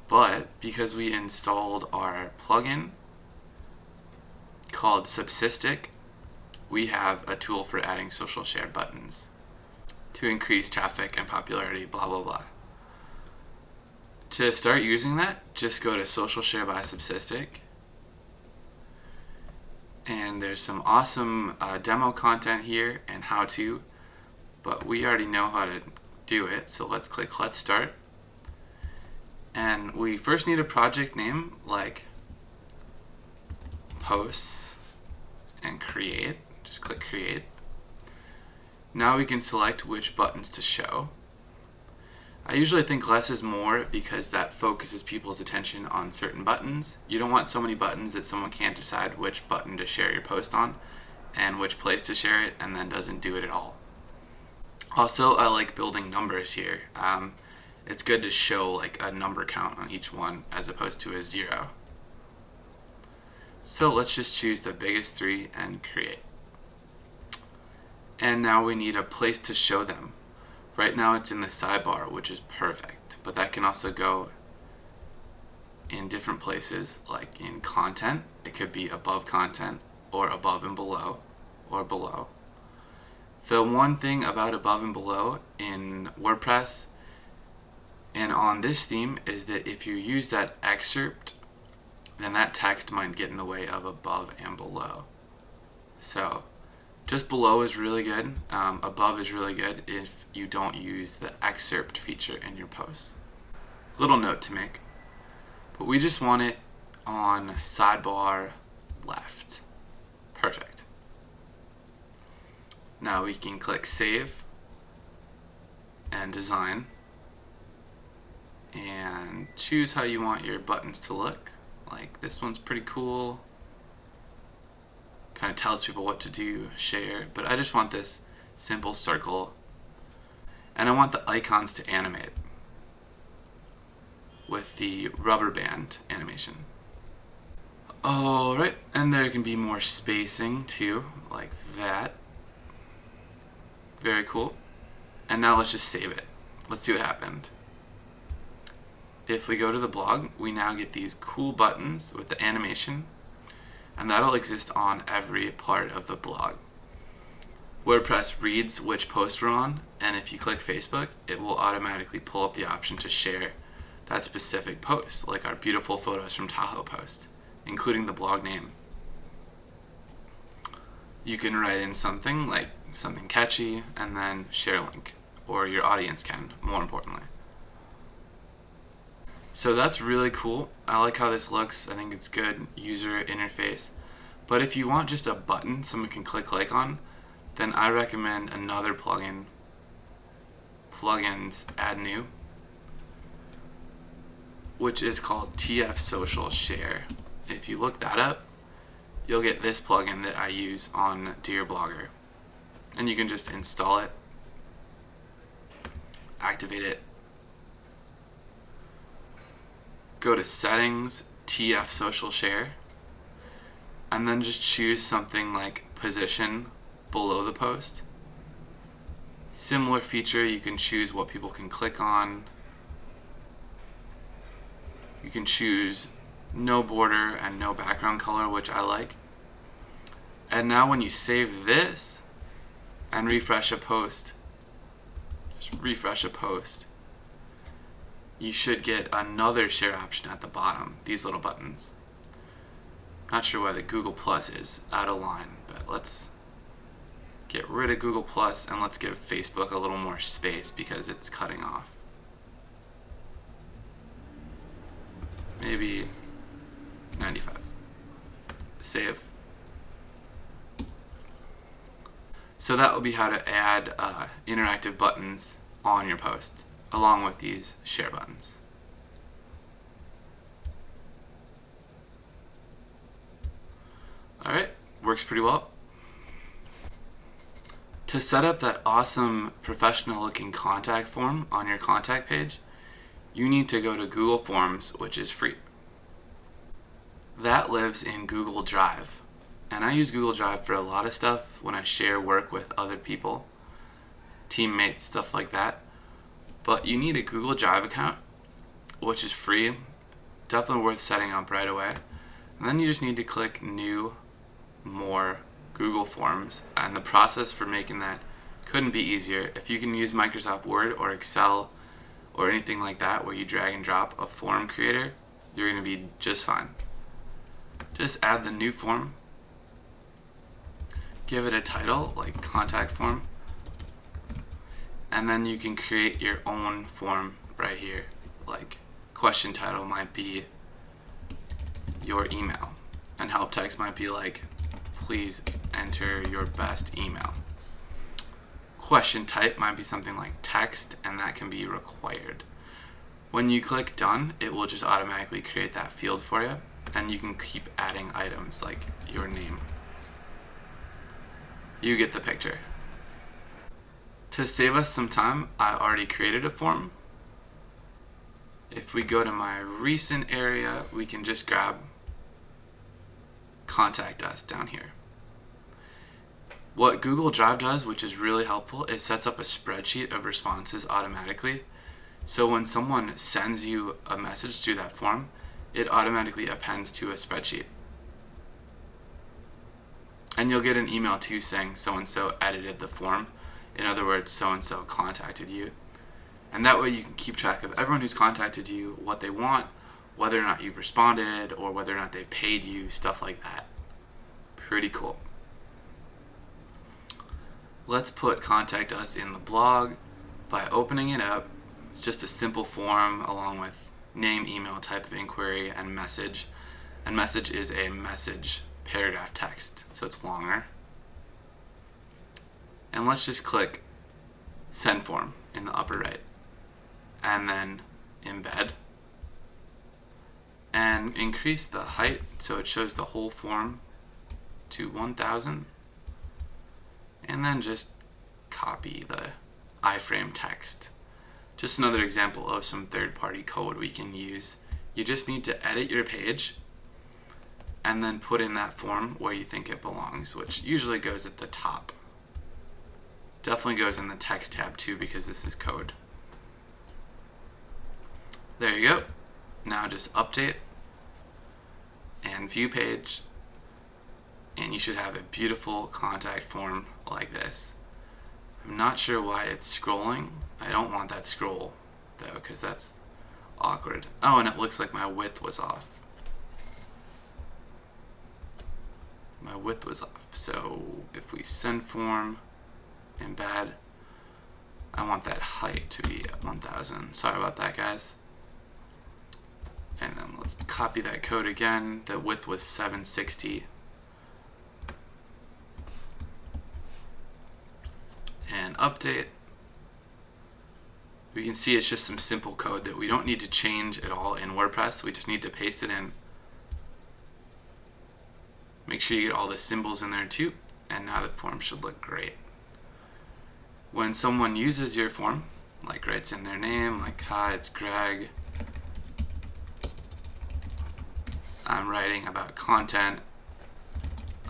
But because we installed our plugin called Subsistic, we have a tool for adding social share buttons to increase traffic and popularity, blah, blah, blah. To start using that, just go to Social Share by Subsistic. And there's some awesome demo content here and how to, but we already know how to do it, so let's click Let's Start. And we first need a project name like Posts and Create. Just click Create. Now we can select which buttons to show. I usually think less is more because that focuses people's attention on certain buttons. You don't want so many buttons that someone can't decide which button to share your post on and which place to share it and then doesn't do it at all. Also, I like building numbers here. It's good to show like a number count on each one as opposed to a 0. So let's just choose the biggest 3 and create. And now we need a place to show them. Right now it's in the sidebar, which is perfect, but that can also go in different places, like in content. It could be above content, or above and below, or below. The one thing about above and below in WordPress and on this theme is that if you use that excerpt, then that text might get in the way of above and below. So just below is really good. Above is really good if you don't use the excerpt feature in your post. Little note to make, but we just want it on sidebar left. Perfect. Now we can click Save and Design and choose how you want your buttons to look. Like this one's pretty cool. Kind of tells people what to do, share, but I just want this simple circle. And I want the icons to animate with the rubber band animation. Alright, and there can be more spacing too, like that. Very cool. And now let's just save it. Let's see what happened. If we go to the blog, we now get these cool buttons with the animation, and that'll exist on every part of the blog. WordPress reads which post we're on, and if you click Facebook, it will automatically pull up the option to share that specific post, like our beautiful photos from Tahoe post, including the blog name. You can write in something like something catchy and then share a link, or your audience can, more importantly. So that's really cool. I like how this looks. I think it's good user interface. But if you want just a button someone can click like on, then I recommend another plugin, Plugins Add New, which is called TF Social Share. If you look that up, you'll get this plugin that I use on Dear Blogger. And you can just install it. activate it. Go to settings, TF social share, and then just choose something like position below the post. Similar feature, you can choose what people can click on. You can choose no border and no background color, which I like. And now when you save this and refresh a post, just refresh a post, you should get another share option at the bottom, these little buttons. Not sure why the Google Plus is out of line, but let's get rid of Google Plus and let's give Facebook a little more space because it's cutting off. Maybe 95. Save. So that will be how to add interactive buttons on your post, along with these share buttons. Alright, works pretty well. To set up that awesome professional looking contact form on your contact page, you need to go to Google Forms, which is free. That lives in Google Drive. And I use Google Drive for a lot of stuff when I share work with other people, teammates, stuff like that. But you need a Google Drive account, which is free, definitely worth setting up right away. And then you just need to click New, More, Google Forms, and the process for making that couldn't be easier. If you can use Microsoft Word or Excel or anything like that where you drag and drop a form creator, you're going to be just fine. Just add the new form, give it a title like contact form, and then you can create your own form right here. Like question title might be your email, and help text might be like, please enter your best email. Question type might be something like text, and that can be required. When you click done, it will just automatically create that field for you, and you can keep adding items like your name. You get the picture. To save us some time, I already created a form. If we go to my recent area, we can just grab Contact Us down here. What Google Drive does, which is really helpful, is sets up a spreadsheet of responses automatically. So when someone sends you a message through that form, it automatically appends to a spreadsheet. And you'll get an email too saying so-and-so edited the form. In other words, so-and-so contacted you. And that way you can keep track of everyone who's contacted you, what they want, whether or not you've responded, or whether or not they've paid you, stuff like that. Pretty cool. Let's put Contact Us in the blog by opening it up. It's just a simple form along with name, email, type of inquiry, and message. And message is a message paragraph text, so it's longer. And let's just click Send Form in the upper right, and then Embed, and increase the height so it shows the whole form to 1000, and then just copy the iframe text. Just another example of some third-party code we can use. You just need to edit your page and then put in that form where you think it belongs, which usually goes at the top. Definitely goes in the text tab too because this is code. There you go. Now just update and view page, and you should have a beautiful contact form like this. I'm not sure why it's scrolling. I don't want that scroll though because that's awkward. Oh, and it looks like my width was off. My width was off. So if we send form, embed, I want that height to be at 1000. Sorry about that, guys. And then let's copy that code again. The width was 760. And update. We can see it's just some simple code that we don't need to change at all in WordPress. We just need to paste it in. Make sure you get all the symbols in there too. And now the form should look great. When someone uses your form, like writes in their name, like, hi, it's Greg. I'm writing about content.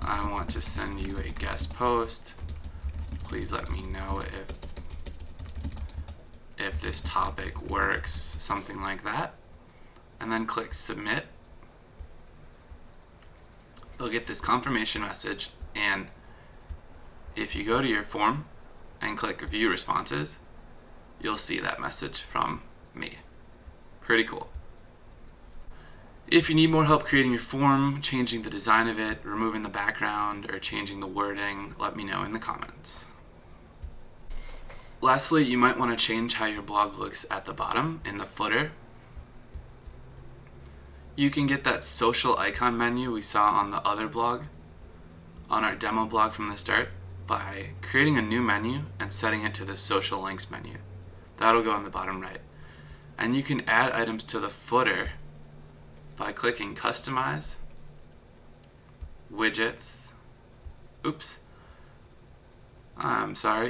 I want to send you a guest post. Please let me know if this topic works, something like that. And then click submit. They'll get this confirmation message, and if you go to your form and click view responses, you'll see that message from me. Pretty cool. If you need more help creating your form, changing the design of it, removing the background, or changing the wording, let me know in the comments. Lastly, you might want to change how your blog looks at the bottom in the footer. You can get that social icon menu we saw on the other blog, on our demo blog from the start, by creating a new menu and setting it to the social links menu. That'll go on the bottom right. And you can add items to the footer by clicking customize, widgets,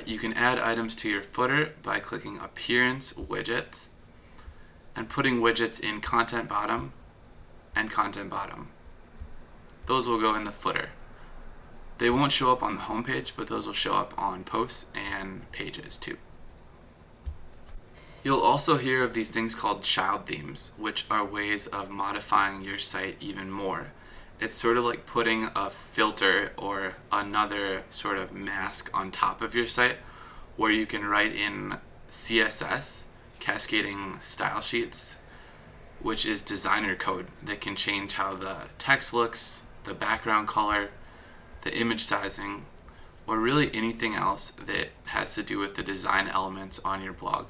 you can add items to your footer by clicking appearance widgets and putting widgets in content bottom and content bottom. Those will go in the footer. They won't show up on the homepage, but those will show up on posts and pages too. You'll also hear of these things called child themes, which are ways of modifying your site even more. It's sort of like putting a filter or another sort of mask on top of your site where you can write in CSS, cascading style sheets, which is designer code that can change how the text looks, the background color, the image sizing, or really anything else that has to do with the design elements on your blog.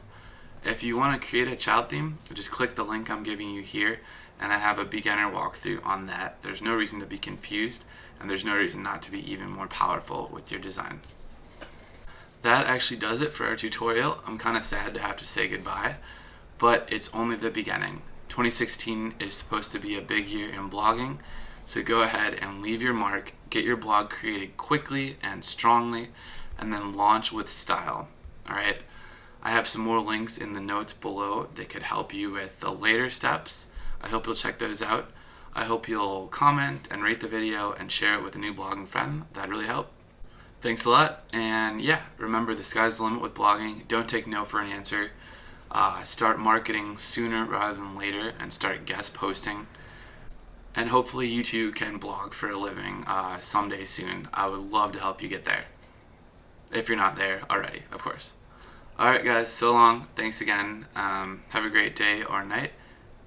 If you want to create a child theme, just click the link I'm giving you here, and I have a beginner walkthrough on that. There's no reason to be confused, and there's no reason not to be even more powerful with your design. That actually does it for our tutorial. I'm kind of sad to have to say goodbye, but it's only the beginning. 2016 is supposed to be a big year in blogging, so go ahead and leave your mark, get your blog created quickly and strongly, and then launch with style. Alright? I have some more links in the notes below that could help you with the later steps. I hope you'll check those out. I hope you'll comment and rate the video and share it with a new blogging friend. That'd really help. Thanks a lot, and yeah, remember the sky's the limit with blogging. Don't take no for an answer. Start marketing sooner rather than later, and start guest posting. And hopefully you too can blog for a living someday soon. I would love to help you get there. If you're not there already, of course. Alright guys, so long. Thanks again. Have a great day or night,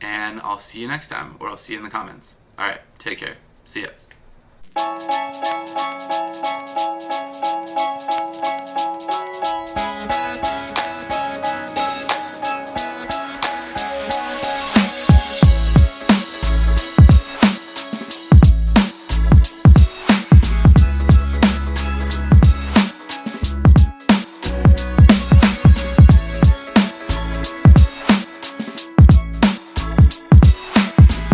and I'll see you next time, or I'll see you in the comments. Alright, take care. See ya.